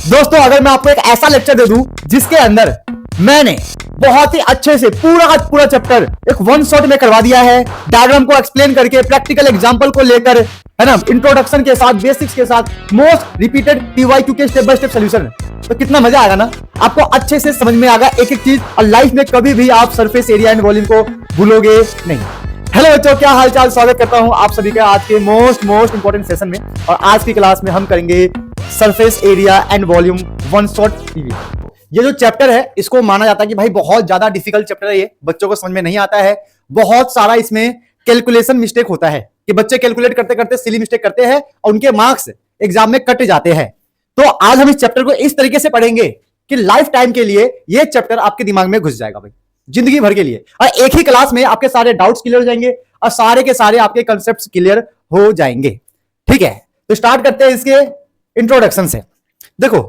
दोस्तों अगर मैं आपको एक ऐसा लेक्चर दे दूं जिसके अंदर मैंने बहुत ही अच्छे से पूरा चैप्टर एक वन शॉट में करवा दिया है, डायग्राम को एक्सप्लेन करके, प्रैक्टिकल एग्जांपल को लेकर, है ना, इंट्रोडक्शन के साथ, बेसिक्स के साथ, मोस्ट रिपीटेड पीवाईक्यू के स्टेप बाय स्टेप सॉल्यूशन, तो कितना मजा आएगा ना। आपको अच्छे से समझ में आएगा एक एक चीज, और लाइफ में कभी भी आप सरफेस एरिया एंड वॉल्यूम को भूलोगे नहीं। हेलो बच्चों, क्या हालचाल, स्वागत करता हूं आप सभी का आज के मोस्ट इंपोर्टेंट सेशन में। और आज की क्लास में हम करेंगे surface area and volume one shot PV. ये जो चैप्टर है इसको माना जाता है कि भाई बहुत ज्यादा डिफिकल्ट चैप्टर है, ये बच्चों को समझ में नहीं आता है। बहुत सारा इसमें कैलकुलेशन मिस्टेक होता है कि बच्चे कैलकुलेट करते करते सिली मिस्टेक करते हैं और उनके मार्क्स एग्जाम में कट जाते हैं। तो आज हम इस चैप्टर को इस तरीके से पढ़ेंगे कि लाइफ टाइम के लिए ये चैप्टर आपके दिमाग में घुस जाएगा भाई, जिंदगी भर के लिए। और एक ही क्लास में आपके सारे डाउट्स क्लियर हो जाएंगे और सारे के सारे आपके कंसेप्ट्स क्लियर हो जाएंगे। ठीक है, तो स्टार्ट करते हैं इसके इंट्रोडक्शन से। देखो,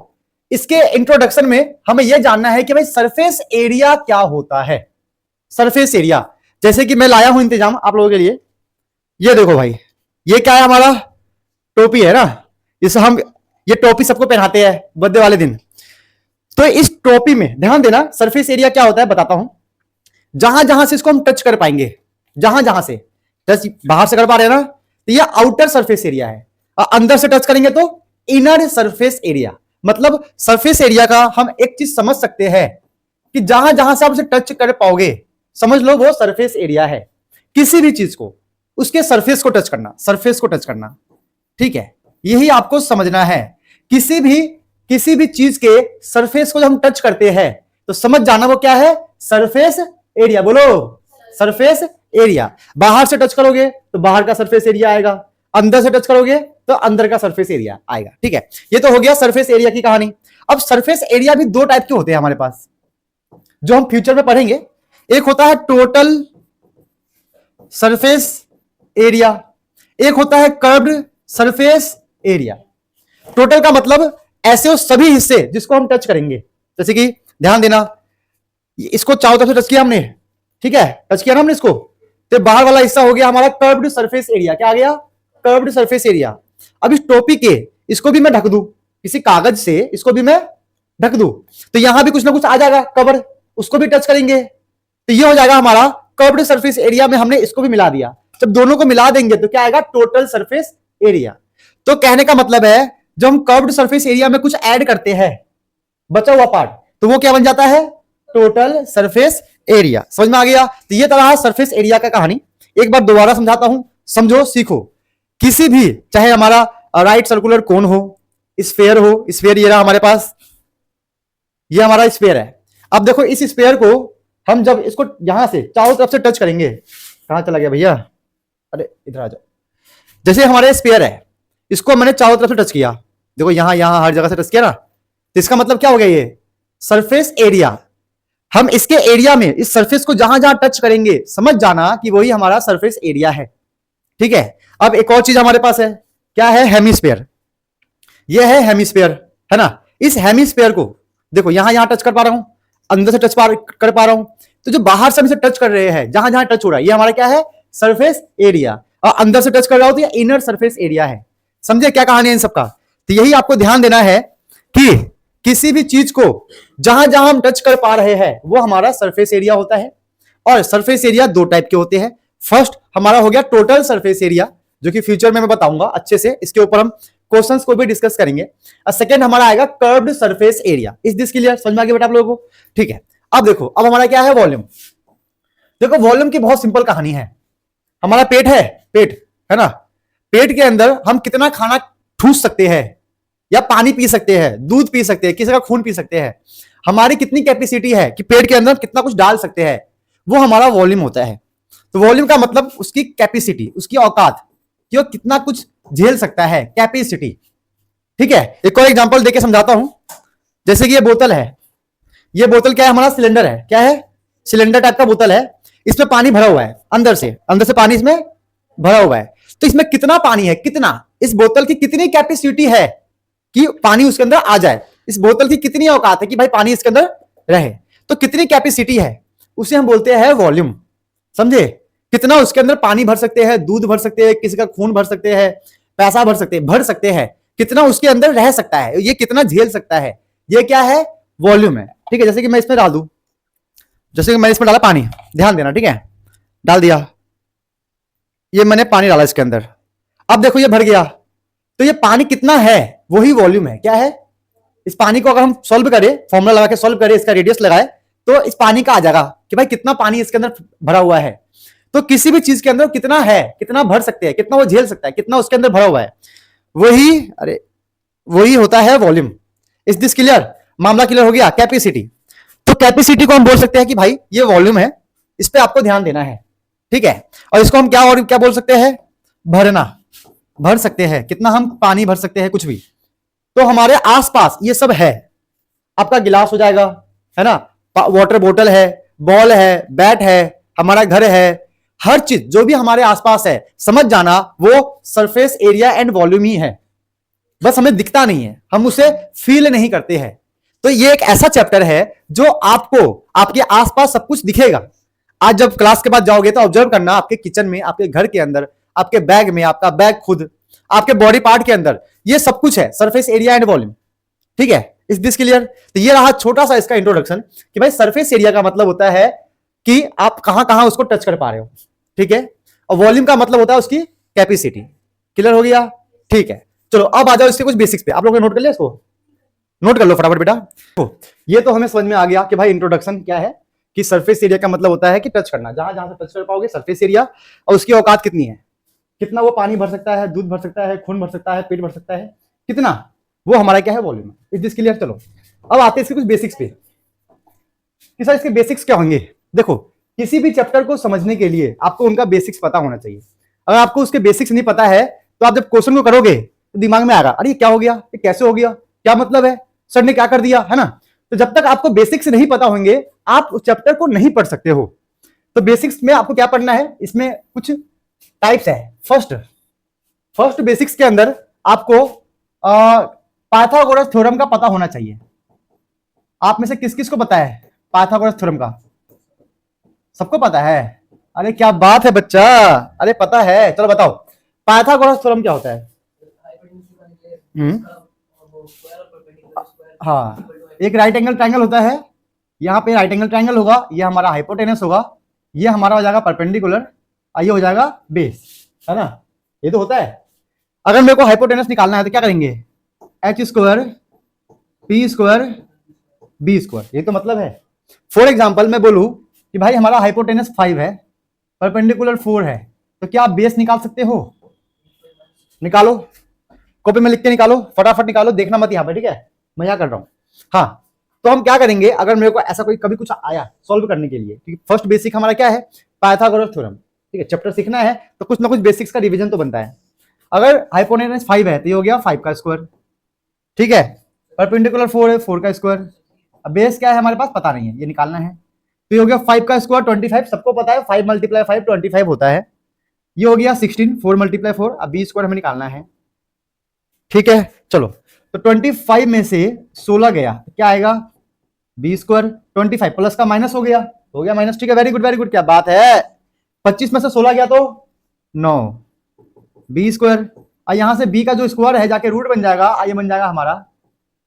इसके इंट्रोडक्शन में हमें यह जानना है कि भाई सरफेस एरिया क्या होता है। सरफेस एरिया, जैसे कि मैं लाया हूं इंतजाम आप लोगों के लिए। ये देखो भाई, ये क्या है, हमारा टोपी है ना, इसे हम ये टोपी सबको पहनाते हैं बर्थडे वाले दिन। तो इस टोपी में ध्यान देना, सरफेस एरिया क्या होता है बताता हूं। जहां जहां से इसको हम टच कर पाएंगे, जहां जहां से टच बाहर से कर पा रहे हैं ना, तो ये आउटर सरफेस एरिया है। और अंदर से टच करेंगे तो इनर सरफेस एरिया। मतलब सरफेस एरिया का हम एक चीज समझ सकते हैं कि जहां जहां से आप उसे टच कर पाओगे, समझ लो वो सरफेस एरिया है। किसी भी चीज को, उसके सरफेस को टच करना, सरफेस को टच करना, ठीक है, यही आपको समझना है। किसी भी चीज के सरफेस को जब हम टच करते हैं तो समझ जाना वो क्या है, सरफेस एरिया। बोलो, सरफेस एरिया। बाहर से टच करोगे तो बाहर का सरफेस एरिया आएगा, अंदर से टच करोगे तो अंदर का सरफेस एरिया आएगा। ठीक है, ये तो हो गया सरफेस एरिया की कहानी। अब सरफेस एरिया भी दो टाइप के होते हैं हमारे पास, जो हम फ्यूचर में पढ़ेंगे। एक होता है टोटल सरफेस एरिया, एक होता है कर्व्ड सरफेस एरिया। टोटल का मतलब ऐसे वो सभी हिस्से जिसको हम टच करेंगे, जैसे कि ध्यान देना, इसको चारों तरफ से टच किया हमने, ठीक है, टच किया ना हमने इसको, तो बाहर वाला हिस्सा हो गया हमारा कर्व्ड सरफेस एरिया। क्या आ गया, कर्व्ड सरफेस एरिया। अब इस टोपी के इसको भी मैं ढक दूं किसी कागज से, इसको भी मैं ढक दूं, तो यहां भी कुछ ना कुछ आ जाएगा कवर, उसको भी टच करेंगे तो ये हो जाएगा हमारा कर्व्ड सरफेस एरिया में हमने इसको भी मिला दिया। जब दोनों को मिला देंगे तो क्या आएगा, टोटल सरफेस एरिया। तो कहने का मतलब है जब हम कर्व्ड सरफेस एरिया में कुछ ऐड करते हैं, बचा हुआ पार्ट, तो वो क्या बन जाता है, टोटल सरफेस एरिया। समझ में आ गया। तो ये तरह सरफेस एरिया का कहानी। एक बार दोबारा समझाता हूं, समझो, सीखो। किसी भी, चाहे हमारा राइट सर्कुलर कोन हो, स्फीयर हो, स्फीयर ये रहा हमारे पास, ये हमारा स्फीयर है। अब देखो इस स्फीयर को हम जब इसको यहां से चारों तरफ से टच करेंगे, कहां चला गया भैया, अरे इधर आ जाओ। जैसे हमारे स्फीयर है, इसको मैंने चारों तरफ से टच किया, देखो यहां हर जगह से टच किया ना, तो इसका मतलब क्या हो गया, ये सरफेस एरिया। हम इसके एरिया में इस सरफेस को जहां जहां टच करेंगे, समझ जाना कि वही हमारा सरफेस एरिया है। ठीक है, अब एक और चीज हमारे पास है, क्या है, हेमिस्फीयर। यह है हेमिस्फीयर, है ना। इस हेमिस्फीयर को देखो यहां टच कर पा रहा हूं, अंदर से टच कर पा रहा हूं, तो जो बाहर से हम इसे टच कर रहे हैं, जहां जहां टच हो रहा है, ये हमारा क्या है, सरफेस एरिया। और अंदर से टच कर रहा हो तो ये इनर सरफेस एरिया है। समझे क्या कहानी है इन सबका। तो यही आपको ध्यान देना है कि किसी भी चीज को जहां जहां हम टच कर पा रहे हैं वो हमारा सरफेस एरिया होता है। और सरफेस एरिया दो टाइप के होते हैं। फर्स्ट हमारा हो गया टोटल सरफेस एरिया, जो कि फ्यूचर में मैं बताऊंगा अच्छे से, इसके ऊपर हम क्वेश्चंस को भी डिस्कस करेंगे। और सेकंड हमारा आएगा curved surface area. Is this clear, समझ में आ गया बेटा आप लोगों को। ठीक है, अब देखो, अब हमारा क्या है, वॉल्यूम। देखो वॉल्यूम की बहुत सिंपल कहानी है। हमारा पेट है ना, पेट के अंदर हम कितना खाना ठूस सकते हैं, या पानी पी सकते हैं, दूध पी सकते हैं, किसी का खून पी सकते हैं, हमारी कितनी कैपेसिटी है कि पेट के अंदर कितना कुछ डाल सकते हैं, वो हमारा वॉल्यूम होता है। तो वॉल्यूम का मतलब उसकी कैपेसिटी, उसकी औकात, कि वो कितना कुछ झेल सकता है, कैपेसिटी। ठीक है, एक और एग्जांपल देके समझाता हूं। जैसे कि ये बोतल है, ये बोतल क्या है, हमारा सिलेंडर है। क्या है, सिलेंडर टाइप का बोतल है। इसमें पानी भरा हुआ है, अंदर से पानी इसमें भरा हुआ है। तो इसमें कितना पानी है, कितना, इस बोतल की कितनी कैपेसिटी है कि पानी उसके अंदर आ जाए, इस बोतल की कितनी औकात है कि भाई पानी इसके अंदर रहे, तो कितनी कैपेसिटी है, उसे हम बोलते हैं वॉल्यूम। समझे, कितना उसके अंदर पानी भर सकते हैं, दूध भर सकते हैं, किसी का खून भर सकते हैं, पैसा भर सकते हैं, कितना उसके अंदर रह सकता है, ये कितना झेल सकता है, ये क्या है, वॉल्यूम है। ठीक है, जैसे कि मैं इसमें डाल दूं, जैसे कि मैं इसमें डाला पानी, ध्यान देना, ठीक है, डाल दिया, ये मैंने पानी डाला इसके अंदर, अब देखो ये भर गया, तो ये पानी कितना है, वही वॉल्यूम है। क्या है, इस पानी को अगर हम सॉल्व करें, फॉर्मूला लगा के सॉल्व करें, इसका रेडियस लगाए, तो इस पानी का आ जाएगा कि भाई कितना पानी इसके अंदर भरा हुआ है। तो किसी भी चीज के अंदर कितना है, कितना भर सकते हैं, कितना वो झेल सकता है, कितना उसके अंदर भरा हुआ है, वही, अरे वही होता है वॉल्यूम। इज दिस क्लियर, मामला क्लियर हो गया। कैपेसिटी, तो कैपेसिटी को हम बोल सकते हैं कि भाई ये वॉल्यूम है, इस पे आपको ध्यान देना है, ठीक है। और इसको हम क्या और क्या बोल सकते हैं, भरना, भर सकते हैं, कितना हम पानी भर सकते हैं, कुछ भी। तो हमारे आसपास ये सब है, आपका गिलास हो जाएगा, है ना, वाटर बोतल है, बॉल है, बैट है, हमारा घर है, हर चीज जो भी हमारे आसपास है, समझ जाना वो सरफेस एरिया एंड वॉल्यूम ही है, बस हमें दिखता नहीं है, हम उसे फील नहीं करते हैं। तो ये एक ऐसा चैप्टर है जो आपको आपके आसपास सब कुछ दिखेगा। आज जब क्लास के बाद जाओगे तो ऑब्जर्व करना, आपके किचन में, आपके घर के अंदर, आपके बैग में, आपका बैग खुद, आपके बॉडी पार्ट के अंदर, ये सब कुछ है, सरफेस एरिया एंड वॉल्यूम, ठीक है। Is this clear. तो ये रहा छोटा सा इसका इंट्रोडक्शन कि भाई सरफेस एरिया का मतलब होता है कि आप कहां कहां उसको टच कर पा रहे हो, ठीक है, और वॉल्यूम का मतलब होता है उसकी कैपेसिटी। क्लियर हो गया, ठीक है। चलो अब आ जाओ इसके कुछ बेसिक्स पे, आप लोगों ने नोट कर लिया, इसको नोट कर लो फटाफट बेटा। तो ये तो हमें समझ में आ गया कि भाई इंट्रोडक्शन क्या है, कि सरफेस एरिया का मतलब होता है कि टच करना, जहां जहां से टच कर पाओगे सरफेस एरिया, और उसकी औकात कितनी है, कितना वो पानी भर सकता है, दूध भर सकता है, खून भर सकता है, पेट भर सकता है, कितना, वो हमारा क्या है, वॉल्यूम। Is this clear. चलो अब आते हैं इसके कुछ बेसिक्स पे कि सर इसके बेसिक्स क्या होंगे। देखो किसी भी चैप्टर को समझने के लिए आपको उनका बेसिक्स पता होना चाहिए। अगर आपको उसके बेसिक्स नहीं पता है तो आप जब क्वेश्चन को करोगे तो दिमाग में आएगा, अरे क्या हो गया, ये कैसे हो गया, क्या मतलब है, सर ने क्या कर दिया, है ना। तो जब तक आपको बेसिक्स नहीं पता होंगे आप उस चैप्टर को नहीं पढ़ सकते हो। तो बेसिक्स में आपको क्या पढ़ना है, इसमें कुछ टाइप्स है। फर्स्ट बेसिक्स के अंदर आपको पाइथागोरस थ्योरम का पता होना चाहिए। आप में से किस किस को पता है पाइथागोरस थ्योरम का, सबको पता है, अरे क्या बात है बच्चा, अरे पता है, चलो बताओ पाइथागोरस थ्योरम क्या होता है। हाँ, एक राइट एंगल ट्रायंगल होता है, यहाँ पे राइट एंगल ट्रायंगल होगा, ये हमारा हाइपोटेनस होगा, ये हमारा हो जाएगा परपेंडिकुलर, ये हो जाएगा बेस, है ना, ये तो होता है। अगर मेरे को हाइपोटेनस निकालना है तो क्या करेंगे, H square P square B square, ये तो मतलब है। फॉर एग्जाम्पल मैं बोलूं कि भाई हमारा हाइपोटेनस 5 है, परपेंडिकुलर 4 है, तो क्या आप बेस निकाल सकते हो, निकालो, कॉपी में लिख के निकालो, फटाफट निकालो, देखना मत यहाँ पे, ठीक है, मैं यहाँ कर रहा हूँ। हाँ, तो हम क्या करेंगे, अगर मेरे को ऐसा कोई कभी कुछ आया सॉल्व करने के लिए, क्योंकि फर्स्ट बेसिक हमारा क्या है, पाइथागोरस थ्योरम, ठीक है, चैप्टर सीखना है तो कुछ ना कुछ बेसिक्स का रिवीजन तो बनता है। अगर हाइपोटेनस 5 है तो ये हो गया 5 का स्क्वायर, ठीक है, परपेंडिकुलर 4 है, 4 का स्क्वायर, अब बेस क्या है हमारे पास पता नहीं है, ये निकालना है, तो ये हो गया 5 का स्क्वायर 25, सबको पता है 5 × 5 25 होता है, ये हो गया 16, 4 × 4, अब बी स्क्वायर हमें निकालना है, ठीक है। चलो तो 25 में से 16 गया तो क्या आएगा, बी स्क्वायर, 25 प्लस का माइनस हो गया माइनस, ठीक है, वेरी गुड, क्या बात है। 25 में से 16 गया तो 9, बी स्क्वायर, यहां से बी का जो स्क्वायर है जाके रूट बन जाएगा, ये बन जाएगा हमारा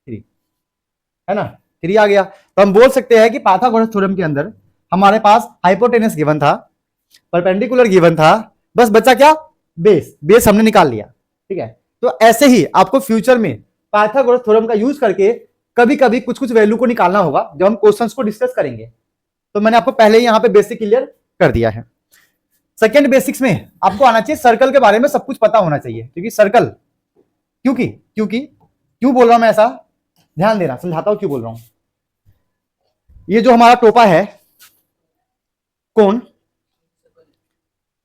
3, है ना, 3 आ गया। तो हम बोल सकते हैं कि पाइथागोरस थ्योरम के अंदर हमारे पास हाइपोटेनस गिवन था, परपेंडिकुलर गिवन था, बस बचा क्या, बेस हमने निकाल लिया, ठीक है। तो ऐसे ही आपको फ्यूचर में पाइथागोरस थ्योरम का यूज करके कभी कभी कुछ कुछ वैल्यू को निकालना होगा जब हम क्वेश्चंस को डिस्कस करेंगे। तो मैंने आपको पहले ही यहां पे बेसिक क्लियर कर दिया है। सेकंड बेसिक्स में आपको आना चाहिए सर्कल के बारे में सब कुछ पता होना चाहिए, क्योंकि सर्कल, क्यों बोल रहा हूं मैं ऐसा, ध्यान देना, समझाता हूं क्यों बोल रहा हूं। ये जो हमारा टोपा है, कौन,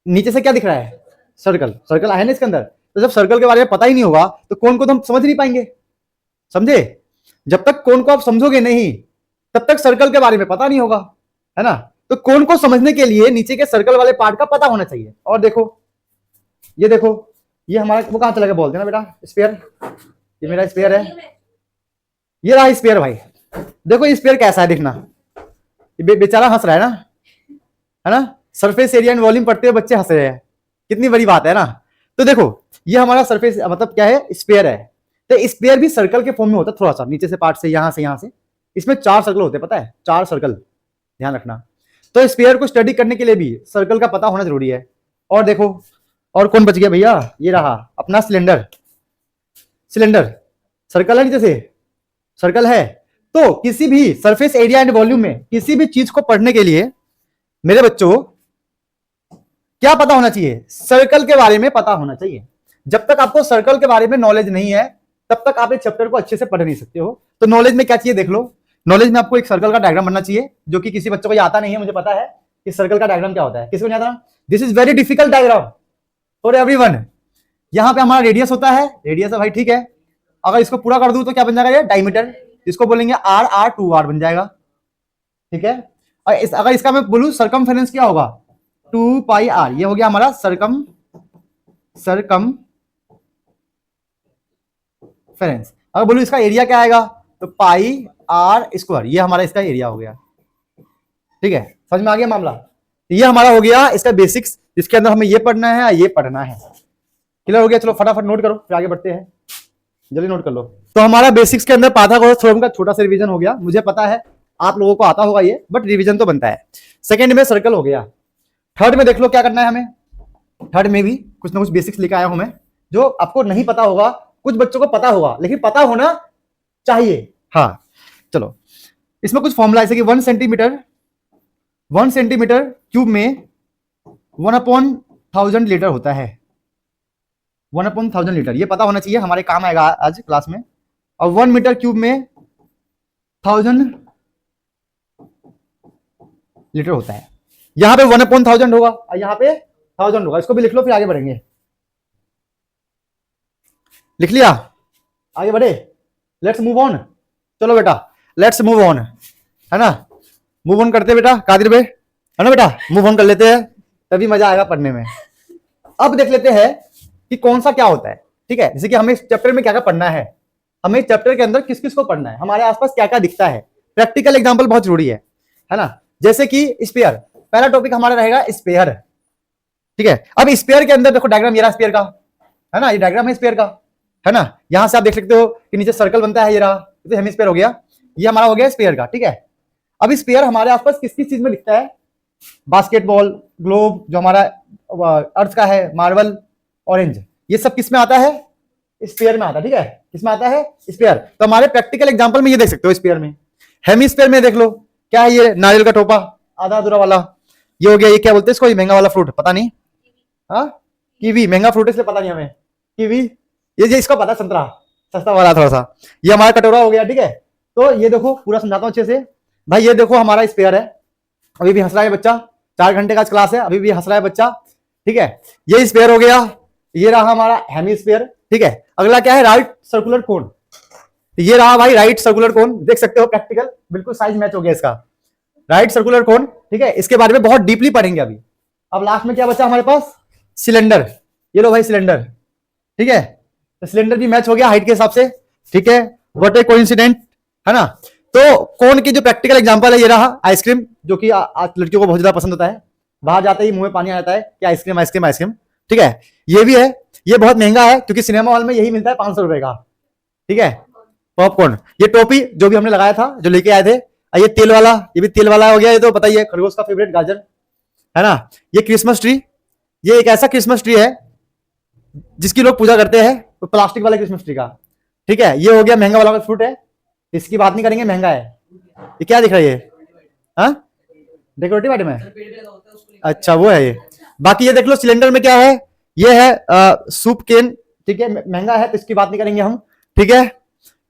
नीचे से क्या दिख रहा है, सर्कल है ना इसके अंदर। तो जब सर्कल के बारे में पता ही नहीं होगा तो कोन को तो हम समझ नहीं पाएंगे, समझे। जब तक कोन को आप समझोगे नहीं तब तक सर्कल के बारे में पता नहीं होगा, है ना। तो कोन को समझने के लिए नीचे के सर्कल वाले पार्ट का पता होना चाहिए। और देखो, ये हमारा, वो कहां चला गया, बोल देना बेटा, स्पेयर, ये मेरा स्पेयर है, ये रहा स्पेयर भाई। देखो स्पेयर कैसा है, दिखना, बेचारा हंस रहा है ना, सरफेस एरिया एंड वॉल्यूम पढ़ते हुए बच्चे हंस रहे हैं, कितनी बड़ी बात है ना। तो देखो ये हमारा सरफेस मतलब क्या है, स्पेयर है, तो स्पेयर भी सर्कल के फॉर्म में होता है, थोड़ा सा नीचे से पार्ट से, यहां से इसमें 4 सर्कल होते हैं, पता है, 4 सर्कल, ध्यान रखना। तो स्पेयर को स्टडी करने के लिए भी सर्कल का पता होना जरूरी है। और देखो, और कौन बच गया भैया, ये रहा अपना सिलेंडर। सिलेंडर सर्कल है, नीचे से सर्कल है। तो किसी भी सरफेस एरिया एंड वॉल्यूम में किसी भी चीज को पढ़ने के लिए मेरे बच्चों क्या पता होना चाहिए, सर्कल के बारे में पता होना चाहिए। जब तक आपको सर्कल के बारे में नॉलेज नहीं है तब तक आप एक चैप्टर को अच्छे से पढ़ नहीं सकते हो। तो नॉलेज में क्या चाहिए देख लो, नॉलेज में आपको एक सर्कल का डायग्राम बनना चाहिए, जो कि किसी बच्चों को आता नहीं है, मुझे पता है कि सर्कल का डायग्राम क्या होता है, किसी को नहीं आता। This is very difficult diagram for everyone. यहां पे हमारा रेडियस होता है, रेडियस है भाई, ठीक है। अगर इसको पूरा कर दूं तो क्या बन जाएगा, ये डायमीटर, जिसको बोलेंगे आर, आर 2R बन जाएगा, ठीक है। और अगर इसका मैं बोलूं सरकमफेरेंस क्या होगा, 2πr, ये हो गया हमारा सरकमफेरेंस। अगर बोलूं इसका एरिया क्या आएगा तो πr², ये हमारा इसका एरिया हो गया, ठीक है। समझ में आ गया मामला। ये हमारा हो गया इसका बेसिक्स, जिसके अंदर हमें ये पढ़ना है, ये पढ़ना है। क्लियर हो गया, चलो फटाफट नोट करो फिर आगे बढ़ते हैं, जल्दी नोट कर लो। तो हमारा बेसिक्स के अंदर पाइथागोरस थ्योरम का छोटा सा रिवीजन हो गया, मुझे पता है आप लोगों को आता होगा ये, बट रिवीजन तो बनता है। सेकंड में सर्कल हो गया। थर्ड में देख लो क्या करना है हमें, थर्ड में भी कुछ ना कुछ बेसिक्स लेकर आया हूं मैं, जो आपको नहीं पता होगा, कुछ बच्चों को पता होगा, लेकिन पता होना चाहिए। हाँ चलो, इसमें कुछ फॉर्मूला ऐसे कि 1 सेंटीमीटर क्यूब में 1/1000 लीटर होता है, 1/1000 लीटर, ये पता होना चाहिए, हमारे काम आएगा आज क्लास में। और 1 मीटर क्यूब में 1000 लीटर होता है। यहां पे 1/1000 होगा और यहां पे 1000 होगा, इसको भी लिख लो फिर आगे बढ़ेंगे। लिख लिया, आगे बढ़े, लेट्स मूव ऑन। चलो बेटा लेट्स मूव ऑन, है ना, मूव ऑन करते बेटा, कादिर बे, है ना बेटा, मूव ऑन कर लेते हैं, तभी मजा आएगा पढ़ने में। अब देख लेते हैं कि कौन सा क्या होता है, ठीक है। जैसे कि हमें इस चैप्टर में क्या क्या पढ़ना है, हमें इस चैप्टर के अंदर किस किस को पढ़ना है, हमारे आसपास क्या क्या दिखता है, प्रैक्टिकल एग्जांपल बहुत जरूरी है ना। जैसे कि स्पेयर, पहला टॉपिक हमारा रहेगा स्पेयर, ठीक है। अब स्पेयर के अंदर देखो डायग्राम, ये रहा स्पेयर का, है ना, ये डायग्राम है स्पेयर का, है ना। यहां से आप देख सकते हो कि नीचे सर्कल बनता है, ये रहा, तो हेमिस्फीयर हो गया, ये हमारा हो गया स्पेयर का, ठीक है। अब स्पेयर हमारे आसपास किस किस चीज में दिखता है, बास्केटबॉल, ग्लोब जो हमारा अर्थ का है, मार्बल, ऑरेंज, ये सब किस में आता है, स्पेयर में आता है, ठीक है। किस में आता है, स्पेयर। तो हमारे प्रैक्टिकल एग्जांपल में ये देख सकते हो स्पेयर में। हेमिस्फीयर में देख लो क्या है, ये नारियल का टोपा आधा अधूरा वाला, ये हो गया, ये क्या बोलते हैं इसको, ये महंगा वाला फ्रूट, पता नहीं, हाँ कीवी, महंगा फ्रूट इसलिए पता नहीं हमें, कीवी, ये इसको पता, संतरा सस्ता वाला थोड़ा सा, ये हमारा कटोरा हो गया, ठीक है। तो ये देखो पूरा समझाता हूँ अच्छे से भाई, ये देखो हमारा स्पेयर है, अभी भी हंस रहा है बच्चा, 4 घंटे का क्लास है, अभी भी हंस रहा है बच्चा, ठीक है। ये स्पेयर हो गया, ये रहा हमारा हेमिस्फीयर, ठीक है। अगला क्या है, राइट सर्कुलर कोन, ये रहा भाई राइट सर्कुलर कोन, देख सकते हो प्रैक्टिकल बिल्कुल साइज मैच हो गया इसका, राइट सर्कुलर कोन, ठीक है। इसके बारे में बहुत डीपली पढ़ेंगे अभी। अब लास्ट में क्या बचा हमारे पास, सिलेंडर, ये लो भाई सिलेंडर, ठीक है। तो सिलेंडर भी मैच हो गया हाइट के हिसाब से, ठीक है, व्हाट ए कोइंसिडेंट, है ना। तो कोन की जो प्रैक्टिकल एग्जांपल है, ये रहा आइसक्रीम, जो कि आज लड़कियों को बहुत ज्यादा पसंद होता है, बाहर जाते ही मुंह में पानी आ जाता है कि आइसक्रीम आइसक्रीम आइसक्रीम, ठीक है। ये भी है, ये बहुत महंगा है क्योंकि सिनेमा हॉल में यही मिलता है 500 रुपए का, ठीक है। पॉपकॉर्न, ये टोपी जो भी हमने लगाया था, जो लेके आए थे, ये तेल वाला, ये भी तेल वाला हो गया, ये तो बताइए खरगोश का फेवरेट गाजर, है ना। ये क्रिसमस ट्री, ये एक ऐसा क्रिसमस ट्री है जिसकी लोग पूजा करते हैं, तो प्लास्टिक वाले क्रिसमस ट्री का, ठीक है। ये हो गया महंगा वाला फ्रूट है, इसकी बात नहीं करेंगे, महंगा है। ये क्या दिख रहा है, ये हाँ डेकोरेटिव आइटम है, अच्छा वो है ये। बाकी ये देख लो सिलेंडर में क्या है, ये है सूप केन, ठीक है, महंगा है तो इसकी बात नहीं करेंगे हम, ठीक है।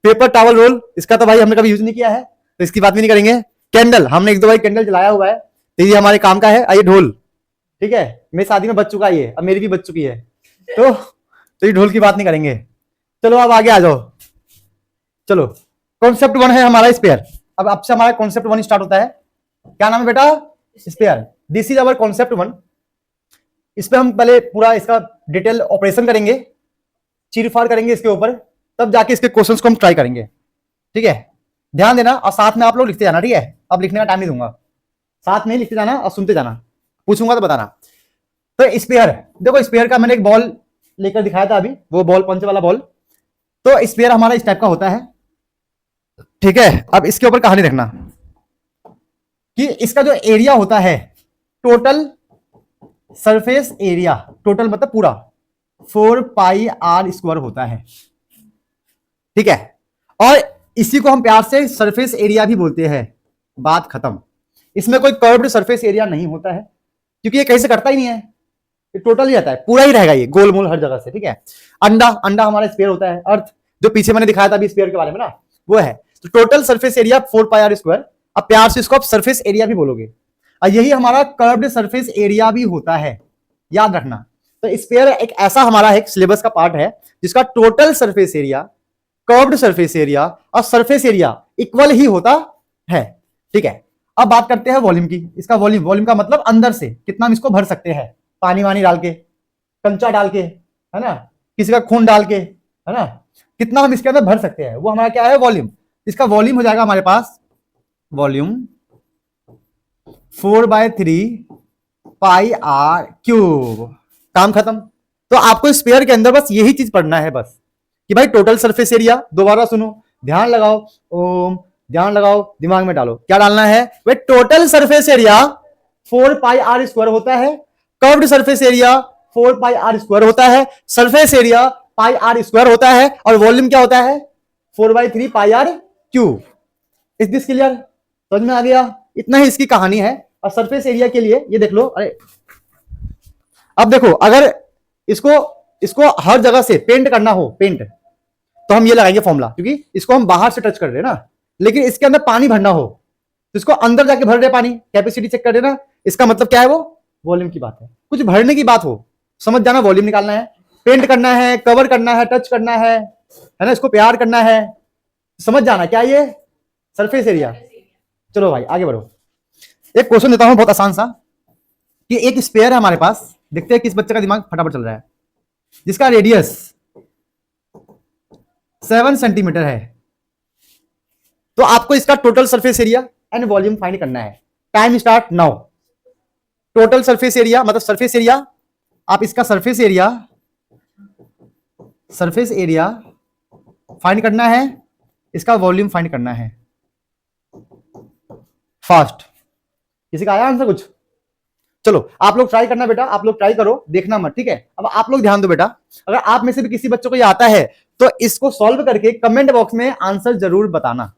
पेपर टॉवल रोल, इसका तो भाई हमने कभी यूज नहीं किया है तो इसकी बात भी नहीं करेंगे। कैंडल, हमने 1-2 बार कैंडल जलाया हुआ है, तो ये हमारे काम का है। ये ढोल, ठीक है, मेरी शादी में बच चुका है ये, अब मेरी भी बच चुकी है, तो ये ढोल की बात नहीं करेंगे। चलो अब आगे आ जाओ, चलो कॉन्सेप्ट 1 है हमारा स्पेयर। अब आपसे हमारा कॉन्सेप्ट 1 स्टार्ट होता है, क्या नाम है बेटा, sphere. This is our concept 1। इस पे हम पहले पूरा इसका डिटेल ऑपरेशन करेंगे, चीरफाड़ करेंगे इसके ऊपर, तब जाके इसके क्वेश्चंस को हम ट्राई करेंगे, ठीक है। ध्यान देना और साथ में आप लोग लिखते जाना, ठीक है। अब लिखने का टाइम नहीं दूंगा, साथ में ही लिखते जाना और सुनते जाना, पूछूंगा तो बताना। तो स्पेयर देखो, स्पेयर का मैंने एक बॉल लेकर दिखाया था अभी, वो बॉल पंच वाला बॉल, तो स्फीयर हमारा इस टाइप का होता है, ठीक है। अब इसके ऊपर कहानी रखना कि इसका जो एरिया होता है, टोटल सरफेस एरिया, टोटल मतलब पूरा 4πr² होता है, ठीक है। और इसी को हम प्यार से सरफेस एरिया भी बोलते हैं। बात खत्म। इसमें कोई कर्व्ड सरफेस एरिया नहीं होता है, क्योंकि ये कहीं से कटता ही नहीं है, ये टोटल ही रहता है, पूरा ही रहेगा ये गोल मोल हर जगह से, ठीक है। अंडा, अंडा हमारा स्फीयर होता है। अर्थ जो पीछे मैंने दिखाया था अभी स्फीयर के बारे में ना, वो है। तो टोटल सरफेस एरिया 4πr²। अब प्यार से इसको आप सरफेस एरिया भी बोलोगे, और यही हमारा कर्व्ड सरफेस एरिया भी होता है, याद रखना। तो स्फीयर एक ऐसा हमारा एक सिलेबस का पार्ट है जिसका total surface area, curved surface area और सरफेस एरिया इक्वल ही होता है, ठीक है। अब बात करते हैं वॉल्यूम की। इसका वॉल्यूम, वॉल्यूम का मतलब अंदर से कितना हम इसको भर सकते हैं, पानी वानी डाल के, कंचा डाल के, है ना, किसी का खून डाल के, है ना, कितना हम इसके अंदर भर सकते हैं, वो हमारा क्या है, वॉल्यूम। इसका वॉल्यूम हो जाएगा हमारे पास, वॉल्यूम 4/3πr³। काम खत्म। तो आपको स्फीयर के अंदर बस यही चीज पढ़ना है, बस कि भाई टोटल सरफेस एरिया, दोबारा सुनो, ध्यान लगाओ, ओम ध्यान लगाओ, दिमाग में डालो, क्या डालना है भाई, टोटल सरफेस एरिया 4πr² होता है, कर्व्ड सरफेस एरिया 4πr² होता है, सरफेस एरिया πr² होता है, और वॉल्यूम क्या होता है 4/3πr³। Is this clear? समझ में आ गया? इतना ही इसकी कहानी है। और सरफेस एरिया के लिए ये देख लो, अरे अब देखो, अगर इसको इसको हर जगह से पेंट करना हो, पेंट, तो हम ये लगाएंगे फॉर्मूला, क्योंकि इसको हम बाहर से टच कर रहे हैं ना, लेकिन इसके अंदर पानी भरना हो तो इसको अंदर जाके भर रहे पानी, कैपेसिटी चेक कर रहे ना, इसका मतलब क्या है, वो वॉल्यूम की बात है। कुछ भरने की बात हो, समझ जाना, वॉल्यूम निकालना है, पेंट करना है, कवर करना है, टच करना है ना, इसको प्यार करना है, समझ जाना क्या ये सरफेस एरिया। चलो भाई आगे बढ़ो। एक क्वेश्चन देता हूं बहुत आसान सा, कि एक स्फीयर है हमारे पास, देखते हैं किस बच्चे का दिमाग फटाफट चल रहा है, जिसका रेडियस 7 सेंटीमीटर है। तो आपको इसका total surface area and volume find करना है। Time start now. Total surface area मतलब सरफेस एरिया, आप इसका सरफेस एरिया फाइंड करना है, इसका वॉल्यूम फाइंड करना है। फास्ट। किसी का आया आंसर कुछ? चलो आप लोग ट्राई करना बेटा, आप लोग ट्राई करो, देखना मत, ठीक है। अब आप लोग ध्यान दो बेटा, अगर आप में से भी किसी बच्चों को ये आता है तो इसको सॉल्व करके कमेंट बॉक्स में आंसर जरूर बताना।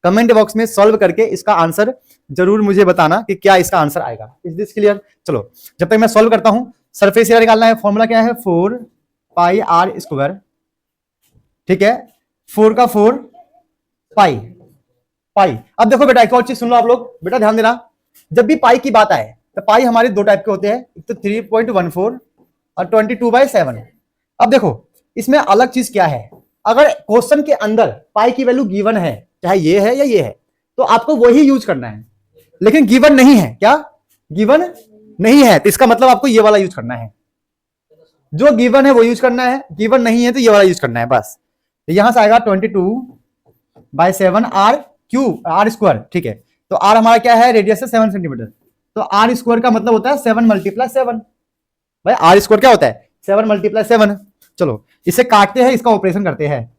कमेंट बॉक्स में सॉल्व करके इसका आंसर जरूर मुझे बताना कि क्या इसका आंसर आएगा। Is this clear? चलो जब तक मैं सॉल्व करता हूं, सरफेस एरिया निकालना है, फॉर्मूला क्या है 4πr², ठीक है, 4 का 4 पाई पाई। अब देखो बेटा एक और चीज सुन लो आप लोग, बेटा ध्यान देना, जब भी पाई की बात आए तो पाई हमारे दो टाइप के होते हैं, एक तो 3.14 और 22/7। अब देखो इसमें अलग चीज क्या है, अगर क्वेश्चन के अंदर पाई की वैल्यू गिवन है, चाहे ये है या ये है, तो आपको वही यूज करना है। लेकिन गिवन नहीं है, क्या गिवन नहीं है, तो इसका मतलब आपको ये वाला यूज करना है, जो गिवन है वो यूज करना है, गिवन नहीं है तो ये वाला यूज करना है बस। तो यहां से आएगा 22/7r², ठीक है। तो r हमारा क्या है, रेडियस है 7 सेंटीमीटर, तो r² का मतलब होता है 7 × 7। भाई r² क्या होता है 7 × 7। चलो इसे काटते हैं, इसका ऑपरेशन करते हैं।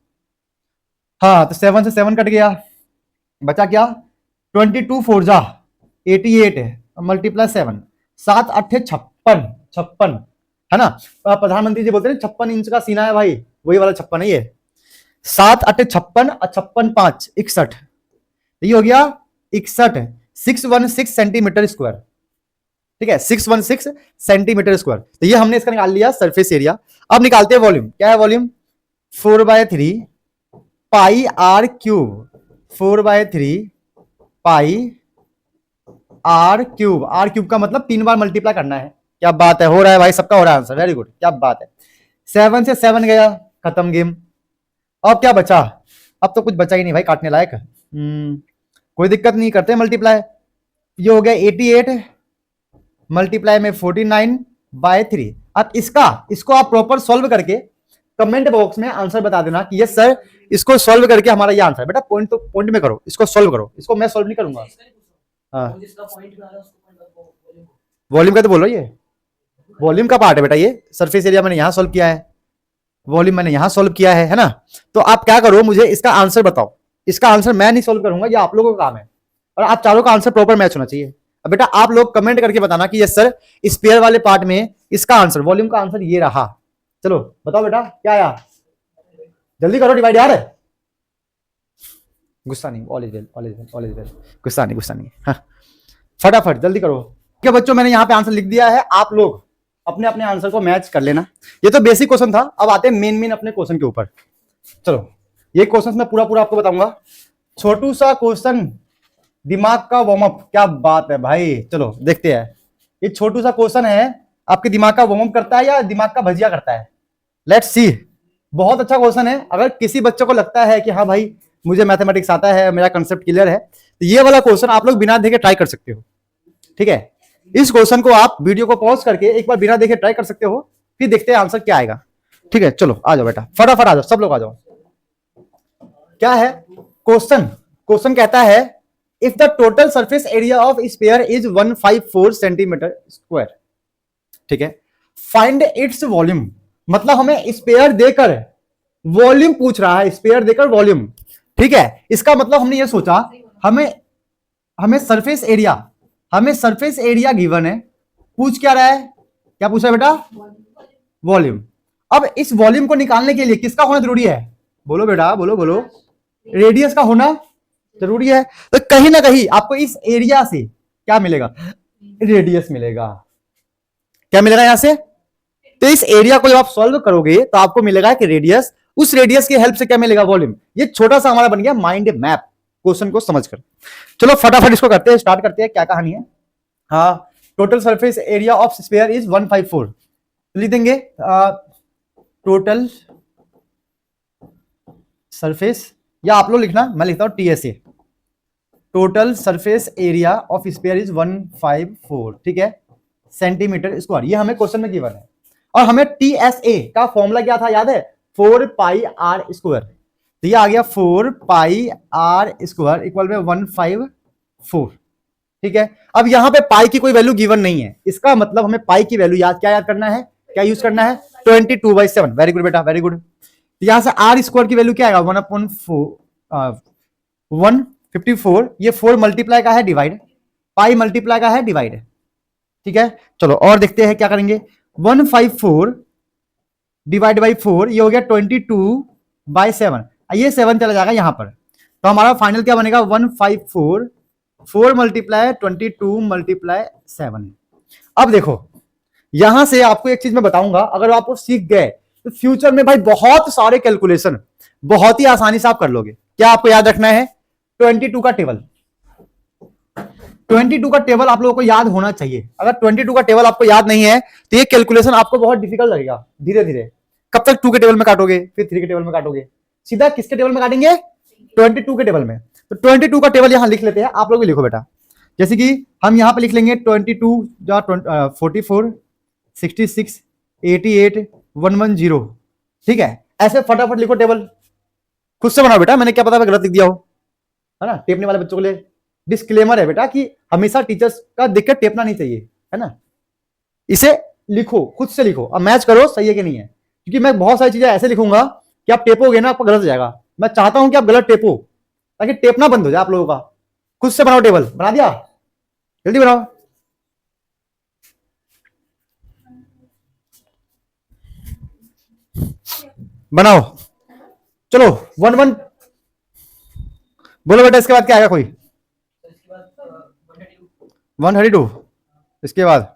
हाँ तो 7 से 7 कट गया, बचा क्या 22 4 जा 88 × 7, 7 8 56 है ना। प्रधानमंत्री जी बोलते हैं 56 इंच का सीना है भाई, वही वाला 56 है ये। 7 8 56 और 56 5 61, ये हो गया 61, 616 सेंटीमीटर स्क्वायर, ठीक है, 616 सेंटीमीटर स्क्वायर। तो ये हमने इसका निकाल लिया सरफेस एरिया। अब निकालते हैं वॉल्यूम। क्या है वॉल्यूम 4/3πr³, 4/3πr³ r³ का मतलब 3 बार मल्टीप्लाई करना है। क्या बात है, हो रहा है भाई, सबका हो रहा है आंसर, वेरी गुड, क्या बात है। 7 से 7 गया, खत्म गेम। अब क्या बचा, अब तो कुछ बचा ही नहीं भाई काटने लायक। कोई दिक्कत नहीं, करते मल्टीप्लाई। ये हो गया 88 मल्टीप्लाई में 49/3। अब इसको आप प्रॉपर सॉल्व करके कमेंट बॉक्स में आंसर बता देना कि यस सर इसको सॉल्व करके हमारा ये आंसर। बेटा पॉइंट तो पॉइंट में करो, इसको सॉल्व करो, इसको मैं सॉल्व नहीं करूंगा। हाँ वॉल्यूम का तो बोलो, ये वॉल्यूम का पार्ट है बेटा, ये सरफेस एरिया मैंने यहां सॉल्व किया है। वॉल्यूम मैंने यहां सॉल्व किया है ना। तो आप क्या करो, मुझे इसका आंसर बताओ। इसका आंसर मैं नहीं सॉल्व करूंगा, ये आप लोगों का काम है, और आप चारों का आंसर प्रॉपर मैच होना चाहिए। अब बेटा आप लोग कमेंट करके बताना कि यस सर स्पेयर वाले पार्ट में इसका आंसर, वॉल्यूम का आंसर ये रहा। चलो बताओ बेटा क्या आया, जल्दी करो डिवाइड यार। गुस्सा नहीं, all is well, all is well, all is well, गुस्सा नहीं, गुस्सा नहीं। हाँ फटाफट जल्दी करो। क्या बच्चों मैंने यहाँ पे आंसर लिख दिया है, आप लोग अपने अपने आंसर को मैच कर लेना। ये तो बेसिक क्वेश्चन था, अब आते हैं मेन अपने क्वेश्चन के ऊपर। चलो ये क्वेश्चन मैं पूरा पूरा आपको बताऊंगा। छोटू सा क्वेश्चन, दिमाग का वार्म अप, क्या बात है भाई। चलो देखते हैं, ये छोटू सा क्वेश्चन है, आपके दिमाग का वार्म अप करता है या दिमाग का भजिया करता है। Let's see. बहुत अच्छा क्वेश्चन है, अगर किसी बच्चे को लगता है कि हाँ भाई मुझे मैथमेटिक्स आता है, मेरा कंसेप्ट क्लियर है, तो ये वाला क्वेश्चन आप लोग बिना देखे ट्राई कर सकते हो। ठीक है, इस क्वेश्चन को आप वीडियो को पॉज करके एक बार बिना देखे ट्राई कर सकते हो, फिर देखते हैं आंसर क्या आएगा। ठीक है चलो आ जाओ बेटा, फटाफट आ जाओ, सब लोग आ जाओ। क्या है क्वेश्चन? क्वेश्चन कहता है if the total surface area of sphere is 154 centimetre square, ठीक है, फाइंड इट्स वॉल्यूम। मतलब हमें स्फीयर देकर वॉल्यूम पूछ रहा है, स्फीयर देकर वॉल्यूम। ठीक है, इसका मतलब हमने ये सोचा, हमें सरफेस एरिया गिवन है, पूछ क्या रहा है, क्या पूछा है बेटा? वॉल्यूम। अब इस वॉल्यूम को निकालने के लिए किसका होना जरूरी है? बोलो बेटा, बोलो बोलो, रेडियस का होना जरूरी है। तो कहीं ना कहीं आपको इस एरिया से क्या मिलेगा? रेडियस मिलेगा। क्या मिलेगा यहां से? तो इस एरिया को जब आप सॉल्व करोगे तो आपको मिलेगा कि रेडियस, उस रेडियस की हेल्प से क्या मिलेगा? वॉल्यूम। ये छोटा सा हमारा बन गया माइंड मैप क्वेश्चन को समझकर। चलो फटाफट इसको करते हैं, स्टार्ट करते हैं, क्या कहानी है। हाँ, total surface area of sphere is 154, लिख देंगे टोटल सरफेस, या आप लोग लिखना, मैं लिखता हूं TSA, total surface area of sphere is 154, ठीक है, सेंटीमीटर स्क्वायर। ये हमें क्वेश्चन में गिवन है, और हमें टीएसए का फॉर्मूला क्या था याद है? 4 पाई आर स्क्वायर। तो ये आ गया 4 पाई आर स्क्वायर इक्वल में 154। ठीक है, अब यहां पे पाई की कोई वैल्यू गिवन नहीं है, इसका मतलब हमें पाई की वैल्यू याद करना है, क्या यूज करना है? 22/7। वेरी गुड बेटा, वेरी गुड। तो यहां से आर स्क्वायर की वैल्यू क्या आएगा? 154। ये 4 मल्टीप्लाई का है डिवाइड, पाई मल्टीप्लाई का है डिवाइड। ठीक है, चलो और देखते हैं क्या करेंगे। 154 डिवाइड बाई 4, ये हो गया 22/7। ये 7 चला जाएगा यहां पर, तो हमारा फाइनल क्या बनेगा? 154, 4 मल्टीप्लाई 22 मल्टीप्लाई 7। अब देखो यहां से आपको एक चीज मैं बताऊंगा, अगर आप सीख गए तो फ्यूचर में भाई बहुत सारे कैलकुलेशन बहुत ही आसानी से आप कर लोगे। क्या आपको याद रखना है? 22 का टेबल, 22 का टेबल आप लोगों को याद होना चाहिए। अगर 22 का टेबल आपको याद नहीं है तो ये कैलकुलेशन आपको बहुत डिफिकल्ट लगेगा धीरे धीरे। कब तक 2 के टेबल में काटोगे, फिर 3 के टेबल में काटोगे, सीधा किसके टेबल में काटेंगे? 22 के टेबल में। तो 22 का टेबल यहां लिख लेते हैं, आप लोग भी लिखो बेटा। जैसे कि हम यहां पे लिख लेंगे 22 44 66 88 110। ठीक है, ऐसे फटाफट लिखो टेबल, खुद से बनाओ बेटा, मैंने क्या पता मैं गलत लिख दिया हो, है ना। टेपने वाले बच्चों के लिए डिस्क्लेमर है बेटा कि हमेशा टीचर्स का देख के टेपना नहीं चाहिए, है ना। इसे लिखो, खुद से लिखो, अब मैच करो सही है कि नहीं है, क्योंकि मैं बहुत सारी चीजें ऐसे लिखूंगा कि आप टेपोगे ना, आपको गलत हो जाएगा। मैं चाहता हूं कि आप गलत टेपो, ताकि टेपना बंद हो जाए आप लोगों का। खुद से बनाओ टेबल, बना दिया? जल्दी बनाओ। बनाओ, चलो 1 बोलो बेटा। इसके बाद क्या आएगा? कोई 132, इसके बाद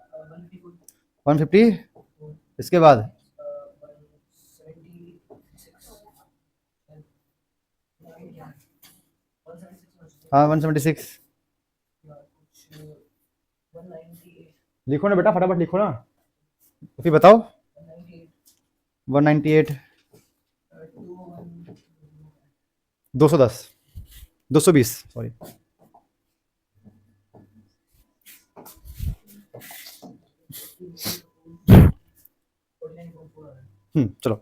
150, इसके बाद हाँ 176। लिखो ना बेटा, फटाफट लिखो ना, फिर बताओ। 198, 210, 220, सॉरी। चलो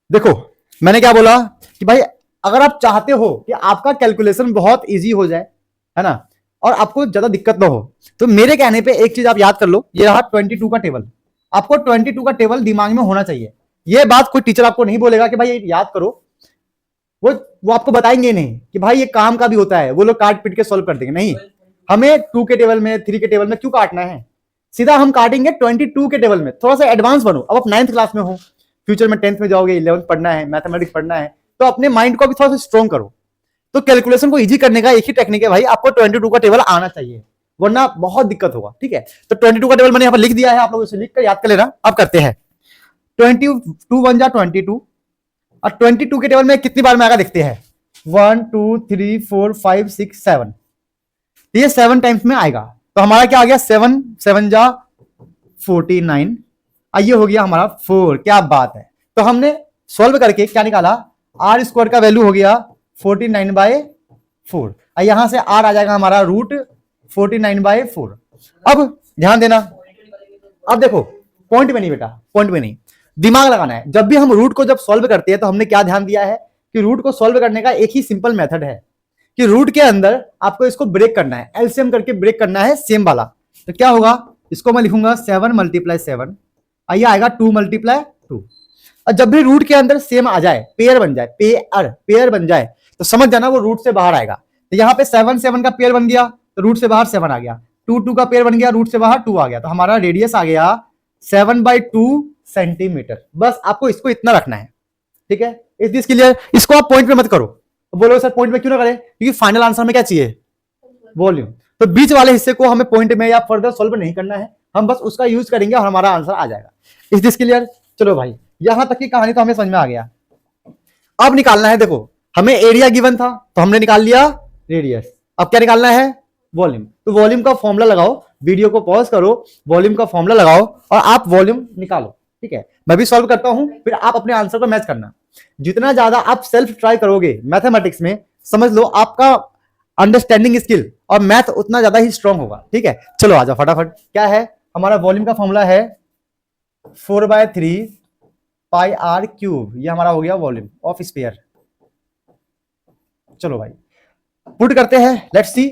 देखो, मैंने क्या बोला कि भाई अगर आप चाहते हो कि आपका कैलकुलेशन बहुत इजी हो जाए, है ना, और आपको ज्यादा दिक्कत ना हो, तो मेरे कहने पे एक चीज आप याद कर लो, ये रहा 22 का टेबल। आपको 22 का टेबल दिमाग में होना चाहिए। ये बात कोई टीचर आपको नहीं बोलेगा कि भाई ये याद करो, वो आपको बताएंगे नहीं कि भाई ये काम का भी होता है, वो लोग काट पीट के सॉल्व कर देंगे, नहीं। हमें 2 के टेबल में 3 के टेबल में क्यों काटना है, सीधा हम काटेंगे 22 के टेबल में। थोड़ा सा एडवांस बनो, अब आप 9th क्लास में हो, फ्यूचर में 10th में जाओगे, 11th पढ़ना है, मैथमेटिक्स पढ़ना है, तो अपने माइंड को भी थोड़ा सा स्ट्रॉन्ग करो। तो कैलकुलेशन को इजी करने का एक ही टेक्निक है भाई, आपको 22 का टेबल आना चाहिए, वरना बहुत दिक्कत होगा, ठीक है। तो 22 का टेबल मैंने यहाँ पर लिख दिया है, आप लोग इसे लिख कर याद कर लेना। अब करते हैं 22 1 जा 22, और 22 के टेबल में कितनी बार में आएगा देखते हैं, 1 2 3 4 5 6 7, ये 7 टाइम्स में आएगा। तो हमारा क्या आ गया, 7 7 जा 49, ये हो गया हमारा 4। क्या बात है। तो हमने सॉल्व करके क्या निकाला, आर स्क्वायर का वैल्यू हो गया 49/4, यहां से आर आ जाएगा हमारा रूट 49/4। अब ध्यान देना, अब देखो पॉइंट में नहीं बेटा, पॉइंट में नहीं, दिमाग लगाना है। जब भी हम रूट को जब सॉल्व करते हैं तो हमने क्या ध्यान दिया है कि रूट को सॉल्व करने का एक ही सिंपल मेथड है कि रूट के अंदर आपको इसको ब्रेक करना है, एलसीएम करके ब्रेक करना है सेम वाला। तो क्या होगा, इसको मैं लिखूंगा 7 × 7, ये आएगा 2 × 2। और जब भी रूट के अंदर सेम आ जाए, पेयर बन जाए, पेयर बन जाए, तो समझ जाना वो रूट से बाहर आएगा। तो यहाँ पे 7 7 का पेयर बन गया तो रूट से बाहर 7 आ गया, 2 2 का पेयर बन गया, रूट से बाहर 2 आ गया, तो हमारा रेडियस आ गया 7/2 सेंटीमीटर। बस आपको इसको इतना रखना है, ठीक है। इस दिस क्लियर, इसको आप पॉइंट में मत करो। बोलो सर पॉइंट में क्यों ना करें, क्योंकि फाइनल आंसर में क्या चाहिए, वॉल्यूम। तो बीच वाले हिस्से को हमें पॉइंट में या फर्दर सॉल्व नहीं करना है, हम बस उसका यूज करेंगे और हमारा आंसर आ जाएगा। इस दिस क्लियर। चलो भाई, यहां तक की कहानी तो हमें समझ में आ गया। अब निकालना है, देखो हमें एरिया गिवन था तो हमने निकाल लिया रेडियस, अब क्या निकालना है, वॉल्यूम। तो वॉल्यूम का फॉर्मूला लगाओ, वीडियो को पॉज करो, वॉल्यूम का फॉर्मूला लगाओ और आप वॉल्यूम निकालो, ठीक है। मैं भी सॉल्व करता हूं, फिर आप अपने आंसर को मैच करना। जितना ज्यादा आप सेल्फ ट्राई करोगे मैथमेटिक्स में, समझ लो आपका अंडरस्टैंडिंग स्किल और मैथ उतना ज्यादा ही स्ट्रांग होगा, ठीक है। चलो आ जाओ फटाफट, क्या है हमारा वॉल्यूम का फॉर्मूला है 4/3 πr³, ये हमारा हो गया वॉल्यूम ऑफ स्फीयर। चलो भाई पुट करते हैं, लेट्स सी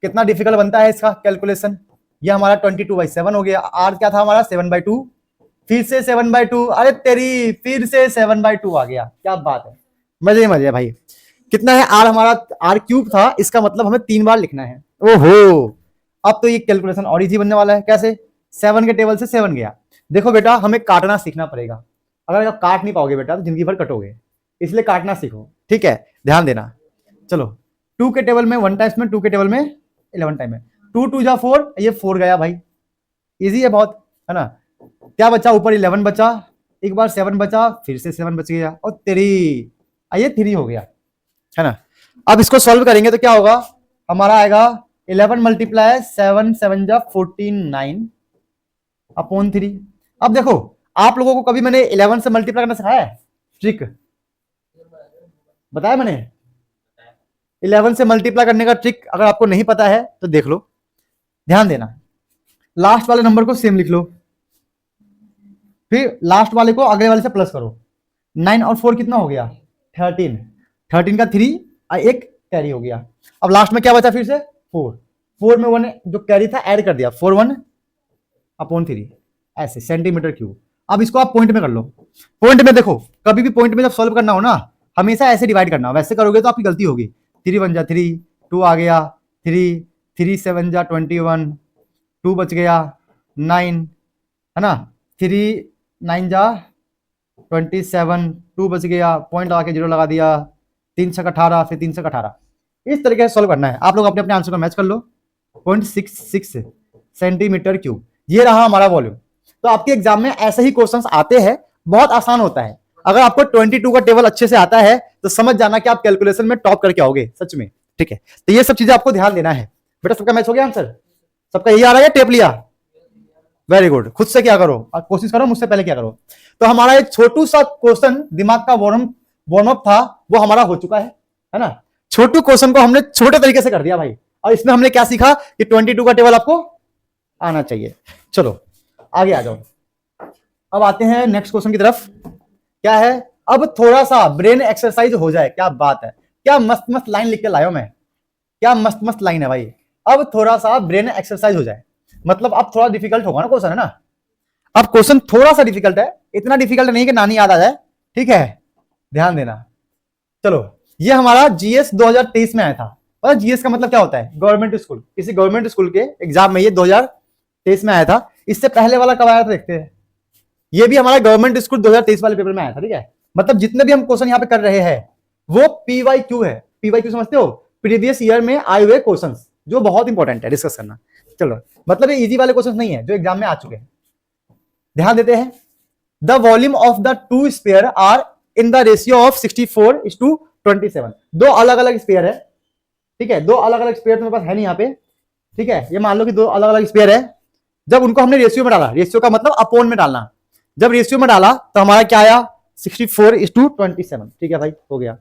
कितना डिफिकल्ट बनता है इसका कैलकुलेशन। ये हमारा 22/7 हो गया, आर क्या था हमारा 7/2, फिर से 7/2, अरे तेरी फिर से 7/2 आ गया, क्या बात है, मजे मजे भाई। कितना है आर हमारा, r³ था, इसका मतलब हमें 3 बार लिखना है। ओहो, अब तो ये कैलकुलेशन और इजी बनने वाला है। कैसे, 7 के टेबल से 7 गया। देखो बेटा हमें काटना सीखना पड़ेगा, अगर आप काट नहीं पाओगे बेटा तो जिंदगी भर कटोगे, इसलिए काटना सीखो, ठीक है, ध्यान देना। चलो 2 के टेबल में 1 टाइम्स में, 2 के टेबल में 11 टाइम में, 2 2 जा 4, ये 4 गया भाई, इजी है बहुत, है ना। क्या बचा, ऊपर 11 बचा, एक बार 7 बचा, फिर से 7 बच गया, और तेरी ये 3 हो गया, है ना। अब इसको सॉल्व करेंगे तो क्या होगा, हमारा आएगा 11 × 7 7 जा 49/3। अब देखो आप लोगों को कभी मैंने 11 से मल्टीप्लाई करना सिखाया है, ट्रिक बताया मैंने, 11 से मल्टीप्लाई करने का ट्रिक अगर आपको नहीं पता है तो देख लो, ध्यान देना। लास्ट वाले नंबर को सेम लिख लो, फिर लास्ट वाले को अगले वाले से प्लस करो। 9 और 4 कितना हो गया, 13, 13 का 3 और 1 कैरी हो गया। अब लास्ट में क्या बचा, फिर से 4, 4 में 1 जो कैरी था ऐड कर दिया, 4/1/3 ऐसे सेंटीमीटर क्यूब। अब इसको आप पॉइंट में कर लो। पॉइंट में देखो, कभी भी पॉइंट में जब सॉल्व करना हो ना, हमेशा ऐसे डिवाइड करना, वैसे करोगे तो आपकी गलती होगी। 3 1 जा 3, 2 आ गया, 3 3 7 जा 21, 2 बच गया 9, है ना, 3 9 जा 27, 2 बच गया, पॉइंट लगा के 0 लगा दिया, 3 6 18, फिर 3 6 18। इस तरीके से सॉल्व करना है। आप लोग अपने अपने आंसर को मैच कर लो। 0.66 सेंटीमीटर क्यूब, ये रहा हमारा वॉल्यूम। तो आपके एग्जाम में ऐसे ही क्वेश्चंस आते हैं, बहुत आसान होता है। अगर आपको 22 का टेबल अच्छे से आता है तो समझ जाना कि आप कैलकुलेशन में टॉप करके आओगे सच में, ठीक है। तो ये सब चीजें आपको ध्यान देना है बेटा। सबका मैच हो गया आंसर, सबका यही आ रहा है, टेप लिया, वेरी गुड। खुद से क्या करो, कोशिश करो मुझसे पहले क्या करो। तो हमारा एक छोटू सा क्वेश्चन दिमाग का वार्म अप था, वो हमारा हो चुका है ना। छोटू क्वेश्चन को हमने छोटे तरीके से कर दिया भाई, और इसमें हमने क्या सीखा कि 22 का टेबल आपको आना चाहिए। चलो आगे आ जाओ, अब आते हैं नेक्स्ट क्वेश्चन की तरफ। क्या है, अब थोड़ा सा ब्रेन एक्सरसाइज हो जाए। क्या बात है, क्या मस्त मस्त लाइन लिख के लाया मैं, क्या मस्त मस्त लाइन है भाई। अब थोड़ा सा ब्रेन एक्सरसाइज हो जाए, मतलब अब थोड़ा डिफिकल्ट होगा ना क्वेश्चन, है ना। अब क्वेश्चन थोड़ा सा डिफिकल्ट है, इतना डिफिकल्ट नहीं कि नानी याद आ जाए, ठीक है, ध्यान देना। चलो, ये हमारा जीएस 2023 में आया था। और जीएस का मतलब क्या होता है? Government school. किसी गवर्नमेंट स्कूल के एग्जाम में ये 2023 में आया था। इससे पहले वाला कब आया था देखते हैं। ये भी हमारा गवर्नमेंट स्कूल 2023 वाले पेपर में आया था, ठीक है। मतलब जितने भी हम क्वेश्चन यहाँ पे कर रहे हैं वो पीवाईक्यू है। पीवाईक्यू समझते हो? प्रीवियस ईयर में आए हुए क्वेश्चंस, जो बहुत इंपॉर्टेंट है डिस्कस करना। चलो, मतलब ये इजी वाले क्वेश्चन नहीं है जो एग्जाम में आ चुके हैं। ध्यान देते हैं। The volume of the two sphere are in the ratio of 64:27। दो अलग अलग स्पेयर है, ठीक है। दो अलग अलग स्पेयर तुम्हारे पास है नहीं यहाँ पे, ठीक है। ये मान लो कि दो अलग अलग स्पेयर है। जब उनको हमने रेशियो में डाला, रेशियो का मतलब अपोन में डालना, जब रेशियो में डाला तो हमारा क्या आया? 64:27। ठीक है भाई, हो गया।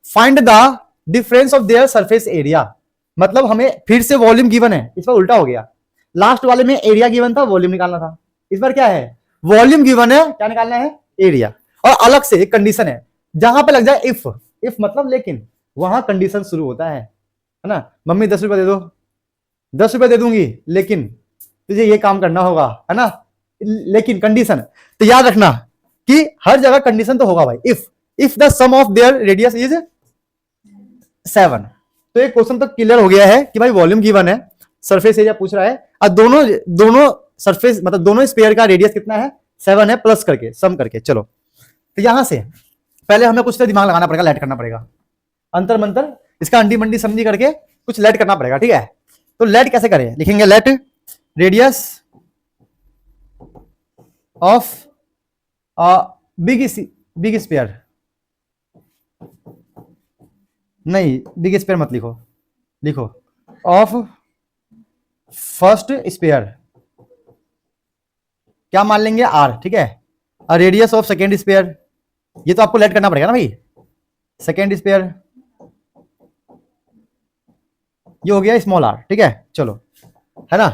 Find the difference of their surface area. मतलब हमें फिर से वॉल्यूम गिवन है, इस बार उल्टा हो गया। लास्ट वाले में एरिया गिवन था, वॉल्यूम निकालना था। इस बार क्या है? वॉल्यूम गिवन है, क्या निकालना है? एरिया। और अलग से एक कंडीशन है, जहां पे लग जाए इफ मतलब लेकिन, वहां कंडीशन शुरू होता है ना। मम्मी 10 रुपए दे दो, 10 रुपए दे दूंगी, लेकिन तुझे ये काम करना होगा, है ना। लेकिन कंडीशन, तो याद रखना कि हर जगह कंडीशन तो होगा भाई। If the sum of their radius is 7। तो ये क्वेश्चन तो क्लियर हो गया है कि भाई वॉल्यूम गिवन है, सरफेस एरिया पूछ रहा है, और दोनों सरफेस मतलब दोनों स्पेयर का रेडियस कितना है? 7 है, प्लस करके, सम करके। चलो, तो यहां से पहले हमें कुछ तो दिमाग लगाना पड़ेगा, लेट करना पड़ेगा, अंतर मंतर, इसका अंडी मंडी समझी करके कुछ लेट करना पड़ेगा, ठीक है। तो लेट कैसे करें? लिखेंगे let radius of big sphere, नहीं बिग स्पेयर मत लिखो, लिखो ऑफ फर्स्ट स्पेयर, क्या मान लेंगे? आर, ठीक है। और रेडियस ऑफ सेकेंड स्पेयर, ये तो आपको लेट करना पड़ेगा ना भाई। सेकेंड स्पेयर ये हो गया स्मॉल आर, ठीक है। चलो, है ना।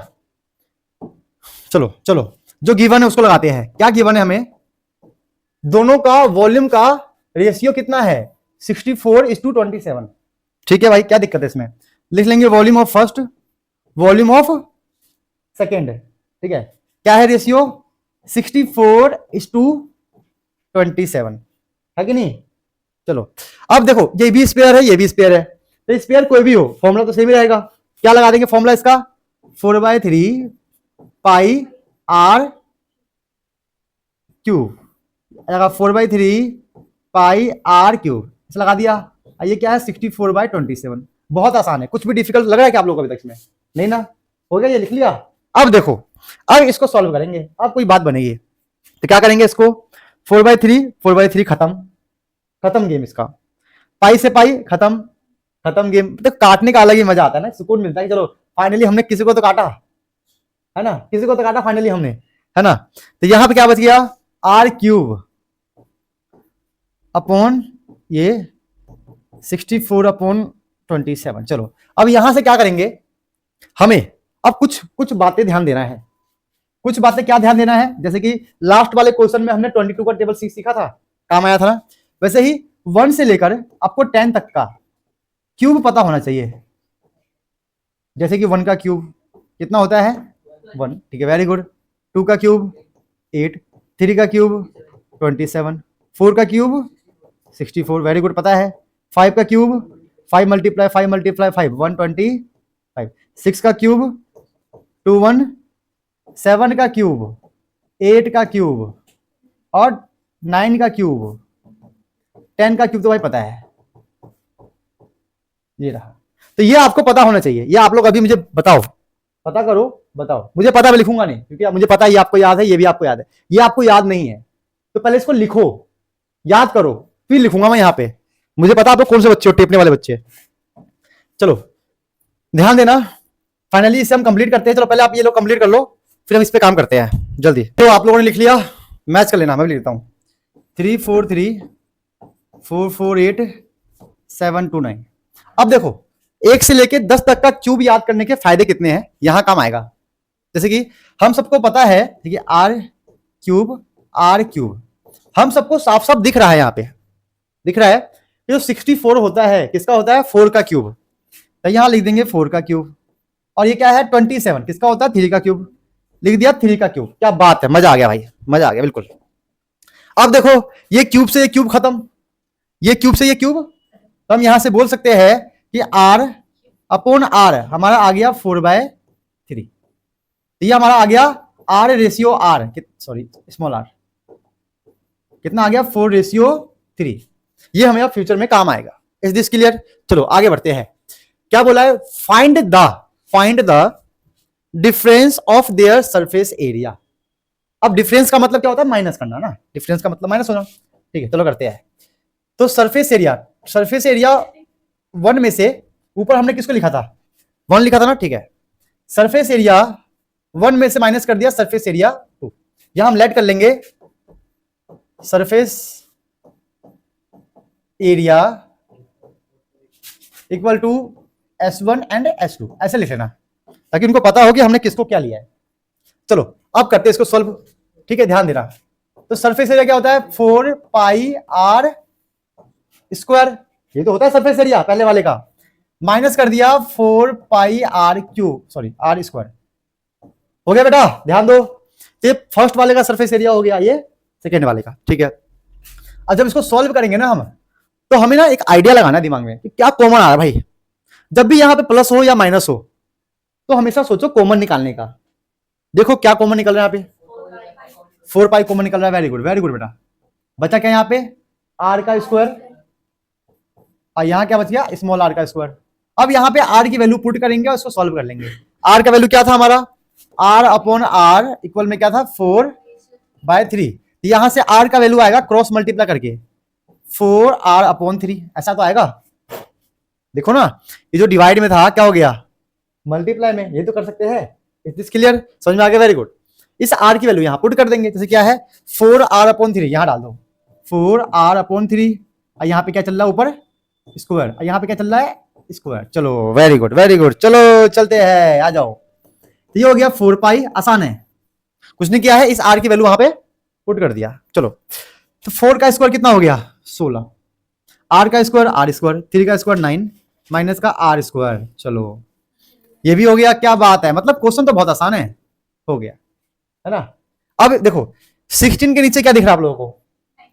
चलो चलो, जो गिवन है उसको लगाते हैं। क्या गिवन है हमें? दोनों का वॉल्यूम का रेशियो कितना है? 64:27। ठीक है भाई, क्या दिक्कत है इसमें? लिख लेंगे volume of first, volume of second, ठीक है। क्या है रेशियो? 64:27, है कि नहीं? चलो, अब देखो, ये भी स्पेयर है, ये भी स्पेयर है, तो स्पेयर कोई भी हो फॉर्मूला तो सेम ही रहेगा। क्या लगा देंगे फॉर्मूला इसका? 4/3 pi r cube, 4/3 pi r cube, इसे लगा दिया। ये क्या है? 64/27। बहुत आसान है। कुछ भी डिफिकल्ट लग रहा है क्या आप लोगों को अभी तक में? नहीं ना, हो गया, ये लिख लिया। अब देखो, अब इसको सॉल्व करेंगे, अब कोई बात बनेगी। तो क्या करेंगे इसको? 4/3 खत्म गेम इसका। पाई से पाई खत्म, खत्म गेम। तो काटने का अलग ही मजा आता है ना, सुकून मिलता है। चलो फाइनली हमने किसी को तो काटा, है ना, किसी को तो काटा फाइनली हमने, है ना। तो यहां पे क्या बच गया? आर क्यूब अपॉन ये 64/27। चलो, अब यहां से क्या करेंगे? हमें अब कुछ बातें ध्यान देना है। कुछ बातें क्या ध्यान देना है? जैसे कि लास्ट वाले क्वेश्चन में हमने 22 का टेबल सीखा था, काम आया था ना। वैसे ही 1 से लेकर आपको 10 तक का क्यूब पता होना चाहिए। जैसे कि 1 का क्यूब कितना होता है? 1, ठीक है, वेरी गुड। 2 का क्यूब 8, 3 का क्यूब 27, 4 का क्यूब 64, वेरी गुड, पता है। 5 का क्यूब 5 × 5 × 5 125, 6 का क्यूब 21, 7 का क्यूब 8 का क्यूब और 9 का क्यूब, 10 का क्यूब तो भाई पता है, ये रहा। तो ये आपको पता होना चाहिए। ये आप लोग अभी मुझे बताओ, पता करो, बताओ। मुझे पता, मैं लिखूंगा नहीं, क्योंकि मुझे पता है ये आपको याद है, ये भी आपको याद है। ये आपको याद नहीं है तो पहले इसको लिखो, याद करो, फिर लिखूंगा मैं यहाँ पे। मुझे पता आप लोग कौन से बच्चे हो, टेपने वाले बच्चे। चलो ध्यान देना, फाइनली इसे हम कंप्लीट करते हैं। चलो पहले आप ये लोग कंप्लीट कर लो, फिर हम इस पे काम करते हैं जल्दी। तो आप लोगों ने लिख लिया, मैच कर लेना, मैं भी लिखता हूँ। 3 4 3 4 4 8 7 2 9। अब देखो, 1 से लेके 10 तक का क्यूब याद करने के फायदे कितने हैं, यहां काम आएगा। जैसे कि हम सबको पता है कि आर क्यूब हम सबको साफ साफ दिख रहा है, यहां पे दिख रहा है। जो 64 होता है, किसका होता है? 4 का क्यूब। तो यहां लिख देंगे 4 का क्यूब। और ये क्या है? 27, किसका होता है? 3 का क्यूब। लिख दिया 3 का क्यूब। क्या बात है, मजा आ गया भाई, मजा आ गया बिल्कुल। अब देखो ये क्यूब से ये क्यूब खत्म, ये क्यूब से ये क्यूब, तो हम यहां से बोल सकते हैं कि r अपॉन r हमारा आ गया 4/3। ये हमारा आ गया r ratio r, sorry small r, कितना आ गया 4:3। ये हमें अब फ्यूचर में काम आएगा। Is this clear? चलो आगे बढ़ते हैं। क्या बोला है? Find the difference of their surface area. अब डिफरेंस का मतलब क्या होता है? माइनस करना ना, डिफरेंस का मतलब माइनस होना। ठीक है चलो करते हैं। तो सरफेस एरिया 1 में से, ऊपर हमने किसको लिखा था? 1 लिखा था ना, ठीक है। सरफेस एरिया 1 में से माइनस कर दिया सरफेस एरिया 2। यहां हम लेट कर लेंगे surface area equal to S1 and S2, ऐसे लिख लेना ताकि उनको पता हो कि हमने किसको क्या लिया है। चलो अब करते हैं इसको सॉल्व। ठीक है ध्यान देना। तो सरफेस एरिया क्या होता है? 4 पाई r स्क्वायर, ये तो होता है सरफेस एरिया पहले वाले का, माइनस कर दिया 4 पाई r cube, sorry r square. हो गया बेटा, ध्यान दो। ये फर्स्ट वाले का सरफेस एरिया हो गया, ये सेकेंड वाले का। ठीक है, अब जब इसको सॉल्व करेंगे ना हम, तो हमें ना एक आइडिया लगाना है दिमाग में कि क्या कॉमन आ रहा है भाई। जब भी यहां पे प्लस हो या माइनस हो तो हमेशा सोचो कॉमन निकालने का। देखो क्या कॉमन निकल रहा है यहाँ पे? 4 पाई कॉमन निकल रहा है। वेरी गुड बेटा। बचा क्या यहाँ पे? r का स्क्वायर, और यहाँ क्या बच गया? स्मॉल r का स्क्वायर। अब यहाँ पे r की वैल्यू पुट करेंगे और इसको सॉल्व कर लेंगे। r का वैल्यू क्या था हमारा? r अपॉन r इक्वल में क्या था? 4/3। यहां से r का वैल्यू आएगा क्रॉस मल्टीप्लाई करके 4r अपॉन 3, ऐसा तो आएगा। देखो ना, ये जो डिवाइड में था क्या हो गया? मल्टीप्लाई में। ये तो कर सकते हैं। Is this clear? समझ में आ गया? Very good. इस r की वैल्यू यहां पुट कर देंगे। जैसे क्या है? 4r अपॉन 3 यहां डाल दो, 4r अपॉन 3, और यहाँ पे क्या चल रहा है? ऊपर स्क्वायर, और यहाँ पे क्या चल रहा है? स्क्वायर। चलो वेरी गुड, चलो चलते हैं, आ जाओ। ये हो गया 4 पाई, आसान है, कुछ नहीं किया है, इस r की वैल्यू वहां पे पुट कर दिया। चलो तो 4 का स्क्वायर कितना हो गया? 16, r का स्क्वायर r स्क्वायर, 3 का स्क्वायर 9, माइनस का r स्क्वायर। चलो ये भी हो गया। क्या बात है, मतलब क्वेश्चन तो बहुत आसान है, हो गया है ना। अब देखो 16 के नीचे क्या दिख रहा है आप लोगों को?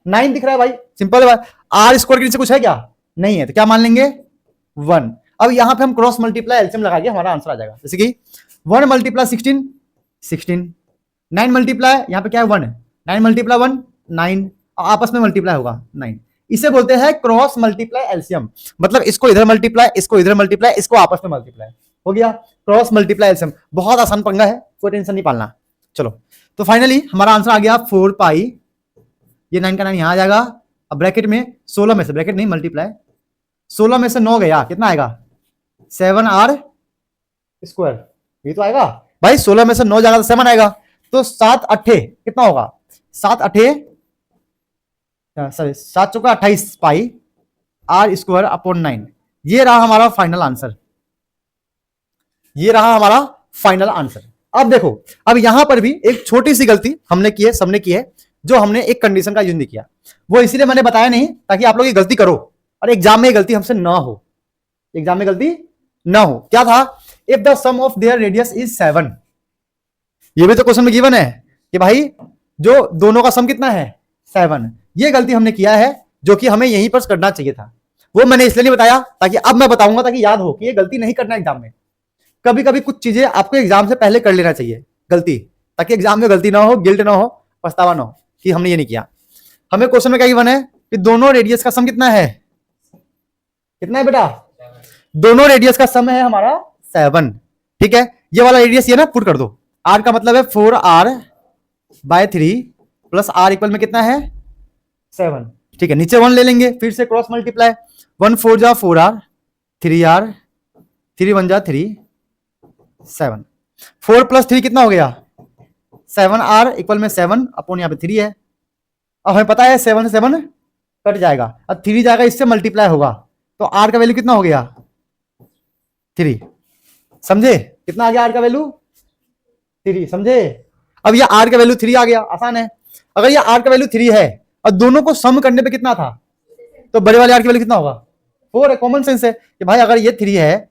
9 दिख रहा है भाई, सिंपल है। r स्क्वायर के नीचे कुछ है क्या? नहीं है, तो क्या मान लेंगे? 1। अब यहां पे हम क्रॉस मल्टीप्लाई एलसीएम लगा के हमारा आंसर आ जाएगा। जैसे कि 1 मल्टीप्लाई 16, 9 मल्टीप्लाई, यहाँ पे क्या है? 1, 9 मल्टीप्लाई 1 9, आपस में मल्टीप्लाई होगा 9। इसे बोलते हैं क्रॉस मल्टीप्लाई एलसीएम। मतलब इसको इधर मल्टीप्लाई, इसको इधर मल्टीप्लाई, इसको आपस में मल्टीप्लाई, हो गया क्रॉस मल्टीप्लाई एलसीएम। बहुत आसान पंगा है, कोई टेंशन नहीं पालना। चलो तो फाइनली हमारा आंसर आ गया 4 पाई, ये 9 का 9 यहां आ जाएगा। अब ब्रैकेट में 16 में से, ब्रैकेट नहीं मल्टीप्लाई, 16 में से 9 गया, कितना आएगा? 7r स्क्वायर, ये तो आएगा भाई। 16 में से 9 जाएगा तो 7 आएगा। तो 7 अट्ठे कितना होगा? 7 अट्ठे, सॉरी 7 चौका 28 पाई r स्क्वायर अपॉन 9। ये रहा हमारा फाइनल आंसर, ये रहा हमारा फाइनल आंसर। अब देखो, अब यहां पर भी एक छोटी सी गलती हमने की है, सबने की है, जो हमने एक कंडीशन का यूज नहीं किया। वो इसीलिए मैंने बताया नहीं ताकि आप लोग ये गलती करो और एग्जाम में गलती हमसे ना हो, एग्जाम में गलती ना हो। क्या था? If the sum of their radius is 7। ये भी तो क्वेश्चन में गिवन है कि भाई जो दोनों का सम कितना है? 7। ये गलती हमने किया है जो कि हमें यहीं पर करना चाहिए था। वो मैंने इसलिए नहीं बताया ताकि अब मैं बताऊंगा ताकि याद हो कि ये गलती नहीं करना एग्जाम में। कभी कभी कुछ चीजें आपको एग्जाम से पहले कर लेना चाहिए गलती, ताकि एग्जाम में गलती ना हो, गिल्ट ना हो, पछतावा ना हो कि हमने ये नहीं किया। हमें क्वेश्चन में क्या गिवन है कि दोनों रेडियस का सम कितना है? कितना है बेटा? दोनों रेडियस का सम है हमारा 7। ठीक है, ये वाला रेडियस ये ना पुट कर दो। r का मतलब है 4r/3 प्लस r इक्वल में कितना है? 7। ठीक है, नीचे 1 ले लेंगे, फिर से क्रॉस मल्टीप्लाई, 1 4 जा 4r, 3r, 3 1 जा 3, 7। 4 प्लस 3 कितना हो गया? 7r इक्वल में 7 अपॉन यहाँ पे 3 है। अब हमें पता है 7 से 7 कट जाएगा, अब 3 जाएगा, इससे मल्टीप्लाई होगा, तो r का वैल्यू कितना हो गया? 3। समझे? कितना आ गया r का वैल्यू? 3। समझे? अब ये r का वैल्यू 3 आ गया, आसान है। अगर ये r का वैल्यू 3 है और दोनों को सम करने पे कितना था, तो बड़े वाले r की वैल्यू कितना होगा? 4 है। कॉमन सेंस है कि भाई अगर ये 3 है,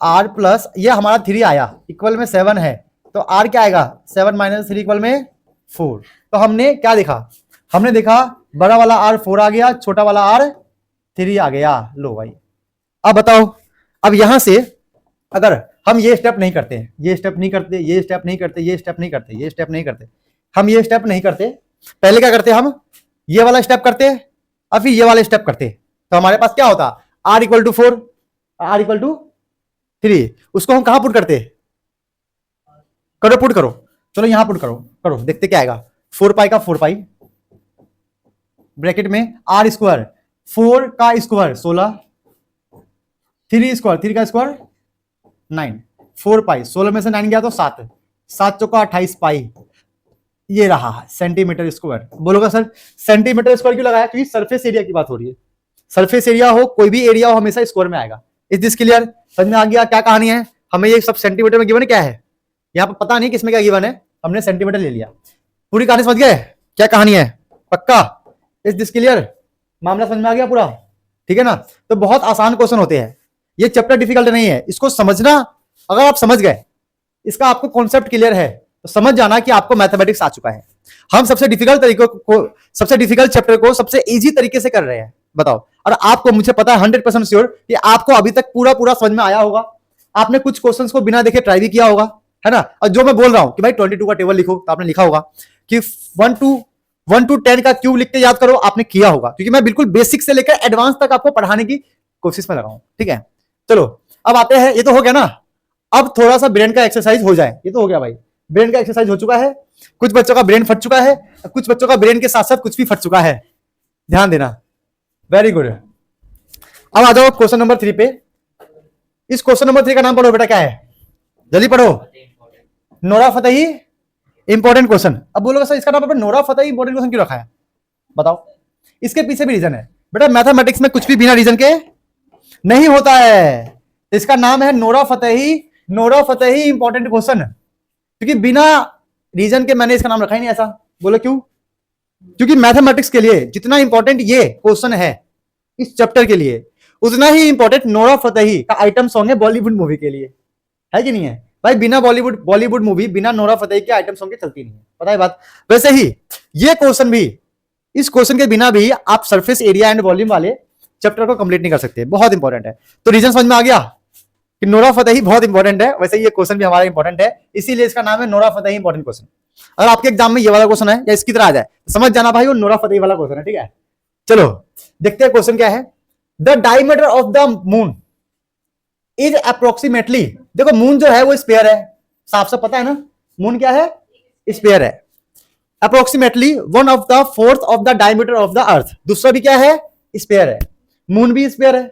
r प्लस ये हमारा 3 आया इक्वल में 7 है, तो आर क्या आएगा 7 माइनस 3 इक्वल में 4। तो हमने क्या देखा, हमने देखा बड़ा वाला आर 4 आ गया, छोटा वाला आर 3 आ गया। लो भाई अब बताओ, अब यहां से अगर हम ये स्टेप नहीं करते, ये स्टेप नहीं करते, ये स्टेप नहीं करते, ये स्टेप नहीं करते, ये स्टेप नहीं करते, हम ये स्टेप नहीं करते, पहले क्या करते हम ये वाला स्टेप करते और फिर ये वाला स्टेप करते, तो हमारे पास क्या होता R equal to 4, R equal to 3। उसको हम कहां पुट करते, करो पुट करो, चलो यहां पुट करो, करो देखते क्या आएगा। 4 पाई का 4 पाई ब्रैकेट में आर स्क्वायर, 4 का स्क्वायर 16, 3 स्क्वायर, 3 का स्क्वायर 9, 4 पाई 16 में से 9 गया तो 7, 7 चौका 28 पाई, ये रहा सेंटीमीटर स्क्वायर। बोलोगा सर सेंटीमीटर स्क्वायर क्यों लगाया, क्योंकि सरफेस एरिया की बात हो रही है, सरफेस एरिया हो कोई भी एरिया हो हमेशा स्क्वायर में आएगा। इज दिस क्लियर, समझ में आ गया क्या कहानी है। हमें ये सब सेंटीमीटर में गिवन क्या है, यहाँ पर पता नहीं किसमें क्या गिवन है, हमने सेंटीमीटर ले लिया। पूरी कहानी समझ गए क्या कहानी है, पक्का। इज दिस क्लियर, मामला समझ में आ गया पूरा, ठीक है ना। तो बहुत आसान क्वेश्चन होते हैं, ये चैप्टर डिफिकल्ट नहीं है, इसको समझना, अगर आप समझ गए, इसका आपको कॉन्सेप्ट क्लियर है तो समझ जाना कि आपको मैथमेटिक्स आ चुका है। हम सबसे डिफिकल्ट तरीकों को, सबसे डिफिकल्ट चैप्टर को सबसे इजी तरीके से कर रहे हैं, बताओ। और आपको, मुझे पता है 100% श्योर कि आपको अभी तक पूरा पूरा समझ में आया होगा, आपने कुछ क्वेश्चंस को बिना देखे ट्राई भी किया होगा, है ना। और जो मैं बोल रहा हूं कि भाई 22 का टेबल लिखो, तो आपने लिखा होगा कि 1 to 10 का क्यूब लिख के याद करो, आपने किया होगा, क्योंकि मैं बिल्कुल बेसिक से लेकर एडवांस तक आपको पढ़ाने की कोशिश में लगा हूं, ठीक है। चलो अब आते हैं, ये तो हो गया ना, अब थोड़ा सा ब्रेन का एक्सरसाइज हो जाए। ये तो हो गया भाई, ब्रेन का एक्सरसाइज हो चुका है, कुछ बच्चों का ब्रेन फट चुका है, कुछ बच्चों का ब्रेन के साथ साथ कुछ भी फट चुका है, ध्यान देना, वेरी गुड। अब आ जाओ क्वेश्चन नंबर 3 पे। इस क्वेश्चन नंबर 3 का नाम पढ़ो बेटा, क्या है, जल्दी पढ़ो। Nora Fatehi important question. अब बोलोगे सर इसका नाम पर नोरा फतेही इंपॉर्टेंट क्वेश्चन क्यों रखा है, बताओ। इसके पीछे भी रीजन है बेटा, मैथमेटिक्स में कुछ भी बिना रीजन के नहीं होता है। इसका नाम है Nora Fatehi, Nora Fatehi important question, क्योंकि बिना रीजन के मैंने इसका नाम रखा ही नहीं ऐसा। बोलो क्यों, क्योंकि मैथमेटिक्स के लिए जितना इंपॉर्टेंट ये क्वेश्चन है इस चैप्टर के लिए, उतना ही इंपॉर्टेंट नोरा फतेही का आइटम सॉन्ग है बॉलीवुड मूवी के लिए, है कि नहीं है भाई। बिना बॉलीवुड मूवी बिना नोरा फतेही के आइटम सॉन्ग के चलती नहीं है, पता है बात। वैसे ही ये क्वेश्चन भी, इस क्वेश्चन के बिना भी आप सरफेस एरिया एंड वॉल्यूम वाले चैप्टर को कंप्लीट नहीं कर सकते, बहुत इंपॉर्टेंट है। तो रीजन समझ में आ गया कि नोरा फतेही बहुत इंपॉर्टेंट है, वैसे ये क्वेश्चन भी हमारा इंपॉर्टेंट है, इसीलिए इसका नाम है नोरा फतेही इंपॉर्टेंट क्वेश्चन। अगर आपके एग्जाम में ये वाला क्वेश्चन है या इसकी तरह आ जाए तो समझ जाना भाई वो नोरा फतेही वाला क्वेश्चन है, ठीक है। चलो देखते हैं क्वेश्चन क्या है। The diameter of the moon is approximately, देखो मून जो है वो स्फीयर है, साफ साफ पता है ना, मून क्या है, स्फीयर है। Approximately 1/4 of the diameter of the earth, दूसरा भी क्या है, स्फीयर है। मून भी स्फीयर है,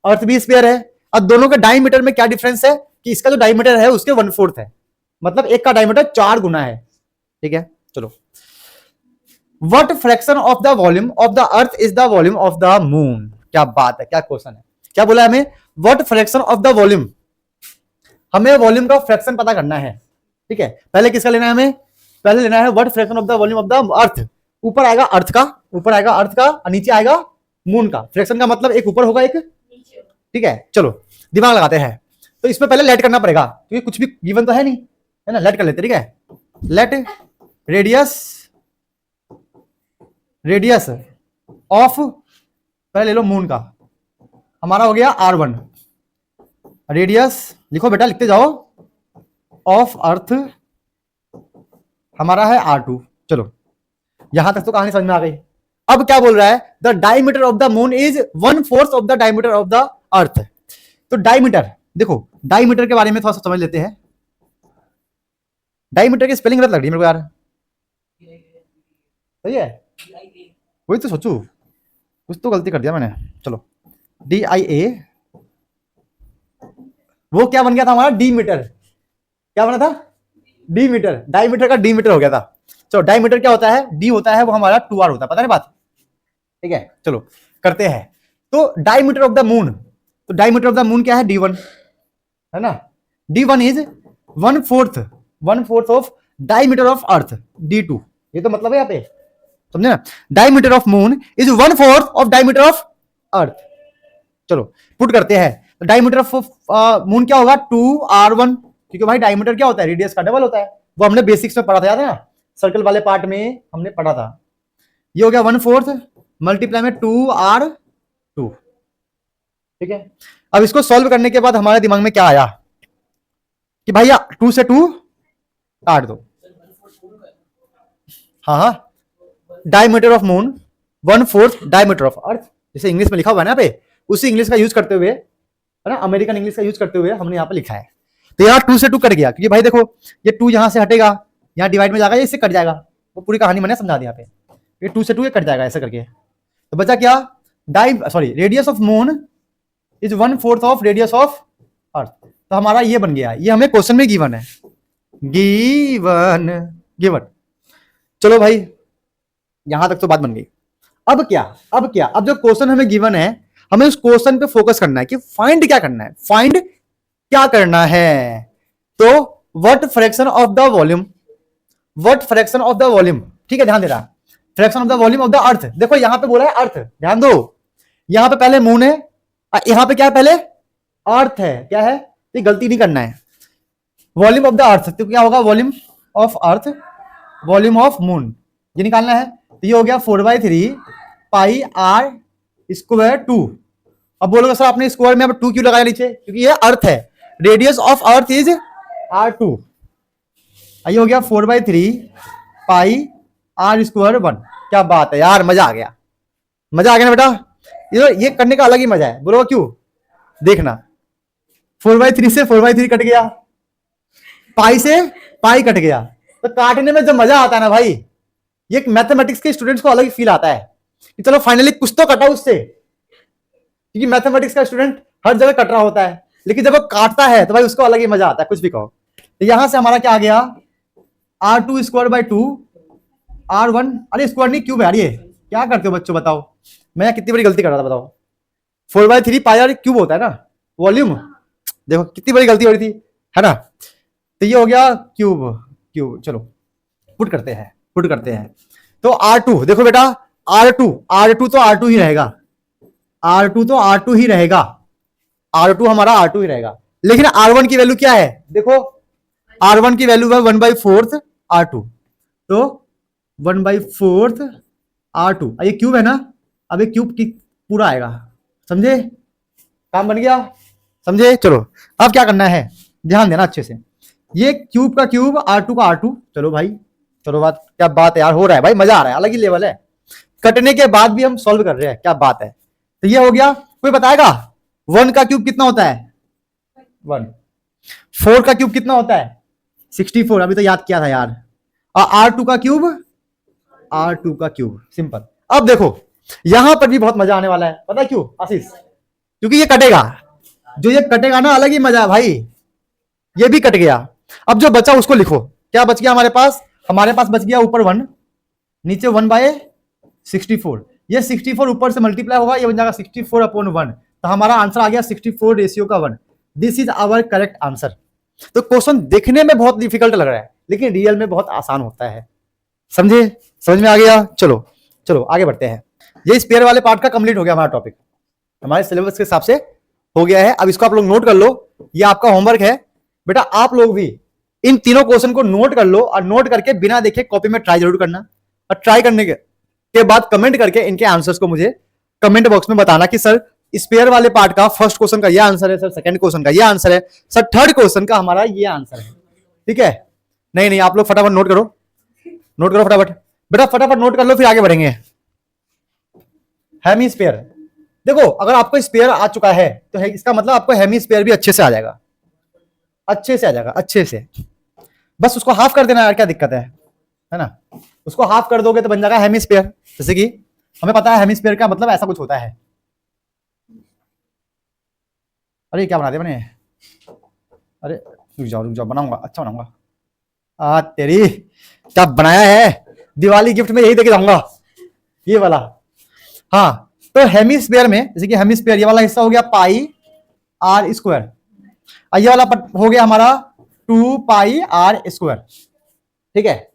अर्थ भी स्फीयर है, और दोनों के डायमीटर में क्या डिफरेंस है कि इसका जो डायमीटर है उसके 1/4 है, मतलब एक का डायमीटर 4 गुना है, ठीक है। चलो, what fraction of the volume of the earth is the volume of the moon, क्या बात है, क्या क्वेश्चन है, क्या बोला हमें, what fraction of the volume, हमें वॉल्यूम का फ्रैक्शन पता करना है, ठीक है। पहले किसका लेना है हमें, पहले लेना है what fraction of the volume of the earth. ऊपर आएगा अर्थ का, ऊपर आएगा अर्थ का, और नीचे आएगा मून का। फ्रैक्शन का मतलब एक ऊपर होगा एक, ठीक है। चलो दिमाग लगाते हैं, तो इसमें पहले लेट करना पड़ेगा, क्योंकि कुछ भी गिवन तो है नहीं, है ना। लेट कर लेते, ठीक है। लेट रेडियस, रेडियस ऑफ, पहले ले लो मून का, हमारा हो गया R1, रेडियस लिखो बेटा, लिखते जाओ, ऑफ अर्थ हमारा है R2। चलो यहां तक तो कहानी समझ में आ गई। अब क्या बोल रहा है, the diameter of the moon is 1/4 of the diameter of the earth. तो डायमीटर, देखो डायमीटर के बारे में थोड़ा सा समझ लेते हैं। डायमीटर की स्पेलिंग गलत लग रही है मेरे को यार, सही है, वही तो सोचू, कुछ तो गलती कर दिया मैंने। चलो DIA, वो क्या बन गया था हमारा, डी मीटर, क्या बना था, डी मीटर, डायमीटर का डी मीटर हो गया था। चलो डायमीटर क्या होता है, डी होता है वो हमारा 2R होता है, पता नहीं बात, ठीक है। चलो करते हैं, तो डायमीटर ऑफ द मून, तो डायमीटर ऑफ द मून क्या है, D1, है ना। D1 is 1/4 of diameter of earth, D2, ये तो मतलब है यहाँ पे, समझे ना। Diameter of moon is 1/4 of diameter of earth. चलो पुट करते हैं, डायमीटर ऑफ मून क्या होगा, 2R1, क्योंकि भाई डायमीटर क्या होता है, रेडियस का डबल होता है, वो हमने बेसिक्स में पढ़ा था ना, सर्कल वाले पार्ट में हमने पढ़ा था। ये हो गया 1/4 मल्टीप्लाई में 2r2। ठीक है, अब इसको सॉल्व करने के बाद हमारे दिमाग में क्या आया कि भैया 2 से 2 काट दो। हाँ, diameter of moon 1/4 diameter of earth, जैसे इंग्लिश में लिखा हुआ है ना पे, उसी इंग्लिश का यूज करते हुए, है ना, अमेरिकन इंग्लिश का यूज करते हुए हमने यहाँ पे लिखा है। तो यहाँ 2 से 2 कट गया, क्योंकि भाई देखो ये 2 यहां से हटेगा, यहाँ डिवाइड में जाएगा, इससे कट जाएगा। वो पूरी कहानी मैंने समझा दी यहाँ पे, ये 2 से 2 ये कट जाएगा ऐसा करके। तो बचा क्या, radius of moon is 1/4 of radius of earth. तो हमारा ये बन गया, ये हमें क्वेश्चन में गिवन है, गिवन। चलो भाई यहां तक तो बात बन गई। अब क्या, अब जो क्वेश्चन हमें गिवन है, हमें उस क्वेश्चन पे फोकस करना है कि फाइंड क्या करना है, तो what fraction of the volume, ठीक है, ध्यान दे रहा, fraction of the volume of the earth. देखो यहां पे बोला है अर्थ, ध्यान दो, यहां पे पहले मून है, यहां पे क्या है, पहले अर्थ है, क्या है, ये गलती नहीं करना है। वॉल्यूम ऑफ द अर्थ, तो क्या होगा, volume of earth, volume of moon, ये निकालना है। तो ये हो गया 4/3 पाई r स्क्वायर 2। अब बोलोगे सर आपने स्क्वायर में अब 2 क्यों लगाया नीचे, क्योंकि ये अर्थ है, radius of earth is r2। ये हो गया 4/3 पाई r स्क्वायर 1। क्या बात है यार, मजा आ गया ना बेटा, ये करने का अलग ही मजा है। बोलो क्यों, देखना 4/3 से 4/3 कट गया, पाई से पाई कट गया, तो काटने में जो मजा आता है ना भाई, ये मैथमेटिक्स के स्टूडेंट्स को अलग ही फील आता है कि चलो फाइनली कुछ तो कटा उससे, क्योंकि मैथमेटिक्स का स्टूडेंट हर जगह कट रहा होता है, लेकिन जब वो काटता है तो भाई उसको अलग ही मजा आता है, कुछ भी कहो। तो यहां से हमारा क्या आ गया, r2 स्क्वायर बाई 2 r1, अरे स्क्वायर नहीं क्यूब है यार, ये क्या करते हो बच्चों बताओ, मैं कितनी बड़ी गलती कर रहा था बताओ। 4/3 पाई आर क्यूब होता है ना, वॉल्यूम, देखो कितनी बड़ी गलती हो रही थी, है ना। तो ये हो गया क्यूब, चलो पुट करते हैं। तो R2 देखो बेटा, R2 तो R2 ही रहेगा, R2 हमारा R2 ही रहेगा, लेकिन R1 की वैल्यू क्या है, देखो R1 की वैल्यू है 1/4 R2, तो 1/4 R2, ये क्यूब है ना, अब ये क्यूब की पूरा आएगा, समझे, काम बन गया, समझे। चलो अब क्या करना है, ध्यान देना अच्छे से, ये क्यूब का क्यूब, R2 का R2, चलो भाई, चलो बात, क्या बात है यार, हो रहा है भाई, मजा आ रहा है, अलग ही लेवल है, कटने के बाद भी हम सॉल्व कर रहे हैं, क्या बात है। तो ये हो गया, कोई बताएगा 1 का क्यूब कितना होता है, 1, 4 का क्यूब कितना होता है 64, अभी तो याद किया था यार, और R2 का क्यूब, सिंपल। अब देखो यहां पर भी बहुत मजा आने वाला है, पता है क्यों आशीष, क्योंकि ये कटेगा, जो ये कटेगा ना अलग ही मजा है भाई, ये भी कट गया। अब जो बचा उसको लिखो, क्या बच गया हमारे पास बच गया ऊपर 1, नीचे 1/64, ये 64 ऊपर से मल्टीप्लाई होगा, ये बन जाएगा 64/1, तो हमारा आंसर आ गया 64 रेशियो का 1। This is our correct answer. तो क्वेश्चन देखने में बहुत डिफिकल्ट लग रहा है, लेकिन रियल में बहुत आसान होता है, समझे, समझ में आ गया। चलो आगे बढ़ते हैं। ये स्पेयर वाले पार्ट का कंप्लीट हो गया, हमारा टॉपिक हमारे सिलेबस के हिसाब से हो गया है। अब इसको आप लोग नोट कर लो, ये आपका होमवर्क है बेटा, आप लोग भी इन तीनों क्वेश्चन को नोट कर लो, और नोट करके बिना देखे कॉपी में ट्राई जरूर करना, और ट्राई करने के बाद कमेंट करके इनके आंसर्स को मुझे कमेंट बॉक्स में बताना कि सर स्पेयर वाले पार्ट का फर्स्ट क्वेश्चन का ये आंसर है, सर सेकंड क्वेश्चन का ये आंसर है, सर थर्ड क्वेश्चन का हमारा ये आंसर है, ठीक है। नहीं आप लोग फटाफट नोट करो फटाफट बेटा, फटाफट नोट कर लो, फिर आगे बढ़ेंगे। हेमी स्पेयर, देखो अगर आपको स्पेयर आ चुका है तो इसका मतलब आपको हेमी स्पेयर भी अच्छे से आ जाएगा, अच्छे से, बस उसको हाफ कर देना यार, क्या दिक्कत है ना, उसको हाफ कर दोगे तो बन जाएगा हेमी स्पेयर। जैसे कि हमें पता है हेमी स्पेयर का मतलब ऐसा कुछ होता है, अरे क्या बना दिया मैंने, अरे रुक जाओ बनाऊंगा, अच्छा बनाऊंगा, तेरी क्या बनाया है, दिवाली गिफ्ट में यही देके जाऊंगा, ये वाला। हाँ तो हेमी स्पेयर में, जैसे कि हेमी स्पेयर ये वाला हिस्सा हो गया पाई आर स्क्वायर, ये वाला हो गया हमारा 2 पाई आर स्क्वायर, ठीक है।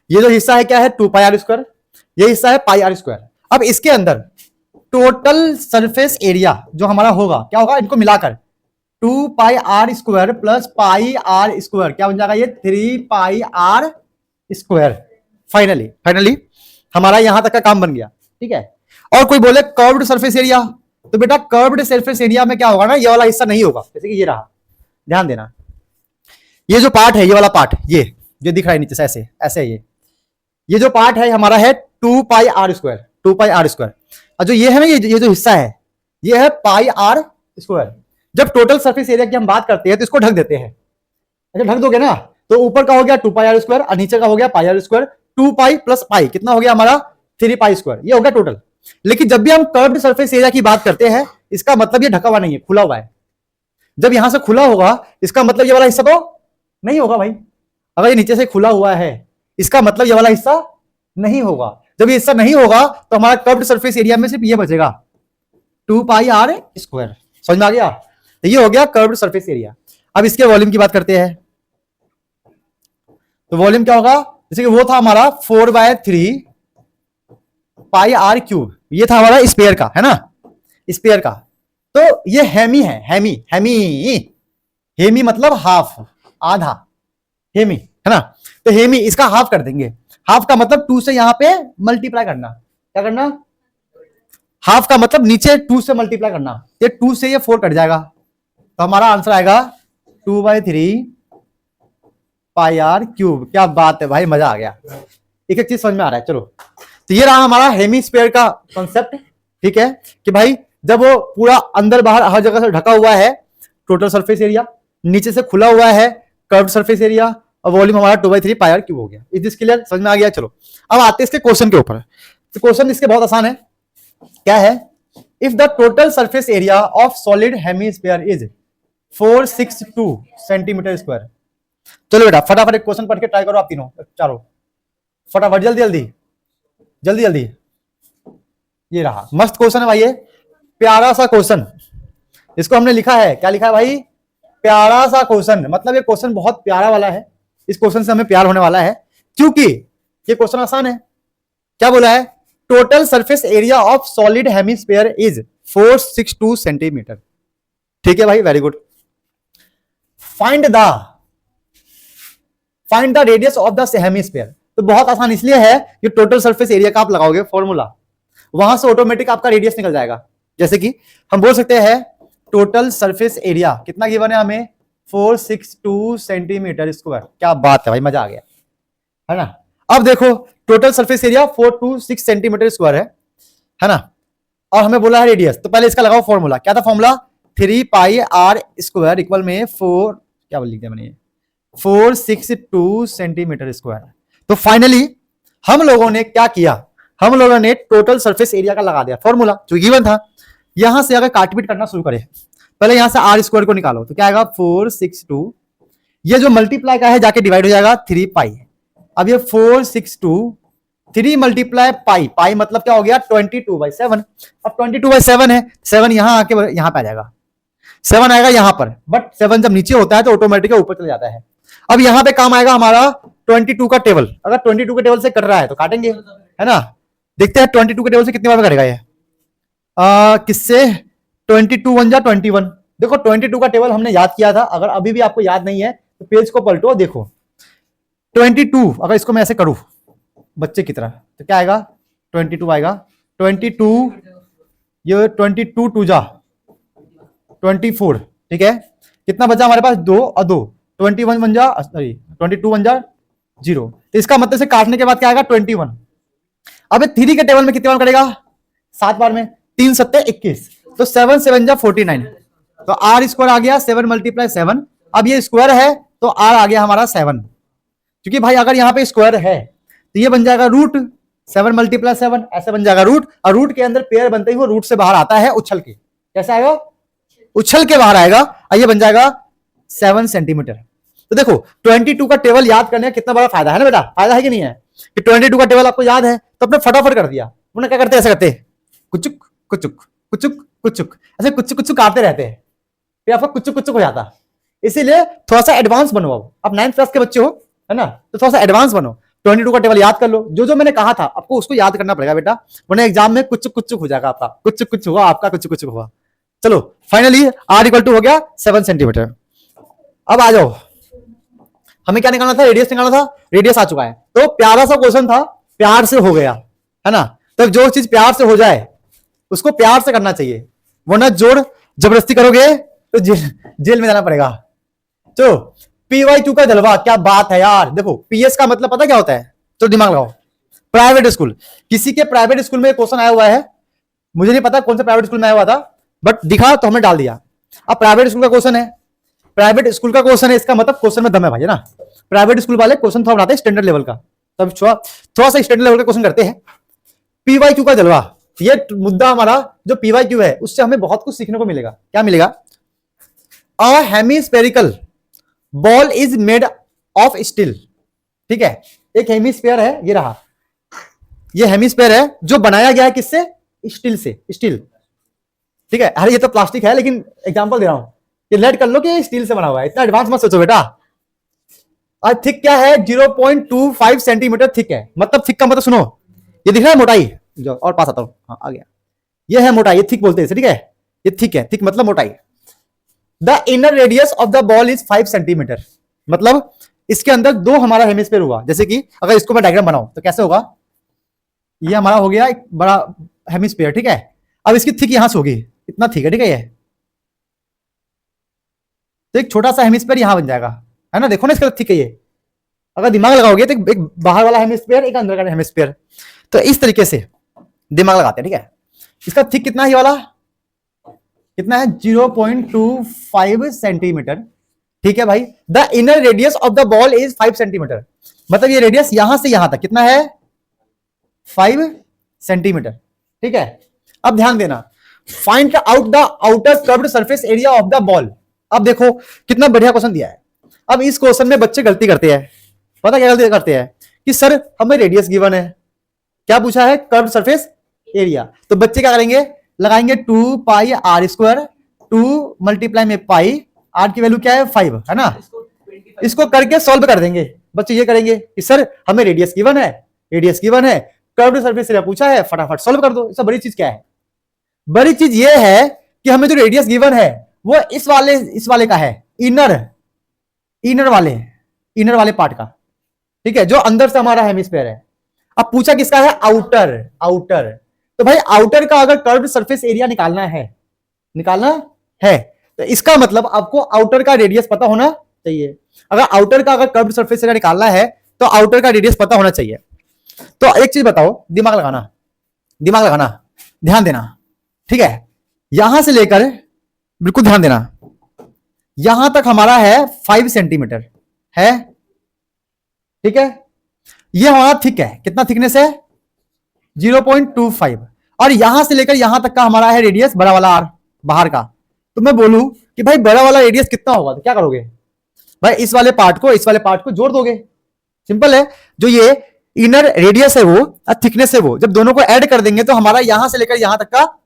ये जो हिस्सा है क्या है 2 पाई आर स्क्वायर, ये हिस्सा है पाई आर स्क्वायर। अब इसके अंदर टोटल सरफेस एरिया जो हमारा होगा क्या होगा, इनको मिलाकर 2 pi are square plus pi are square, क्या बन जाएगा ये 3 पाई आर स्क्वायर। फाइनली हमारा यहां तक का काम बन गया, ठीक है। और कोई बोले कर्व्ड सरफेस एरिया, तो बेटा कर्व्ड सरफेस एरिया में क्या होगा ना, ये वाला हिस्सा नहीं होगा, जैसे कि ये रहा, ध्यान देना, ये जो पार्ट है, ये वाला पार्ट, ये जो दिख रहा है नीचे से ऐसे ऐसे ये जो पार्ट है हमारा है 2 pi are square, 2 pi are square. और जो ये है ना, ये जो हिस्सा है ये है पाई आर स्क्वायर। जब टोटल सरफेस एरिया की हम बात करते हैं तो इसको ढक देते हैं, अच्छा ढक दोगे ना, तो ऊपर का हो गया 2 पाई आर स्क्वायर और नीचे का हो गया pi are square. 2 pi plus pi कितना हो गया हमारा 3 पाई स्क्वायर, ये हो गया टोटल। लेकिन जब भी हम कर्व्ड सरफेस एरिया की बात करते हैं, इसका मतलब ये ढका हुआ नहीं है, खुला हुआ है। जब यहां से खुला होगा इसका मतलब ये वाला हिस्सा तो नहीं होगा भाई। अगर ये नीचे से खुला हुआ है इसका मतलब ये वाला हिस्सा नहीं होगा। जब ये हिस्सा नहीं होगा तो हमारा कर्व्ड सरफेस एरिया में सिर्फ ये बचेगा 2 पाई आर स्क्वायर। समझ में आ गया? तो ये हो गया कर्व्ड सरफेस एरिया। अब इसके वॉल्यूम की बात करते हैं, तो वॉल्यूम क्या होगा, जैसे कि वो था हमारा 4/3 पाई आर क्यूब, ये था हमारा स्पेयर का, है ना, स्पेयर का। तो ये हेमी है, हेमी मतलब हाफ, आधा, हेमी है ना। तो हेमी इसका हाफ कर देंगे, हाफ का मतलब 2 से यहां पे मल्टीप्लाई करना, क्या करना, हाफ का मतलब नीचे 2 से मल्टीप्लाई करना, ये 2 से ये 4 कट जाएगा, तो हमारा आंसर आएगा 2/3 पाई आर क्यूब। क्या बात है भाई, मजा आ गया, एक एक चीज समझ में आ रहा है। चलो, तो ये रहा हमारा हेमीस्फीयर का कॉन्सेप्ट, ठीक है, कि भाई जब वो पूरा अंदर बाहर हर जगह से ढका हुआ है टोटल सरफेस एरिया, नीचे से खुला हुआ है कर्व्ड सरफेस एरिया, और वॉल्यूम हमारा 2/3 पाई आर क्यूब हो गया। इज दिस क्लियर, समझ में आ गया? चलो अब आते हैं इसके क्वेश्चन के ऊपर। तो क्वेश्चन इसके बहुत आसान है, क्या है, if the total surface area of solid hemisphere is 462 centimetre square. चलो बेटा फटाफट एक क्वेश्चन पढ़ के ट्राई करो, आप तीनों चारों फटाफट, जल्दी जल्दी जल्दी जल्दी। ये रहा मस्त क्वेश्चन है भाई, ये प्यारा सा क्वेश्चन, इसको हमने लिखा है, क्या लिखा है भाई, प्यारा सा क्वेश्चन। मतलब ये क्वेश्चन बहुत प्यारा वाला है, इस क्वेश्चन से हमें प्यार होने वाला है, क्योंकि ये क्वेश्चन आसान है। क्या बोला है, total surface area of solid hemisphere is 462 centimetre. ठीक है भाई, very good. Find the radius of the hemisphere. तो बहुत आसान इसलिए है कि टोटल सरफेस एरिया का आप लगाओगे फॉर्मूला, वहां से ऑटोमेटिक आपका रेडियस निकल जाएगा। जैसे कि हम बोल सकते हैं टोटल सरफेस एरिया कितना गिवन है हमें, 462 सेंटीमीटर स्क्वायर। क्या बात है भाई, मजा आ गया, है ना। अब देखो total surface area 426 centimetre square है ना, और हमें बोला है रेडियस, तो पहले इसका लगाओ फॉर्मूला। क्या था formula, 3 pi are square equal में 4, क्या बोल लिख दिया मैंने, 462 सेंटीमीटर स्क्वायर। तो फाइनली हम लोगों ने क्या किया, हम लोगों ने टोटल सरफेस एरिया का लगा दिया फॉर्मूला जो गिवन था। यहां से अगर काटपीट करना शुरू करें, पहले यहां से आर स्क्वायर को निकालो, तो क्या आएगा 462, ये जो मल्टीप्लाई का है जाके डिवाइड हो जाएगा 3 पाई। अब ये 462 3 मल्टीप्लाई पाई, पाई मतलब क्या हो गया 22/7। अब 22/7 है, 7 यहां आके यहां पे आ जाएगा, 7 आएगा यहां पर, बट 7 जब नीचे होता है तो ऑटोमेटिक ऊपर चले जाता है। अब यहां पे काम आएगा हमारा 22 का टेबल, अगर 22 के टेबल से कट रहा है तो काटेंगे, है ना। देखते हैं 22 के टेबल से कितनी बार में कटेगा ये, किससे, 22 1 जा 21। देखो 22 का टेबल हमने याद किया था, अगर अभी भी आपको याद नहीं है तो पेज को पलटो, देखो 22 अगर इसको मैं ऐसे करूं बच्चे की तरह तो क्या आएगा, 22 आएगा, 22 ये 22 2 जा 24, ठीक है। कितना बचा हमारे पास, 2 और 2, 21 1 जा, सॉरी 22 1 जा 0। तो इसका मतलब से काटने के बाद क्या आएगा 21। अब 3 के टेबल में कितनी बार करेगा, 7 बार में, 3 7 21, तो 7 7 जा 49। तो आर स्क्वायर आ गया 7 × 7। अब ये स्क्वायर है तो आर आ गया हमारा 7, क्योंकि भाई अगर यहाँ पे स्क्वायर है तो ये बन जाएगा रूट 7 × 7, ऐसे बन जाएगा रूट, और रूट के अंदर पेयर बनते ही वो रूट से बाहर आता है उछल के, कैसे आएगा, उछल के बाहर आएगा, और ये बन जाएगा 7 सेंटीमीटर। तो देखो 22 का टेबल याद करने का कितना बड़ा फायदा है ना बेटा, फायदा है कि नहीं है, कि 22 का टेबल आपको याद है तो अपने फटाफट कर दिया। उन्हें क्या करते, ऐसे करते कुचुक कुचुक कुचुक कुचुक, ऐसे कुचुक कुचुक काटते रहते हैं, फिर आपका कुचुक कुचुक हो जाता। इसीलिए थोड़ा सा एडवांस बनो, अब 9th क्लास के बच्चे हो, है ना, तो थोड़ा सा एडवांस बनो, 22 का टेबल याद कर लो, जो जो मैंने कहा था आपको उसको याद करना पड़ेगा बेटा, वरना एग्जाम में कुछ कुछ हो जाएगा आपका, कुछ कुछ हुआ आपका, कुछ कुछ हुआ। चलो फाइनली आर इक्वल टू हो गया 7 सेंटीमीटर। अब आ जाओ, हमें क्या निकालना था, रेडियस निकालना था, रेडियस आ चुका है। तो प्यारा सा क्वेश्चन था, प्यार से हो गया है ना। तो जो चीज प्यार से हो जाए उसको प्यार से करना चाहिए, वरना जोर जबरदस्ती करोगे तो जेल में जाना पड़ेगा। चलो PYQ का जलवा, क्या बात है यार। देखो PS का मतलब पता क्या होता है, तो दिमाग लगाओ। प्राइवेट स्कूल, किसी के प्राइवेट स्कूल में क्वेश्चन आया हुआ है, मुझे नहीं पता कौन सा प्राइवेट स्कूल में आया हुआ था, बट दिखा तो हमने डाल दिया। अब प्राइवेट स्कूल का क्वेश्चन है, प्राइवेट स्कूल का क्वेश्चन है, इसका मतलब क्वेश्चन में दम है भाई, है ना। प्राइवेट स्कूल वाले क्वेश्चन थोड़ा बनाते हैं स्टैंडर्ड लेवल का, तब थोड़ा सा स्टैंडर्ड लेवल का क्वेश्चन करते हैं। PYQ का जलवा, ये मुद्दा हमारा जो PYQ है उससे हमें बहुत कुछ सीखने को मिलेगा। क्या मिलेगा? A hemispherical ball is made of steel. ठीक है, एक हेमिस्फेयर है, ये रहा, ये हेमिस्फेयर है जो बनाया गया है किससे? स्टील से, स्टील। ठीक है, अरे ये तो प्लास्टिक है, लेकिन एग्जांपल दे रहा हूं, ये लेट कर लो कि स्टील से बना हुआ है, इतना एडवांस मत सोचो बेटा। और थिक क्या है? 0.25 सेंटीमीटर थिक है। मतलब थिक का मतलब सुनो, ये दिख रहा है मोटाई, जो और पास आता हूं, हाँ आ गया, ये है मोटाई, ये थिक बोलते हैं इसे, ठीक है, ये थिक है, थिक मतलब मोटाई। The inner radius of the ball is 5 centimetre. मतलब इसके अंदर दो हमारा हेमिस्फीयर हुआ, जैसे कि अगर इसको मैं डायग्राम बनाऊं तो कैसे होगा, ये हमारा हो गया एक बड़ा हेमिस्फीयर, ठीक है। अब इसकी थिक यहां से होगी, इतना थिक है, ठीक है, ये तो एक छोटा सा हेमिस्फीयर यहां बन जाएगा, है ना। देखो ना इसका थिक है ये, अगर दिमाग लगाओगे तो एक बाहर वाला हेमिस्फीयर, एक अंदर का हेमिस्फीयर, तो इस तरीके से दिमाग लगाते हैं, ठीक है। इसका थिक कितना है, ये वाला कितना है? 0.25 सेंटीमीटर, ठीक है भाई। The inner radius of the ball is 5 centimetre. मतलब ये रेडियस यहां से यहां तक कितना है? 5 सेंटीमीटर, ठीक है। अब ध्यान देना, find out the outer curved surface area of the ball. अब देखो कितना बढ़िया क्वेश्चन दिया है। अब इस क्वेश्चन में बच्चे गलती करते हैं, पता क्या गलती करते हैं कि सर हमें रेडियस गिवन है, क्या पूछा है? Curved surface area. तो बच्चे क्या करेंगे? लगाएंगे 2 पाई आर स्क्वायर, 2 मल्टीप्लाई में पाई, आर की वैल्यू क्या है? 5, है ना। इसको करके सॉल्व कर देंगे। बच्चे ये करेंगे कि सर हमें रेडियस गिवन है, रेडियस गिवन है, कर्व्ड सरफेस एरिया पूछा है, फटाफट सॉल्व कर दो। इससे बड़ी चीज क्या है? बड़ी चीज ये है कि हमें जो रेडियस गिवन है वो इस वाले का है, इनर वाले पार्ट का, ठीक है, जो अंदर से हमारा हेमिस्फीयर है। अब पूछा किसका है? आउटर। तो भाई आउटर का अगर कर्व्ड सरफेस एरिया निकालना है तो इसका मतलब आपको आउटर का रेडियस पता होना चाहिए। अगर आउटर का अगर कर्व्ड सरफेस एरिया निकालना है तो आउटर का रेडियस पता होना चाहिए। तो एक चीज बताओ, दिमाग लगाना, ध्यान देना, ठीक है। यहां से लेकर बिल्कुल ध्यान देना, यहां तक हमारा है 5 सेंटीमीटर है, ठीक है। ये हमारा थिक है, कितना थिकनेस है? 0.25। और यहां से लेकर यहां तक का हमारा है रेडियस, बड़ा वाला आर बाहर का। तो मैं बोलूं कि भाई बड़ा वाला रेडियस कितना होगा, तो क्या करोगे भाई? इस वाले पार्ट को जोड़ दोगे, सिंपल है। जो ये इनर रेडियस है वो और थिकनेस है वो, जब दोनों को ऐड कर देंगे तो हमारा यहां से लेकर यहां तक का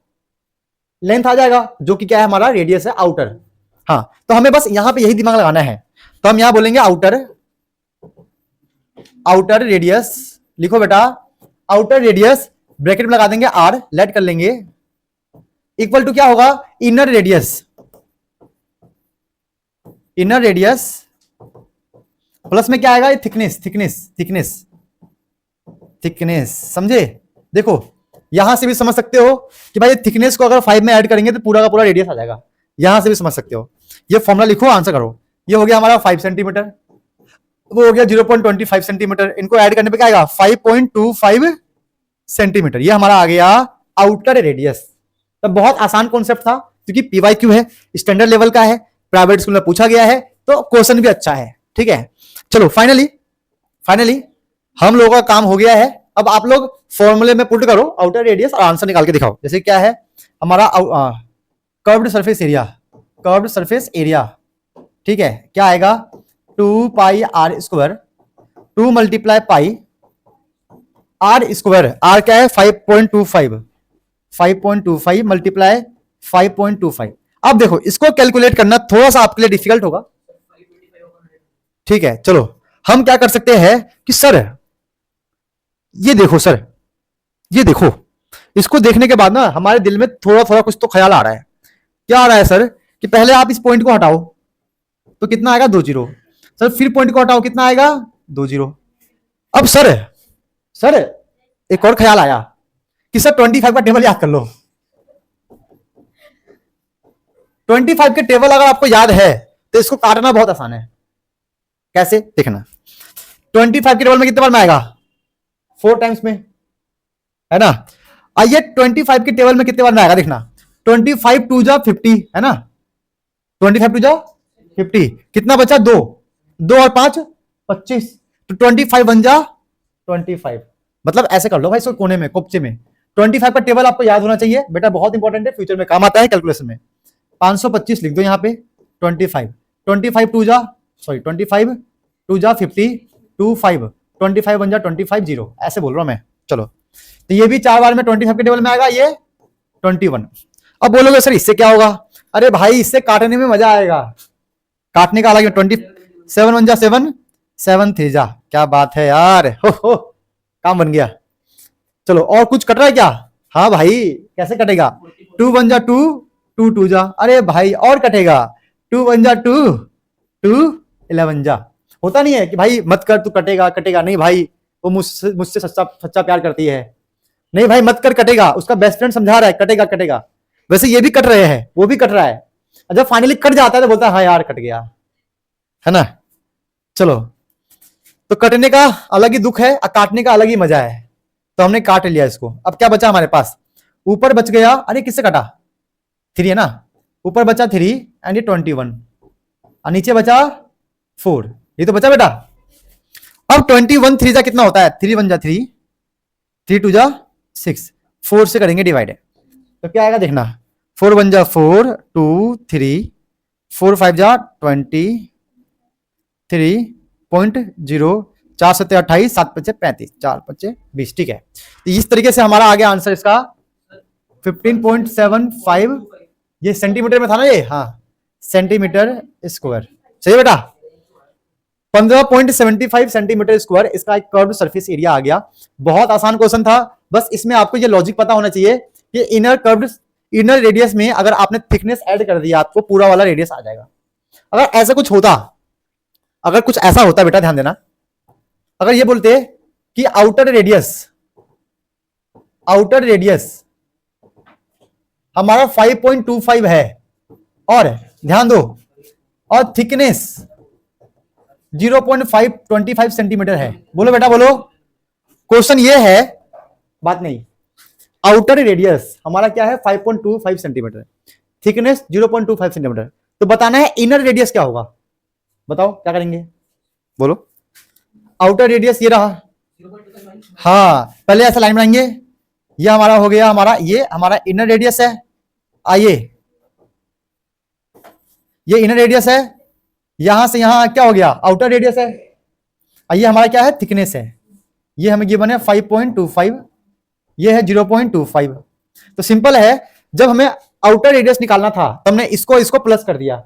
लेंथ आ जाएगा, जो कि क्या है? हमारा रेडियस है, आउटर। हाँ, तो हमें बस यहां पे यही दिमाग लगाना है। तो हम यहां बोलेंगे आउटर रेडियस, लिखो बेटा, आउटर रेडियस ब्रैकेट में लगा देंगे आर, लेट कर लेंगे, इक्वल टू क्या होगा? इनर रेडियस प्लस में क्या आएगा? थिकनेस, समझे? देखो यहां से भी समझ सकते हो कि भाई थिकनेस को अगर 5 में ऐड करेंगे तो पूरा का पूरा रेडियस आ जाएगा, यहां से भी समझ सकते हो। ये फॉर्मूला लिखो, आंसर करो। ये हो गया हमारा 5 सेंटीमीटर, वो हो गया 0.25 सेंटीमीटर, इनको ऐड करने पे क्या आएगा? 5.25 सेंटीमीटर। ये हमारा आ गया आउटर रेडियस। तो बहुत आसान कॉन्सेप्ट था, क्योंकि PYQ है, स्टैंडर्ड लेवल का है, प्राइवेट स्कूल में पूछा गया है, तो क्वेश्चन भी अच्छा है, ठीक है। चलो फाइनली हम लोगों का काम हो गया है। अब आप लोग फॉर्मूले में पुट करो आउटर रेडियस और आंसर निकाल के दिखाओ। जैसे क्या है हमारा कर्व्ड सरफेस एरिया, ठीक है, क्या आएगा? 2 pi are square, 2 multiply pi are square, R क्या है? 5.25 मल्टीप्लाई 5.25। अब देखो इसको कैलकुलेट करना थोड़ा सा आपके लिए डिफिकल्ट होगा, ठीक है। चलो हम क्या कर सकते हैं कि सर ये देखो, इसको देखने के बाद ना हमारे दिल में थोड़ा थोड़ा कुछ तो ख्याल आ रहा है क्या आ रहा है सर कि पहले आप इस पॉइंट को हटाओ तो कितना आएगा 2 जीरो, सर फिर पॉइंट को हटाओ कितना आएगा 2 जीरो। अब सर सर एक और ख्याल आया कि सर 25 का टेबल याद कर लो। 25 के टेबल अगर आपको याद है तो इसको काटना बहुत आसान है। कैसे देखना, 25 के टेबल में कितने बार में आएगा 4 टाइम्स में, है ना। आइए 25 के टेबल में कितने बार में आएगा देखना, 25 टू जा 50 है ना, 25 टू जा 50 कितना बचा 2, 2 और 5 25, तो 25 बन जा 25। मतलब ऐसे कर लो भाई इसको कोने में कोपचे में 25 का टेबल आपको याद होना चाहिए बेटा, बहुत इंपॉर्टेंट है, फ्यूचर में काम आता है कैलकुलेशन में। 525 लिख दो यहाँ पे 25 टू जा सॉरी 25 टू जा 50 25 25 बन जा 25 जीरो, ऐसे बोल रहा हूं मैं। चलो तो ये भी 4 बार में 25 के टेबल में आएगा, ये 21। अब बोलोगे सर इससे क्या होगा, अरे भाई इससे काटने में मजा आएगा, काटने का अलग है। 27 बन जा 7 7 3 जा, क्या बात है यार, हो काम बन गया। चलो और कुछ कट रहा है क्या, हाँ भाई कैसे कटेगा, 2 बन जा 2 2 2 जा, अरे भाई और कटेगा 2 बन जा 2 2 11 जा। होता नहीं है कि भाई मत कर तू कटेगा कटेगा, नहीं भाई वो मुझसे सच्चा प्यार करती है, नहीं भाई मत कर कटेगा, उसका बेस्ट फ्रेंड समझा रहा है कटेगा कटेगा। वैसे ये भी कट रहे हैं वो भी कट रहा है, जब फाइनली कट जाता है तो बोलता है हाँ यार कट गया, है ना। चलो तो कटने का अलग ही दुख है और काटने का अलग ही मजा है, तो हमने काट लिया इसको। अब क्या बचा हमारे पास, ऊपर बच गया, अरे किससे कटा 3 है ना, ऊपर बचा 3 एंड ये 21 और नीचे बचा 4, ये तो बचा बेटा। अब 21 3 जा कितना होता है, 3 बन जा 3 3 2 जा 6, 4 से करेंगे डिवाइड, तो क्या आएगा देखना, 4 बन जा 4 2 3 4 5 जा 23.0, 4 7 28 7 5 35 4 5 20, ठीक है। तो इस तरीके से हमारा आ गया आंसर इसका 15.75, ये सेंटीमीटर में था ना ये, हाँ सेंटीमीटर स्क्वायर, सही बेटा 15.75 सेंटीमीटर स्क्वायर इसका एक कर्व्ड सरफेस एरिया आ गया। बहुत आसान क्वेश्चन था, बस इसमें आपको ये लॉजिक पता होना चाहिए कि इनर रेडियस में अगर आपने थिकनेस ऐड कर दिया आपको पूरा वाला रेडियस आ जाएगा। अगर ऐसा कुछ होता, अगर कुछ ऐसा होता बेटा ध्यान देना, अगर ये बोलते कि आउटर रेडियस हमारा 5.25 है और ध्यान दो और थिकनेस 0.525 सेंटीमीटर है, बोलो बेटा बोलो, क्वेश्चन ये है, बात नहीं, आउटर रेडियस हमारा क्या है 5.25 सेंटीमीटर, थिकनेस 0.25 सेंटीमीटर, तो बताना है इनर रेडियस क्या होगा, बताओ क्या करेंगे, बोलो। आउटर रेडियस ये रहा, हाँ पहले ऐसा लाइन बनाएंगे, ये हमारा हो गया, ये हमारा इनर रेडियस है, आइए ये इनर रेडियस है, यहां से यहां क्या हो गया आउटर रेडियस है, आइए हमारा क्या है थिकनेस है, ये हमें गिवन है 5.25, ये है 0.25, तो सिंपल है, जब हमें आउटर रेडियस निकालना था तो हमने इसको प्लस कर दिया,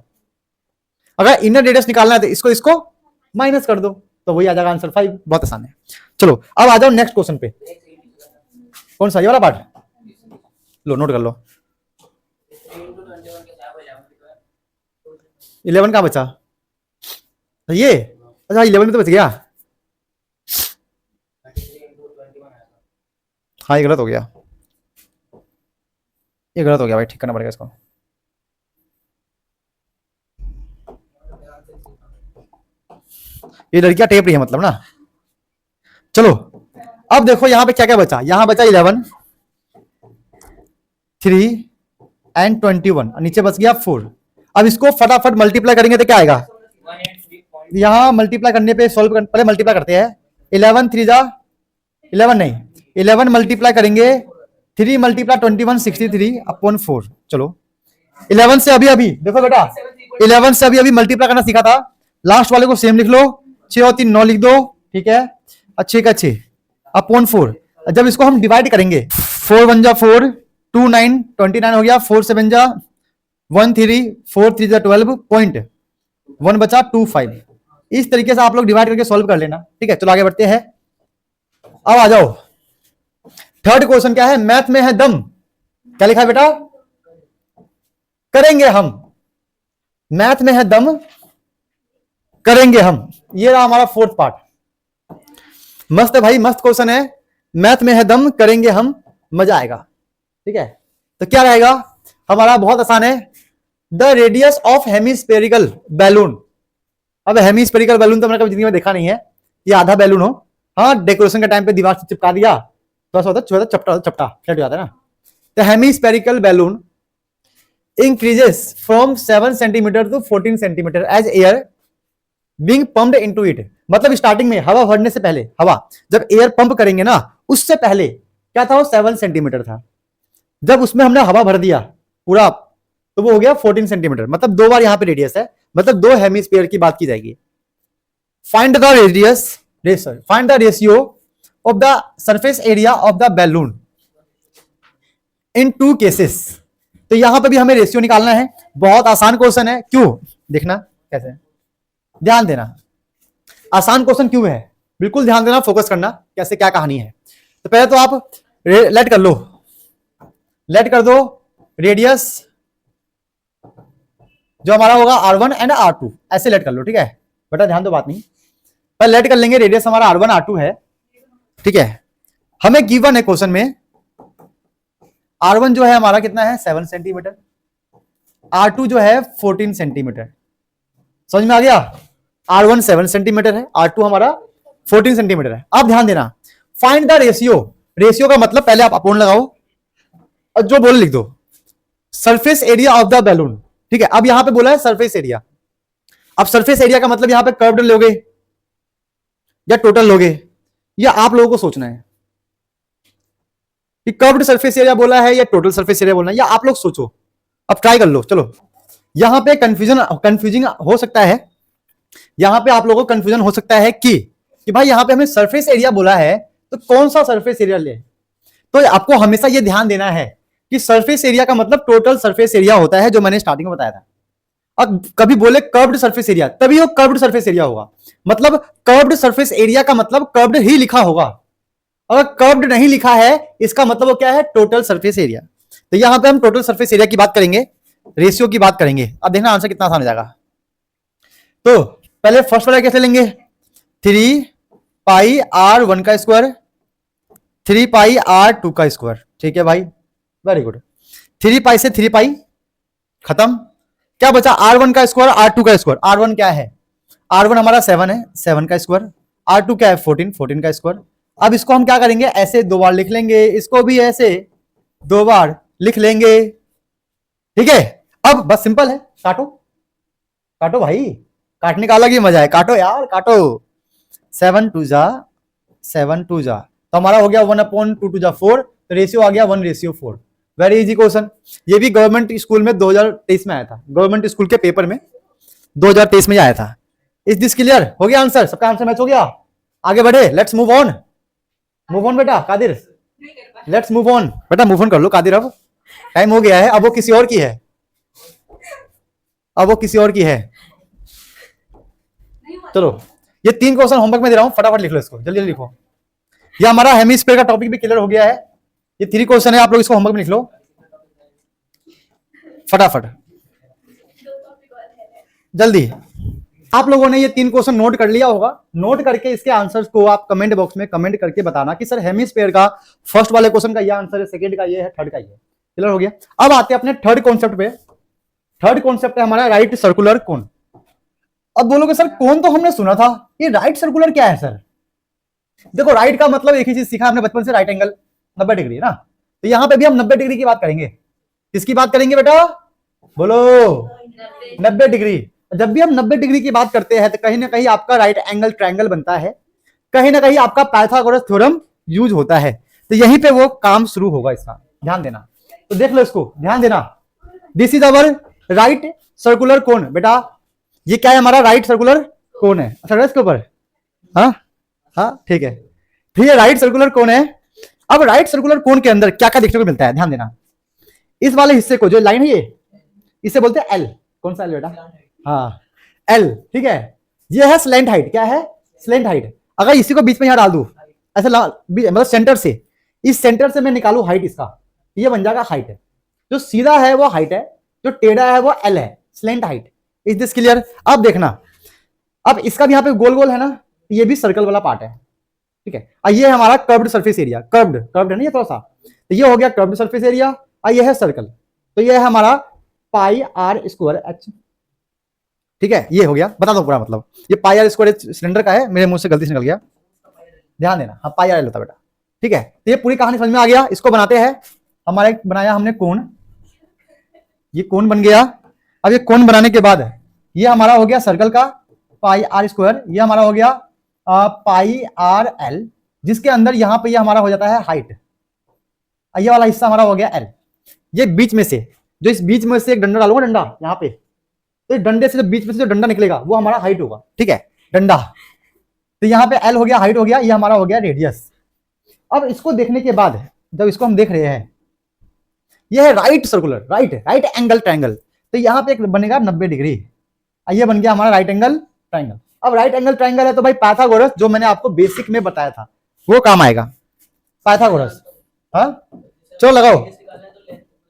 अगर इनर रेडियस निकालना है तो इसको माइनस कर दो, तो वही आ जाएगा आंसर 5, बहुत आसान है। चलो अब आ जाओ नेक्स्ट क्वेश्चन पे, कौन सा ये वाला पार्ट, लो नोट कर लो, 11 कहां बचा, ये अच्छा 11 में तो बच गया, हाँ ये गलत हो गया, ये गलत हो गया भाई, ठीक करना पड़ेगा इसको। ये लड़कियां टेप रही है मतलब ना। चलो अब देखो यहां पे क्या क्या बचा, यहां बचा 11 3 एंड 21, नीचे बच गया 4। अब इसको फटाफट मल्टीप्लाई करेंगे तो क्या आएगा, यहां मल्टीप्लाई करने पे पहले मल्टीप्लाई करते हैं, 11 3 जा 11 नहीं 11 मल्टीप्लाई करेंगे, 3 मल्टीप्लाई 21 63/4। चलो 11 से अभी देखो बेटा, 11 से अभी मल्टीप्लाई करना सीखा था, लास्ट वाले को सेम लिख लो, 6 और 3 9 लिख दो, ठीक है, अच्छे का 6/4। जब इसको हम डिवाइड करेंगे 4 1 जा 4 2 9 29 हो गया, 4 7 जा 1 3 4 3 जा 12.1 बचा 25। इस तरीके से आप लोग डिवाइड करके सॉल्व कर लेना, ठीक है। चलो आगे बढ़ते हैं, अब आ जाओ थर्ड क्वेश्चन क्या है, मैथ में है दम, क्या लिखा है बेटा, करेंगे हम, मैथ में है दम, करेंगे हम। ये रहा हमारा फोर्थ पार्ट। मस्त है भाई, मस्त क्वेश्चन है। मैथ में है दम, करेंगे हम, मजा आएगा। ठीक है, तो क्या रहेगा हमारा? बहुत आसान है। The radius of hemispherical balloon. अब हेमिस्फेरिकल बैलून तो मैंने कभी जिंदगी में देखा नहीं है, ये आधा बैलून हो। हाँ, डेकोरेशन के टाइम पे दीवार से चिपका दिया, थोड़ा सा होता है चपटा चपटा सेट हो जाता है ना। तो hemispherical balloon increases from 7 centimetre to 14 centimetre as air being pumped into it। मतलब स्टार्टिंग में हवा भरने से पहले, हवा जब एयर पंप करेंगे ना, उससे पहले क्या था? वो 7 सेंटीमीटर था। जब उसमें हमने हवा भर दिया पूरा, तो वो हो गया 14 सेंटीमीटर। मतलब 2 बार यहां पे रेडियस है, मतलब 2 हेमिस्फीयर की बात की जाएगी। Find the radius, find the ratio of the surface area of the balloon in 2 cases. तो यहां पे भी हमें रेशियो निकालना है। बहुत आसान क्वेश्चन है। क्यों? देखना कैसे, ध्यान देना। आसान क्वेश्चन क्यों है, बिल्कुल ध्यान देना, फोकस करना कैसे क्या कहानी है। तो पहले तो आप लेट कर लो, लेट कर दो रेडियस जो हमारा होगा R1 एंड R2, ऐसे लेट कर लो। ठीक है बेटा, ध्यान दो, बात नहीं। पहले लेट कर लेंगे, रेडियस हमारा R1 R2 है। ठीक है, हमें गिवन है क्वेश्चन में R1 जो है हमारा कितना है? 7 सेंटीमीटर। R2 जो है 14 सेंटीमीटर। समझ में आ गया? R1 7 सेंटीमीटर है, R2 हमारा 14 सेंटीमीटर है। अब ध्यान देना, फाइंड द रेशियो। रेशियो का मतलब पहले आप अपोन लगाओ और जो बोले लिख दो, surface area of the balloon. ठीक है, अब यहां पे बोला है सरफेस एरिया। अब सरफेस एरिया का मतलब यहां पे कर्व्ड लोगे या टोटल लोगे, या आप लोगों को सोचना है कि कर्व्ड सरफेस एरिया बोला है या टोटल सरफेस एरिया बोलना है, या आप लोग सोचो। अब ट्राई कर लो। चलो, यहां पे कंफ्यूजिंग हो सकता है, यहां पे आप लोगों को कंफ्यूजन हो सकता है कि भाई यहां पे हमें सरफेस एरिया बोला है तो कौन सा सरफेस एरिया ले। तो आपको हमेशा यह ध्यान देना है कि सरफेस एरिया का मतलब टोटल सरफेस एरिया होता है, जो मैंने स्टार्टिंग में बताया था। अब कभी बोले कर्व्ड सरफेस एरिया, तभी वो कर्व्ड सरफेस एरिया होगा। मतलब कर्व्ड सरफेस एरिया का मतलब कर्व्ड ही लिखा होगा। अगर कर्व्ड नहीं लिखा है, इसका मतलब वो क्या है? Total surface area. तो यहां पे हम टोटल सरफेस एरिया की बात करेंगे, रेशियो की बात करेंगे। अब देखना आंसर कितना आसान हो जाएगा। तो पहले फर्स्ट वाला कैसे लेंगे? 3 पाई R1 का स्क्वायर, 3 पाई R2 का स्क्वायर। ठीक है भाई, वेरी गुड। 3 पाई से 3 पाई खत्म। क्या बचा? R1 का स्क्वायर, R2 का स्क्वायर। R1 क्या है? R1 हमारा 7 है, 7 का स्क्वायर। R2 क्या है? 14, 14 का स्क्वायर। अब इसको हम क्या करेंगे? ऐसे 2 बार लिख लेंगे, इसको भी ऐसे 2 बार लिख लेंगे। ठीक है, अब बस सिंपल है, काटो काटो भाई, काटने का अलग ही मजा है। काटो यार, काटो। 7 2 जा 7 2 जा, तो हमारा हो गया 1/2 2 जा 4, तो रेशियो आ गया 1:4। Very easy question. ये भी गवर्नमेंट स्कूल में 2023 में आया था, गवर्नमेंट स्कूल के पेपर में 2023 में आया था। Is this clear? हो गया आंसर? सबका आंसर मैच हो गया? आगे बढ़े, let's move on. Move on बेटा कादिर, लेट्स मूव ऑन। बेटा मूव ऑन कर लो कादिर, अब टाइम हो गया है। अब वो किसी और की है, अब वो किसी और की है। चलो, ये 3 क्वेश्चन होमवर्क में दे रहा हूं, फटाफट लिख लो इसको, जल्दी जल्दी लिखो। ये हमारा हेमिस्फीयर का टॉपिक भी क्लियर हो गया है। ये 3 क्वेश्चन है, आप लोग इसको होमवर्क में लिख लो फटाफट, जल्दी। आप लोगों ने ये 3 क्वेश्चन नोट कर लिया होगा। नोट करके इसके आंसर्स को आप कमेंट बॉक्स में कमेंट करके बताना कि सर हेमिस्फीयर का फर्स्ट वाले क्वेश्चन का ये आंसर है, सेकंड का ये है, थर्ड का ये है। क्लियर हो गया? अब आते हैं अपने थर्ड कॉन्सेप्ट पे। थर्ड कॉन्सेप्ट है हमारा राइट सर्कुलर कोन। अब बोलोगे सर कोन तो हमने सुना था, ये राइट सर्कुलर क्या है सर? देखो, राइट का मतलब एक ही चीज सीखा हमने बचपन से, राइट एंगल 90 डिग्री ना। तो यहां पे भी हम 90 डिग्री की बात करेंगे। किसकी बात करेंगे बेटा? बोलो, 90 डिग्री। जब भी हम 90 डिग्री की बात करते हैं तो कहीं ना कहीं आपका राइट एंगल ट्रायंगल बनता है, कहीं ना कहीं आपका पाइथागोरस थ्योरम यूज होता है। तो यहीं पे वो काम शुरू होगा इसका, ध्यान देना। तो देख लो इसको, ध्यान देना। This is our right circular cone. बेटा ये क्या है? हमारा राइट सर्कुलर कोन है। अच्छा इसके ऊपर, हाँ हाँ ठीक है, ठीक है, राइट सर्कुलर कोन है। अब राइट सर्कुलर कोन के अंदर क्या क्या देखने को मिलता है, ध्यान देना। इस वाले हिस्से को, जो लाइन है ये, इसे बोलते हैं एल। कौन सा एल बेटा? हाँ एल, ठीक है। ये है स्लैंट हाइट। क्या है? Slant height. अगर इसी को बीच में यहां डाल दूं ऐसे, मतलब सेंटर से, इस सेंटर से मैं निकालू हाइट इसका, ये बन जाएगा हाइट। जो सीधा है वो हाइट है, जो टेढ़ा है वो एल है, slant height. Is this clear? अब देखना, अब इसका भी यहाँ पे गोल गोल है ना, ये भी सर्कल वाला पार्ट है, ठीक है। और ये हमारा curved surface area, curved curved है ना ये थोड़ा सा, तो ये हो गया कर्व्ड सरफेस एरिया। और ये है सर्कल, तो ये है हमारा पाई आर स्क्वायर एच, ठीक है। ये हो गया, बता दो पूरा मतलब, ये pi are square H cylinder का है, मेरे मुंह से गलती से निकल गया, ध्यान देना। हाँ पाई आर एल होता बेटा, ठीक है। तो ये पूरी कहानी समझ में आ गया। इसको बनाते हैं, हमारा बनाया हमने कोण, ये कोण बन गया। अब ये कोण बनाने के बाद ये हमारा हो गया सर्कल का पाई आर स्क्वायर, ये हमारा हो गया पाई आर एल, जिसके अंदर यहां पे ये हमारा हो जाता है हाइट, ये वाला हिस्सा हमारा हो गया एल। ये बीच में से, जो इस बीच में से एक डंडा डालूंगा, डंडा यहाँ पे, तो डंडे से जो बीच में से जो डंडा निकलेगा वो हमारा हाइट होगा, ठीक है, डंडा। तो यहाँ पे एल हो गया, हाइट हो गया, ये हमारा हो गया रेडियस। अब इसको देखने के बाद जब इसको हम देख रहे हैं, ये है right circular, right angle triangle, तो यहाँ पे एक बनेगा 90 डिग्री, ये बन गया हमारा राइट एंगल ट्रायंगल। अब राइट एंगल ट्रायंगल है तो भाई पाइथागोरस जो मैंने आपको बेसिक में बताया था वो काम आएगा, पाइथागोरस। हाँ चलो लगाओ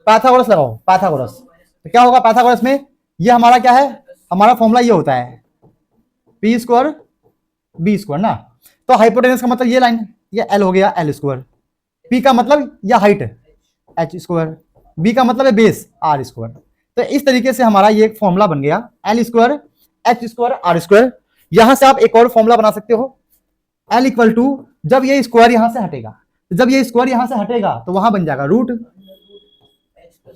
पाइथागोरस, लगाओ पाइथागोरस। तो क्या होगा पाइथागोरस में, ये हमारा क्या है, हमारा फॉर्मूला ये होता है पी स्क्वायर बी स्क्वायर ना। तो हाइपोटेनस का मतलब ये लाइन, ये एल हो गया एल स्क्वायर, पी का मतलब यह हाइट एच स्क्वायर, बी का मतलब है बेस आर स्क्वायर। तो इस तरीके से हमारा ये एक फॉर्मूला बन गया L square H square R square. यहां से आप एक और फॉर्मूला बना सकते हो, एल इक्वल टू, जब ये स्क्वायर यहां से हटेगा, जब ये स्क्वायर यहां से हटेगा तो वहां बन जाएगा root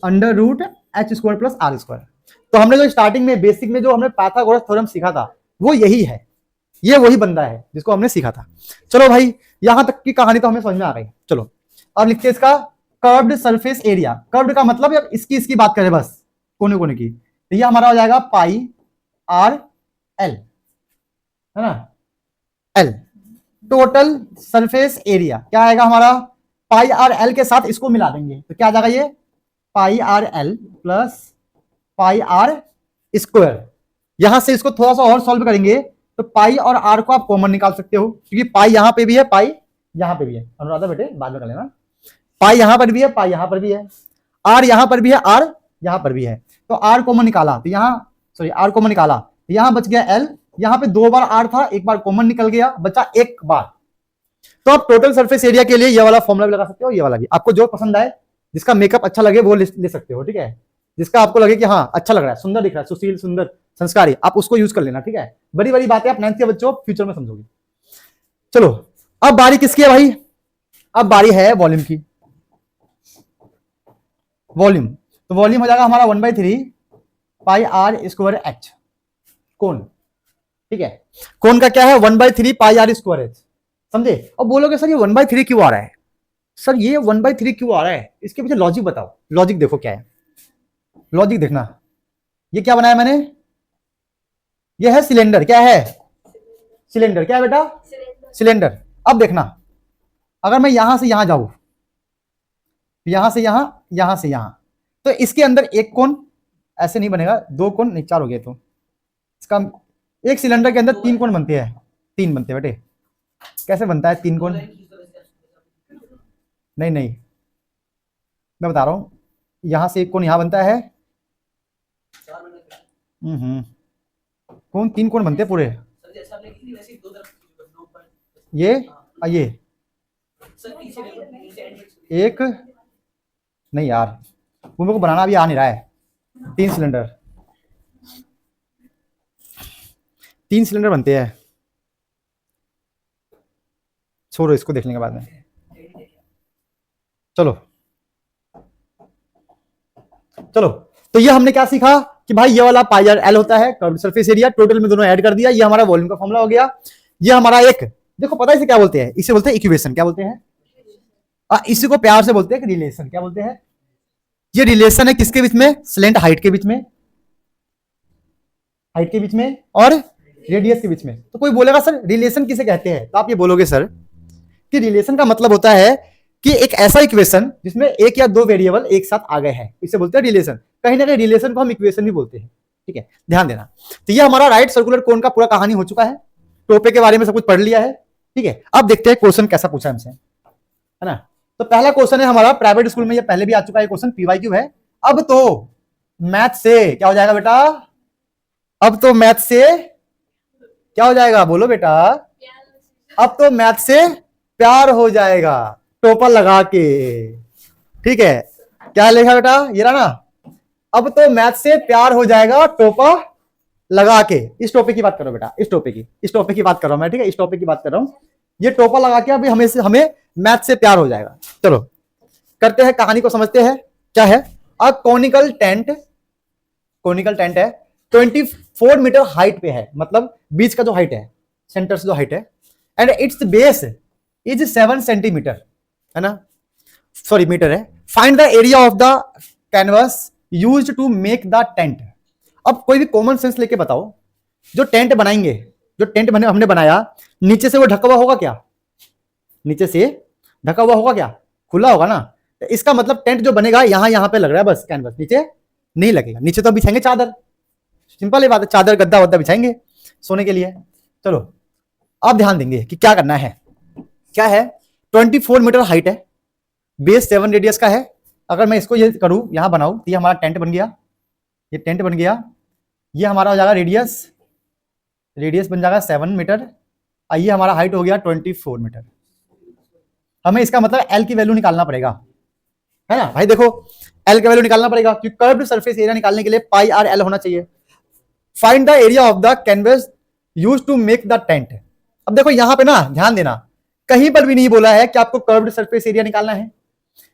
under root H square plus R square. तो हमने जो स्टार्टिंग में बेसिक में जो हमने पाइथागोरस थ्योरम सीखा था वो यही है, ये वही बंदा है जिसको हमने सीखा था। चलो भाई यहां तक की कहानी तो हमें समझ में आ गई। चलो अब लिखते हैं इसका कर्व्ड सरफेस एरिया। कर्व्ड का मतलब है इसकी बात करें बस, कोने कोने की, तो ये हमारा हो जाएगा पाई आर एल, है ना, एल। टोटल सरफेस एरिया क्या आएगा हमारा, पाई आर एल के साथ इसको मिला देंगे तो क्या आ जाएगा, ये pi R L plus pi are square. यहां से इसको थोड़ा सा और सॉल्व करेंगे तो पाई और आर को आप कॉमन निकाल सकते हो, क्योंकि पाई यहां पे भी है, पाई यहां पे भी है, अनुराधा बेटे बाद में कर लेना, पाई यहां पर भी है, पाई यहां पर भी है, आर यहां पर भी है, आर यहां पर भी है। तो आर कॉमन निकाला तो यहां, सॉरी आर कॉमन निकाला तो यहां बच गया एल, यहां पे 2 बार आर था, एक बार कॉमन निकल गया, बचा एक बार। तो आप टोटल सरफेस एरिया के लिए ये वाला फॉर्मूला भी लगा सकते हो, ये वाला भी, आपको जो पसंद आए, जिसका मेकअप अच्छा लगे वो ले सकते हो, ठीक है। जिसका आपको लगे कि हाँ अच्छा लग रहा है, सुंदर दिख रहा है, सुशील सुंदर संस्कारी, आप उसको यूज कर लेना, ठीक है। बड़ी बड़ी बातें आप 9th के बच्चों फ्यूचर में समझोगे। चलो अब बारी किसकी है भाई, अब बारी है वॉल्यूम की। वॉल्यूम, तो वॉल्यूम हो जाएगा हमारा 1/3 पाई आर स्क्वायर एच, कोण, ठीक है। कोण का क्या है 1/3 पाई आर स्क्वायर एच, समझे। अब बोलोगे सर ये 1/3 क्यों आ रहा है, सर ये 1/3 क्यों आ रहा है, इसके पीछे लॉजिक बताओ। लॉजिक देखो क्या है, लॉजिक देखना। ये क्या बनाया मैंने, ये है सिलेंडर, क्या है सिलेंडर, क्या है बेटा सिलेंडर। अब देखना अगर मैं यहां से यहां जाऊं, यहां से यहां, यहां से यहां, तो इसके अंदर एक कोण ऐसे नहीं बनेगा, 2 कोण नहीं 4 हो गए, तो इसका एक सिलेंडर के अंदर 3 कोण बनते हैं, 3 बनते हैं बेटे। कैसे बनता है 3 कोण, नहीं नहीं मैं बता रहा हूं, यहां से एक कोण यहां बनता है, कोण 3 कोण बनते हैं पूरे, ये एक, नहीं यार वो मेरे को बनाना अभी आ नहीं रहा है, 3 सिलेंडर, 3 सिलेंडर बनते हैं, छोड़ो इसको देखने के बाद में। चलो चलो, तो ये हमने क्या सीखा कि भाई ये वाला पाई आर एल होता है कर्व्ड सरफेस एरिया, टोटल में दोनों ऐड कर दिया, ये हमारा वॉल्यूम का फॉर्मूला हो गया। ये हमारा एक, देखो पता है इसे क्या बोलते हैं, इसे बोलते हैं इक्वेशन, क्या बोलते हैं, इसी को प्यार से बोलते हैं रिलेशन, क्या बोलते हैं, ये रिलेशन है किसके बीच में, स्लेंट हाइट के बीच में, हाइट के बीच में और रेडियस के बीच में। तो कोई बोलेगा सर रिलेशन किसे कहते हैं, तो आप ये बोलोगे सर कि रिलेशन का मतलब होता है कि एक ऐसा इक्वेशन जिसमें एक या 2 वेरिएबल एक साथ आ गए हैं, इसे बोलते हैं रिलेशन। कहीं ना कहीं रिलेशन को हम इक्वेशन भी बोलते हैं, ठीक है, ध्यान देना। तो ये हमारा राइट सर्कुलर कोन का पूरा कहानी हो चुका है, टोपे के बारे में सब कुछ पढ़ लिया है, ठीक है। अब देखते हैं क्वेश्चन कैसा पूछा हमसे, है ना। तो पहला क्वेश्चन है हमारा, प्राइवेट स्कूल में ये पहले भी आ चुका है क्वेश्चन, पीवाईक्यू है। अब तो मैथ से क्या हो जाएगा बेटा? अब तो मैथ से क्या हो जाएगा, बोलो बेटा? अब तो मैथ से प्यार हो जाएगा, टोपा लगा के। ठीक है, क्या लिखा बेटा? ये रहा ना, अब तो मैथ से प्यार हो जाएगा टोपा लगा के। इस टॉपिक की बात करो बेटा, इस टॉपिक की बात कर रहा हूं मैं, ठीक है, इस टॉपिक की बात कर रहा हूं। ये टोपा लगा के अभी हमें मैथ से प्यार हो जाएगा। चलो करते हैं, कहानी को समझते हैं। क्या है? A conical tent, conical tent है, 24 मीटर हाइट पे है, मतलब बीच का जो हाइट है, सेंटर से जो हाइट है, and its base is 7 centimetre, है ना, सॉरी मीटर है। Find the area of the canvas used to make the tent. अब कोई भी कॉमन सेंस लेके बताओ, जो टेंट बनाएंगे, जो टेंट हमने बनाया, नीचे से वो ढका हुआ होगा क्या? नीचे से ढका हुआ होगा क्या? खुला होगा ना। तो इसका मतलब टेंट जो बनेगा यहां पे लग रहा है बस कैनवस, नीचे नहीं लगेगा। नीचे तो बिछाएंगे चादर, सिंपल ही बात है, चादर गद्दा वद्दा बिछाएंगे सोने के लिए। चलो अब ध्यान देंगे कि क्या करना है। क्या है? 24 मीटर हाइट है, बेस 7 रेडियस का है। अगर मैं इसको ये करूं, यहां बनाऊं, तो ये हमारा टेंट बन गया, ये टेंट बन गया। ये हमारा हो जाएगा रेडियस, रेडियस बन जाएगा 7 मीटर। ये हमारा हाइट हो गया 24 मीटर। हमें इसका मतलब एल की वैल्यू निकालना पड़ेगा, है ना भाई? देखो एल की वैल्यू निकालना पड़ेगा, क्योंकि कर्व्ड सरफेस एरिया निकालने के लिए पाई आर एल होना चाहिए। Find the area of the canvas used to make the tent. अब देखो यहां पे ना ध्यान देना, कहीं पर भी नहीं बोला है कि आपको कर्व्ड सरफेस एरिया निकालना है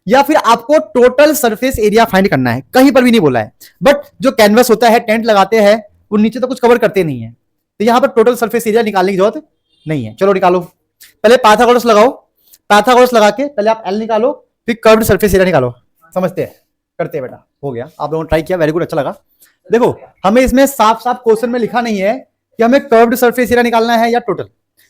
या फिर आपको टोटल सरफेस एरिया फाइंड करना है, कहीं पर भी नहीं बोला है। बट जो कैनवस होता है, टेंट लगाते हैं, वो नीचे तो कुछ कवर करते नहीं है, तो यहां पर टोटल सरफेस एरिया निकालने की जरूरत नहीं है। चलो निकालो, पहले पाइथागोरस लगाओ, पाइथागोरस लगा के पहले आप एल निकालो, फिर कर्व्ड सरफेस एरिया निकालो। समझते हैं, करते हैं बेटा। हो गया, आप लोगों ने ट्राई किया, वेरी गुड, अच्छा लगा। देखो हमें इसमें साफ साफ क्वेश्चन में लिखा नहीं है कि हमें कर्व्ड सरफेस एरिया निकालना है या टोटल,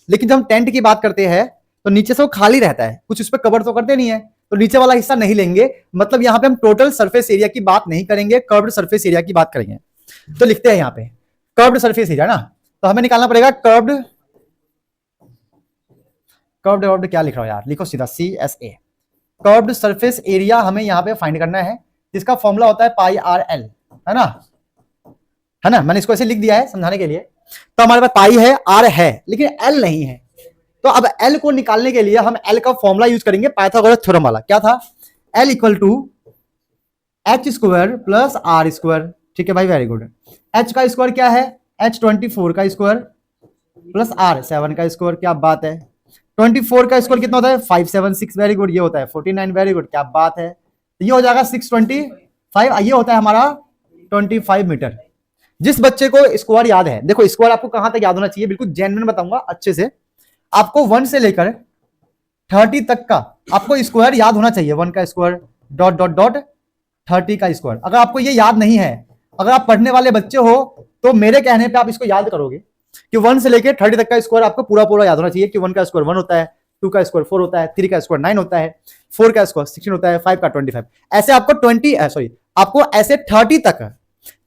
लेकिन जब हम टेंट की बात करते हैं तो नीचे से वो खाली रहता है, कुछ उस पर कवर तो करते नहीं है, तो नीचे वाला हिस्सा नहीं लेंगे। मतलब यहां पे हम टोटल सरफेस एरिया की बात नहीं करेंगे, कर्व्ड सरफेस एरिया की बात करेंगे। तो लिखते हैं यहां पे कर्व्ड सरफेस एरिया ना, तो हमें निकालना पड़ेगा कर्व्ड, कर्व्ड क्या लिख रहा हो यार, लिखो सीधा CSA। कर्व्ड सरफेस एरिया हमें यहां पे फाइंड करना है, जिसका फॉर्मूला होता है पाई आर एल, है ना, है ना। मैंने इसको ऐसे लिख दिया है समझाने के लिए। तो हमारे पास पाई है, आर है, लेकिन एल नहीं है। तो अब एल को निकालने के लिए हम एल का फॉर्मूला यूज करेंगे पाइथागोरस थ्योरम वाला। क्या था? L equal to H square plus R square. ठीक है भाई, वेरी गुड। एच का स्क्वायर क्या है? एच 24 का स्क्वायर प्लस आर 7 का स्क्वायर। क्या बात है? 24 का स्क्वायर कितना होता है? 576, वेरी गुड। ये होता है 49, वेरी गुड, क्या बात है। ये हो जाएगा 625, ये होता है हमारा 25 मीटर। जिस बच्चे को स्क्वायर याद है, देखो स्क्वायर आपको कहां तक याद होना चाहिए, बिल्कुल जेन्युइन बताऊंगा अच्छे से। आपको 1 से लेकर 30 तक का आपको स्क्वायर याद होना चाहिए। 1 का स्क्वायर डॉट डॉट डॉट 30 का स्क्वायर। अगर आपको ये याद नहीं है, अगर आप पढ़ने वाले बच्चे हो, तो मेरे कहने पे आप इसको याद करोगे कि 1 से लेकर 30 तक का स्क्वायर आपको पूरा पूरा याद होना चाहिए। कि 1 का स्क्वायर 1 होता है, 2 का स्क्वायर 4 होता है, 3 का स्क्वायर 9 होता है, 4 का स्क्वायर 16 होता है, 5 का 25। ऐसे आपको ऐसे 30 तक,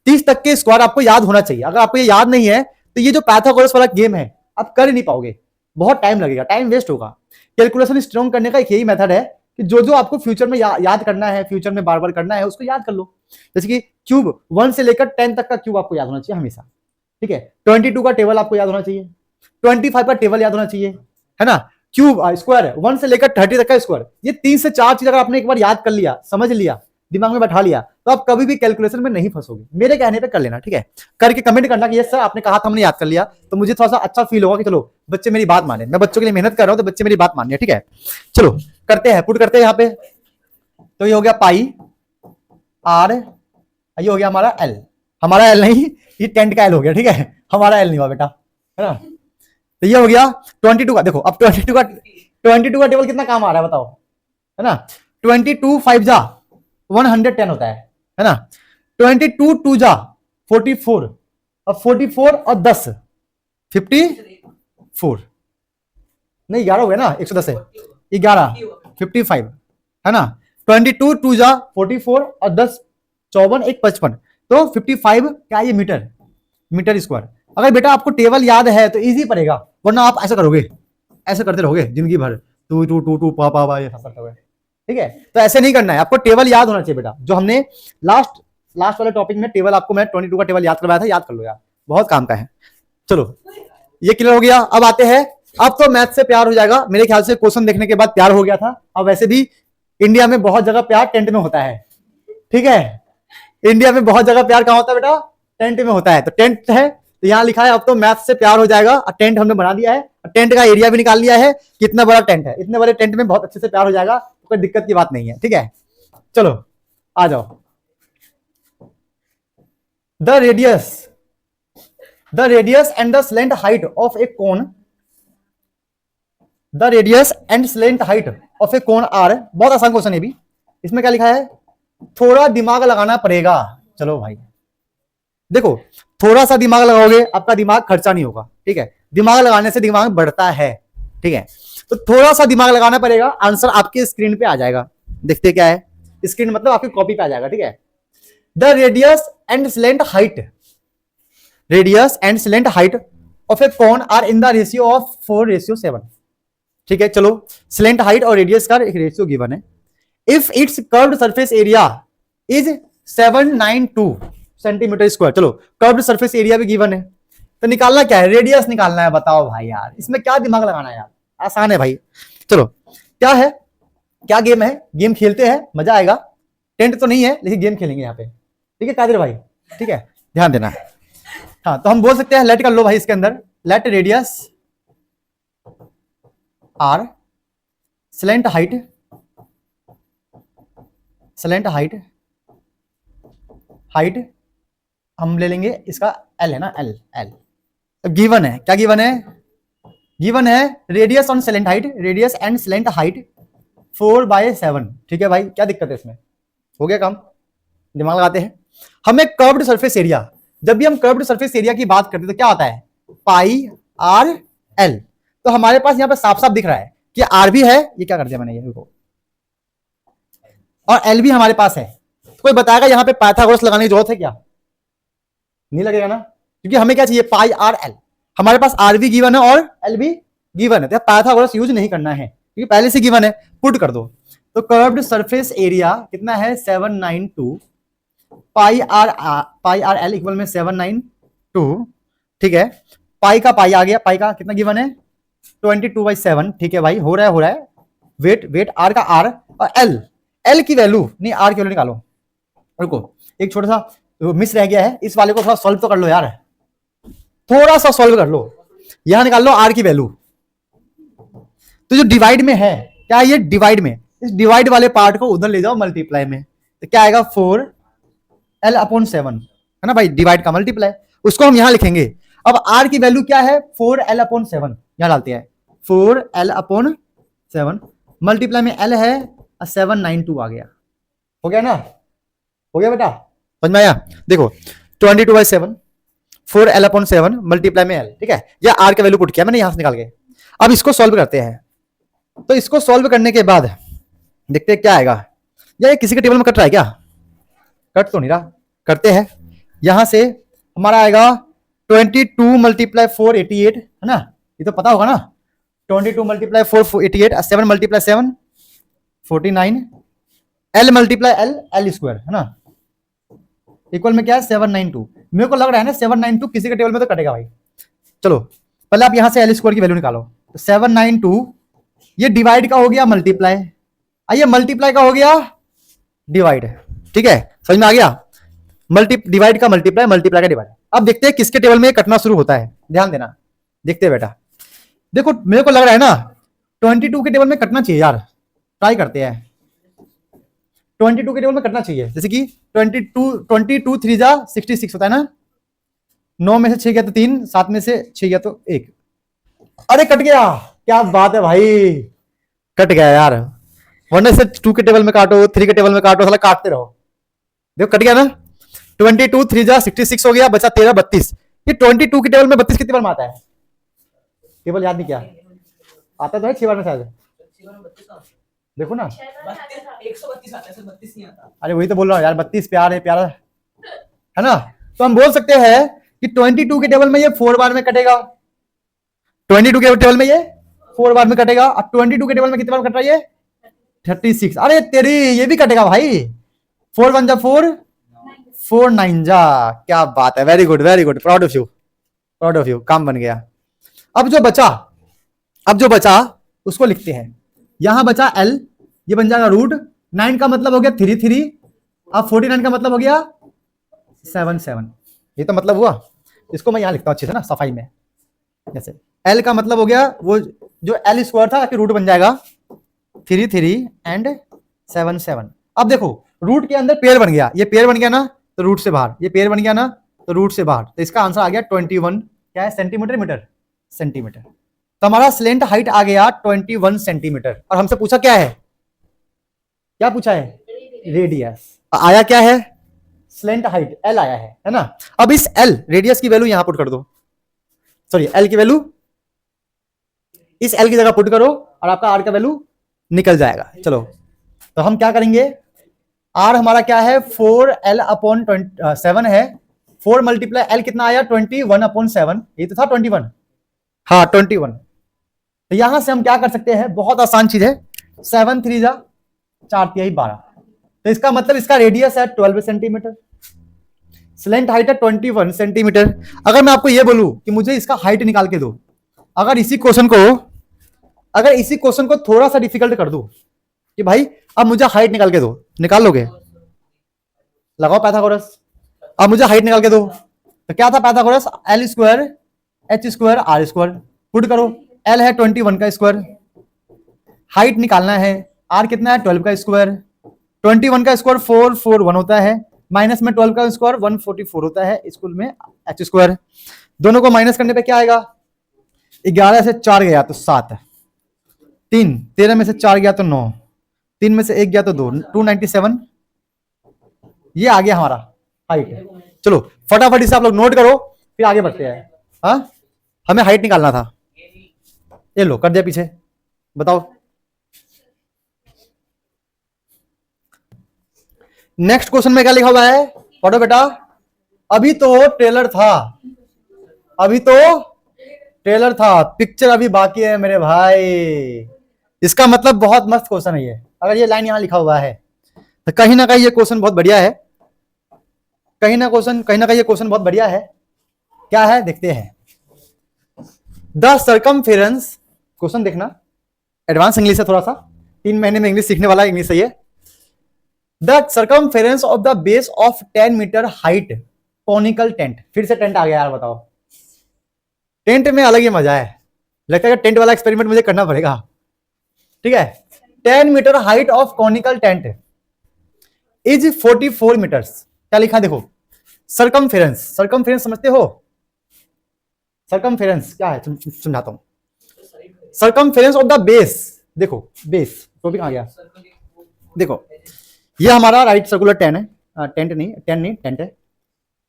30 तक के स्क्वायर आपको याद होना चाहिए। अगर आपको ये याद नहीं है, तो ये जो पाइथागोरस वाला गेम है आप कर ही नहीं पाओगे, बहुत टाइम लगेगा, टाइम वेस्ट होगा। कैलकुलेशन स्ट्रॉन्ग करने का एक यही मेथड है कि जो जो आपको फ्यूचर में याद करना है, फ्यूचर में बार बार करना है, उसको याद कर लो। जैसे कि क्यूब 1 से लेकर 10 तक का क्यूब आपको याद होना चाहिए हमेशा, ठीक है। 22 का टेबल आपको याद होना चाहिए, 25 का टेबल याद होना चाहिए, है ना। क्यूब स्क्वायर 1 से लेकर 30 तक का स्क्वायर, ये 3 से 4 चीज अगर आपने एक बार याद कर लिया, समझ लिया, दिमाग में बैठा लिया, तो आप कभी भी कैलकुलेशन में नहीं फंसोगे। मेरे कहने पे कर लेना, ठीक है। करके कमेंट करना कि यस सर आपने कहा था, हमने याद कर लिया, तो मुझे थोड़ा सा अच्छा फील होगा कि चलो बच्चे मेरी बात माने। मैं बच्चों के लिए मेहनत कर रहा हूं, तो बच्चे मेरी बात मान रहे, ठीक है। चलो करते हैं, पुट करते हैं यहाँ पे। तो ये हो गया पाई आर, ये हो गया हमारा एल। हमारा एल नहीं, ये टेंट का एल हो गया, ठीक है, हमारा एल नहीं हुआ बेटा, है ना। तो ये हो गया 22 का। देखो अब 22 का टेबल कितना काम आ रहा है बताओ, है ना। 22 5 जा 110 होता है ना। 22 2 जा 44, अब 44 और 10 54, नहीं 11 हो गया ना, 110 है 11 55, है ना। 22 2 जा 44 और 10 54 1 55, तो 55 क्या ये मीटर, मीटर स्क्वायर। अगर बेटा आपको टेबल याद है तो इजी पड़ेगा, वरना आप ऐसा करोगे, ऐसा करते रहोगे जिंदगी भर, टू टू टू टू पा ये सब करते हुए, ठीक है। तो ऐसे नहीं करना है, आपको टेबल याद होना चाहिए बेटा। जो हमने लास्ट वाले टॉपिक में टेबल आपको मैं 22 का टेबल याद करवाया था, याद कर लो यार, बहुत काम का है। चलो ये क्लियर हो गया। अब आते हैं, अब तो मैथ से प्यार हो जाएगा मेरे ख्याल से, क्वेश्चन देखने के बाद प्यार हो गया था। अब वैसे भी इंडिया में बहुत जगह प्यार टेंट में होता है, ठीक है, इंडिया में बहुत जगह प्यार कहां होता है बेटा, टेंट में होता है। तो टेंट है तो यहां लिखा है अब तो मैथ से प्यार हो जाएगा। टेंट हमने बना दिया है, टेंट का एरिया भी निकाल लिया है, कितना बड़ा टेंट है, इतने बड़े टेंट में बहुत अच्छे से प्यार हो जाएगा, तो कोई दिक्कत की बात नहीं है, ठीक है। चलो आ जाओ। The radius and the slant height of a cone, the radius and slant height of a cone are, बहुत आसान क्वेश्चन है भी। इसमें क्या लिखा है, थोड़ा दिमाग लगाना पड़ेगा। चलो भाई देखो, थोड़ा सा दिमाग लगाओगे आपका दिमाग खर्चा नहीं होगा, ठीक है, दिमाग लगाने से दिमाग बढ़ता है, ठीक है। तो थोड़ा सा दिमाग लगाना पड़ेगा, आंसर आपके स्क्रीन पे आ जाएगा। देखते क्या है, स्क्रीन मतलब आपकी कॉपी पे आ जाएगा, ठीक है। The radius and slant height of a cone are in the ratio of 4:7, ठीक है। चलो स्लेंट हाइट और रेडियस का एक रेशियो गिवन है। If it's curved surface area is 792 centimetre square, चलो कर्व्ड सरफेस एरिया भी गिवन है, तो निकालना क्या है, रेडियस निकालना है। बताओ भाई यार, इसमें क्या दिमाग लगाना है यार, आसान है भाई। चलो क्या है, क्या गेम है, गेम खेलते हैं, मजा आएगा। टेंट तो नहीं है लेकिन गेम खेलेंगे यहाँ पे, ठीक है कादिर भाई, ठीक है, ध्यान देना। हाँ तो हम बोल सकते हैं, लेट कर लो भाई इसके अंदर, let radius R slant height हम ले लेंगे, इसका एल है ना, एल गिवन है। क्या गिवन है, गिवन है रेडियस एंड स्लेंट हाइट 4/7, ठीक है भाई, क्या दिक्कत है इसमें, हो गया काम, दिमाग लगाते हैं। हमें कर्व्ड सरफेस एरिया, जब भी हम कर्व्ड सरफेस एरिया की बात करते हैं तो क्या होता है, पाई आर एल। तो हमारे पास यहाँ पे साफ साफ दिख रहा है कि आर भी है, ये क्या कर दिया मैंने, ये देखो, और एल भी हमारे पास है। तो कोई बताएगा यहाँ पे पाइथागोरस लगाने की जरूरत है क्या, नहीं लगेगा ना, क्योंकि हमें क्या चाहिए, पाई आर एल। हमारे पास आर भी गिवन है और एल भी गिवन है, तो पाइथागोरस यूज नहीं करना है क्योंकि पहले से गिवन है, पुट कर दो। तो कर्व्ड सरफेस एरिया कितना है, 792, पाई आर एल इक्वल में 792, ठीक है। पाई का पाई आ गया, पाई का कितना गिवन है, 22/7, ठीक है भाई, हो रहा है। वेट आर का आर, और एल की वैल्यू नहीं, आर की वैल्यू निकालो। रुको एक छोटा सा मिस रह गया है, इस वाले को थोड़ा सॉल्व तो कर लो यार, थोड़ा सा सॉल्व कर लो। यहां निकाल लो आर की वैल्यू। तो जो डिवाइड में है, क्या ये डिवाइड में, इस डिवाइड वाले पार्ट को उधर ले जाओ मल्टीप्लाई में, तो क्या आएगा 4l/7, है ना भाई, डिवाइड का मल्टीप्लाई, उसको हम यहां लिखेंगे। अब आर की वैल्यू क्या है, 4l/7, यहां डालते हैं 4l/7, मल्टीप्लाई में एल है 792 आ गया, हो गया ना, हो गया बेटा, समझ में आया। देखो 22/7, 4l/7 मल्टीप्लाई में एल, ठीक है, या आर का वैल्यू पुट किया मैंने यहां से निकाल के। अब इसको सॉल्व करते हैं, तो इसको सॉल्व करने के बाद देखते हैं क्या आएगा। या ये किसी के टेबल में कट रहा है क्या, कट तो नहीं रहा, करते हैं। यहां से हमारा आएगा 22 × 4 88, है ना, ये तो पता होगा ना, 22 × 4 88, 7 × 7 49, l × l स्क्वायर, है ना, इक्वल में क्या है 792। मेरे को लग रहा है ना 792 किसी के टेबल में तो कटेगा भाई। चलो पहले आप यहां से एल स्क्वायर की वैल्यू निकालो, तो 792 ये डिवाइड का हो गया मल्टीप्लाई, आइए मल्टीप्लाई का हो गया डिवाइड, ठीक है, समझ में आ गया, डिवाइड का मल्टीप्लाई का डिवाइड। अब देखते हैं किसके टेबल में कटना शुरू होता है, ध्यान देना, देखते हैं बेटा। देखो मेरे को लग रहा है ना 22 के टेबल में कटना चाहिए यार, ट्राई करते हैं, 22 के टेबल में कटना चाहिए। जैसे कि 22 3 जा 66 होता है ना, 9 में से 6 गया तो 3, 7 में से 6 गया तो 1, अरे कट गया, क्या बात है भाई, कट गया यार, वरना से 2 के टेबल में काटो, 3 के टेबल में काटो, साला काटते रहो। देखो कट गया ना, 22 3 जा 66 हो गया, बचा 13 32। ये 22 के टेबल में 32 कितनी बार में आता है, टेबल याद नहीं किया, आता तो है 6 बार में शायद, देखो ना 132 आता है, 32 नहीं आता। अरे वही तो बोल रहा हूँ यार, 32 प्यार है, प्यारा है ना। तो हम बोल सकते हैं कि 22 के टेबल में ये 4 बार में कटेगा, 22 के टेबल में ये 4 बार में कटेगा, और 22 के टेबल में कितने बार कट रहा है ये 36। अरे तेरी ये भी कटेगा भाई, 4 1 जा 4, 4 9 जा, क्या बात है, very good very good, proud of you, proud of you, काम बन गया। अब जो बचा उसको लिखते हैं। यहां बचा L, ये बन जाएगा रूट 9 का मतलब हो गया 3 3, अब 49 का मतलब हो गया 7 7, ये तो मतलब हुआ। इसको मैं यहां लिखता हूं अच्छे से ना सफाई में, जैसे L का मतलब हो गया वो जो L स्क्वायर था कि रूट बन जाएगा 3 3 एंड 7 7। अब देखो रूट के अंदर पेयर बन गया, ये पेयर बन गया ना तो रूट से बाहर, ये पेयर बन गया ना तो रूट से बाहर, तो इसका आंसर आ गया 21, क्या है सेंटीमीटर मीटर, सेंटीमीटर। तो हमारा स्लेंट हाइट आ गया 21 सेंटीमीटर। और हमसे पूछा क्या है, क्या पूछा है, रेडियस आया, क्या है स्लेंट हाइट L आया है ना। अब इस L रेडियस की वैल्यू यहां पुट कर दो, सॉरी L की वैल्यू इस L की जगह पुट करो और आपका R का वैल्यू निकल जाएगा। चलो तो हम क्या करेंगे, R हमारा क्या है 4L/7 है, 4 मल्टीप्लाई L कितना आया 21/7, ये तो था 21, हाँ 21। तो यहां से हम क्या कर सकते हैं, बहुत आसान चीज है, 7 3 जा 4 3 12, तो इसका मतलब इसका रेडियस है 12 सेंटीमीटर, स्लेंट हाइट है 21 सेंटीमीटर। अगर मैं आपको यह बोलूं कि मुझे इसका हाइट निकाल के दो, अगर इसी क्वेश्चन को थोड़ा सा डिफिकल्ट कर दूं कि भाई अब मुझे हाइट निकाल के दो, निकाल लोगे, लगाओ पाइथागोरस, अब मुझे हाइट निकाल के दो, तो क्या था Pythagoras, L square H square R square, put करो, L है 21 का स्क्वायर, हाइट निकालना है, R कितना है 12 का स्क्वायर, 21 का स्क्वायर 441 होता है, माइनस में 12 का स्क्वायर 144 होता है स्कूल में H स्क्वायर, दोनों को माइनस करने पे क्या आएगा, 11 से 4 गया तो 7, 3 13 में से 4 गया तो 9, 3 में से 1 गया तो 2, 297, ये आ गया हमारा हाइट। चलो फटाफट इसे आप लोग नोट करो फिर आगे बढ़ते हैं। हाँ हमें हाइट निकालना था, ये लो कर दिया पीछे, बताओ नेक्स्ट क्वेश्चन में क्या लिखा हुआ है, पढ़ो बेटा। अभी तो ट्रेलर था, पिक्चर अभी बाकी है मेरे भाई। इसका मतलब बहुत मस्त क्वेश्चन है ये, अगर ये लाइन यहां लिखा हुआ है तो कहीं ना कहीं ये क्वेश्चन बहुत बढ़िया है, कहीं ना कहीं ये क्वेश्चन बहुत बढ़िया है। क्या है देखते हैं, द सर्कमफेरेंस, क्वेश्चन देखना एडवांस इंग्लिश है थोड़ा सा, 3 महीने में इंग्लिश सीखने वाला इंग्लिश है ये। The circumference of the base of 10 metre height conical tent, फिर से टेंट आ गया यार, बताओ टेंट में अलग ही मजा है, लगता है कि टेंट वाला एक्सपेरिमेंट मुझे करना पड़ेगा, ठीक है। 10 metre height of conical tent is 44 metres, क्या लिखा देखो, सर्कमफेरेंस समझते हो, सर्कमफेरेंस क्या है समझाता हूं, सर्कमफेरेंस ऑफ द बेस, देखो बेस टॉपिक आ गया, देखो ये हमारा राइट सर्कुलर टेंट है, टेंट है,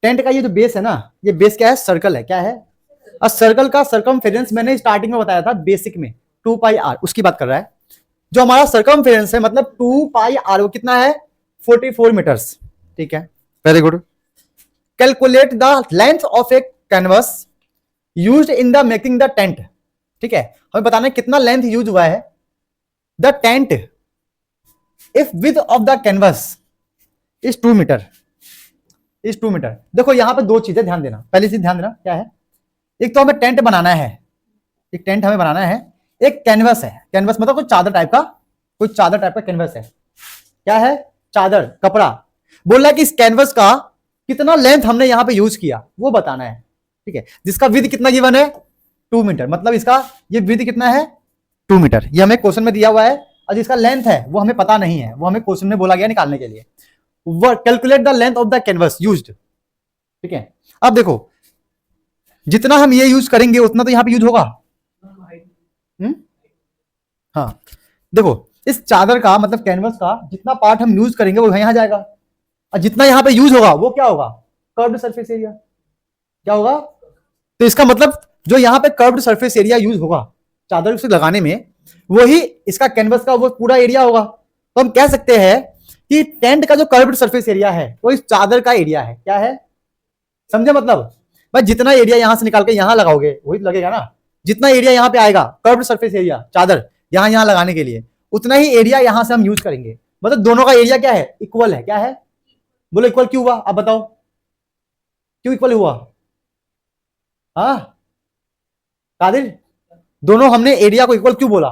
टेंट का ये जो बेस है ना, ये बेस क्या है, सर्कल है, क्या है, और सर्कल का सर्कमफेरेंस मैंने स्टार्टिंग में बताया था बेसिक में 2 पाई r, उसकी बात कर रहा है। जो हमारा सर्कमफेरेंस है मतलब 2 पाई r, वो कितना है 44 मीटर्स, ठीक है, very good. Calculate the length of A canvas used in the making the tent, ठीक है, हमें बताना है कितना लेंथ यूज हुआ है, the tent if width of the canvas is 2 metre, देखो यहां पे दो चीजें ध्यान देना, पहली चीज ध्यान देना क्या है, एक तो हमें टेंट बनाना है, एक टेंट हमें बनाना है, एक कैनवस है, कैनवस मतलब कोई चादर टाइप का कैनवस है, क्या है चादर कपड़ा, बोल रहा है कि इस कैनवस का कितना लेंथ हमने यहां पे यूज किया वो बताना है, ठीक है, जिसका विड्थ कितना गिवन है 2 मीटर, मतलब इसका ये विड्थ कितना है 2 मीटर, ये हमें क्वेश्चन में दिया हुआ है, और जिसका लेंथ है वो हमें पता नहीं है, वो हमें क्वेश्चन में बोला गया निकालने के लिए, calculate the length of the canvas used, ठीक है। अब देखो जितना हम ये यूज करेंगे उतना तो यहां पे यूज होगा, हाँ देखो इस चादर का मतलब कैनवस का जितना पार्ट हम यूज करेंगे वो यहां जाएगा, और जितना यहां पे यूज होगा वो क्या होगा कर्व्ड सरफेस एरिया, क्या होगा, तो इसका मतलब जो यहां पे कर्व्ड सरफेस एरिया यूज होगा चादर से लगाने में, वही इसका कैनवस का वो पूरा एरिया होगा। तो हम कह सकते हैं कि टेंट का जो कर्व्ड सरफेस एरिया है वो इस चादर का एरिया है, क्या है, समझे, मतलब भाई जितना एरिया यहां से निकाल के यहां लगाओगे वही लगेगा ना, जितना एरिया यहां पे आएगा कर्व्ड सरफेस एरिया चादर यहां लगाने के लिए, उतना ही एरिया यहां से हम यूज करेंगे, मतलब दोनों का एरिया क्या है इक्वल है, क्या है बोलो इक्वल क्यों हुआ, आप बताओ क्यों इक्वल हुआ। हाँ कादिर, दोनों हमने एरिया को इक्वल क्यों बोला।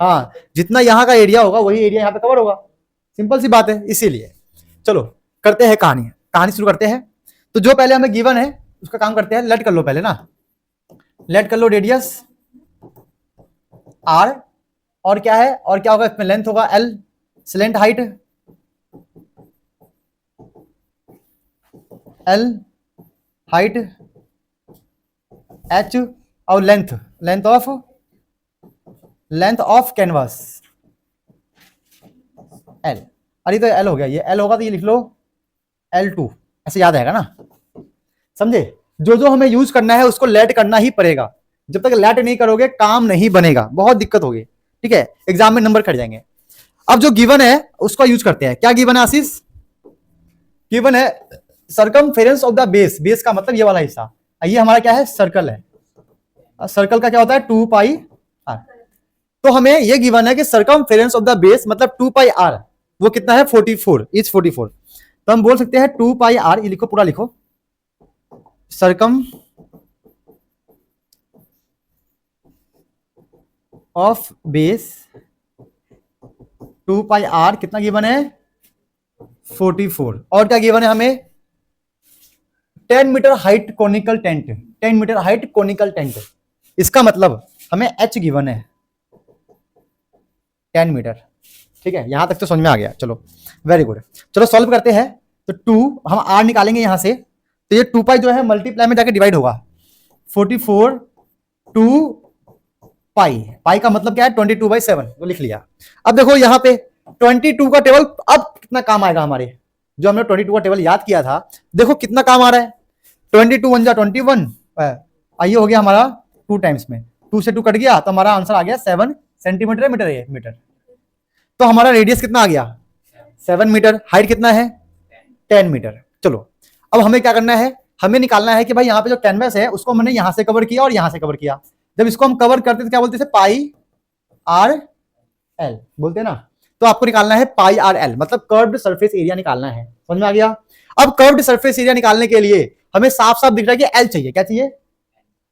हाँ, जितना यहाँ का एरिया होगा वही एरिया यहाँ पे कवर होगा, सिंपल सी बात है, इसीलिए। चलो करते हैं कहानी, कहानी शुरू करते हैं। तो जो पहले हमें गिवन है उसका काम करते हैं, लेट कर लो पहले ना, लेट कर लो रेडियस आर, और क्या है, और क्या होगा इसमें, लेंथ होगा L, slant height L, height H, और length, length of canvas L. अरे तो एल हो गया, ये एल होगा तो ये लिख लो L2, ऐसे याद आएगा ना, समझे। जो जो हमें यूज करना है उसको लेट करना ही पड़ेगा, जब तक लेट नहीं करोगे काम नहीं बनेगा, बहुत दिक्कत होगी, ठीक है, एग्जाम में नंबर कट जाएंगे। अब जो गिवन है उसका यूज करते हैं। क्या गिवन है आशीष, गिवन है circumference of the base, base का मतलब ये वाला हिस्सा, ये हमारा क्या है, सर्कल है, सर्कल का क्या होता है 2 पाई आर। तो हमें ये गिवन है कि सर्कमफेरेंस ऑफ द बेस मतलब 2 पाई आर, वो कितना है 44 इज 44। तो हम बोल सकते हैं 2 पाई आर, ये लिखो पूरा लिखो, circum of base 2 pi R कितना गिवन है 44, और क्या गिवन है हमें 10 metre height conical tent, 10 metre height conical tent, इसका मतलब हमें एच गिवन है 10 मीटर, ठीक है, यहां तक तो समझ में आ गया, चलो वेरी गुड। चलो सॉल्व करते हैं। तो 2 हम आर निकालेंगे यहां से, तो ये 2 पाई जो है मल्टीप्लाई में जाके डिवाइड होगा, 44 2 पाई, पाई का मतलब क्या है 22/7, वो लिख लिया। अब देखो यहाँ पे 22 का टेबल अब कितना काम आएगा हमारे, जो हमने 22 का टेबल याद किया था, देखो कितना काम आ रहा है, 22 1 जा 21, आइए हो गया हमारा 2 टाइम्स में, 2 से 2 कट गया तो हमारा आंसर आ गया 7 सेंटीमीटर, मीटर है मीटर। तो हमारा रेडियस कितना आ गया 7 मीटर, हाइट कितना है 10 मीटर। चलो अब हमें क्या करना है, हमें निकालना है कि भाई यहाँ पे जो कैनवस है उसको हमने यहां से कवर किया और यहां से कवर किया, जब इसको हम कवर करते थे क्या बोलते थे पाई आर एल बोलते हैं ना, तो आपको निकालना है पाई आर एल, मतलब कर्व्ड सरफेस एरिया निकालना है, समझ में आ गया। अब कर्व्ड सरफेस एरिया निकालने के लिए हमें साफ साफ दिख रहा है कि एल चाहिए, क्या चाहिए,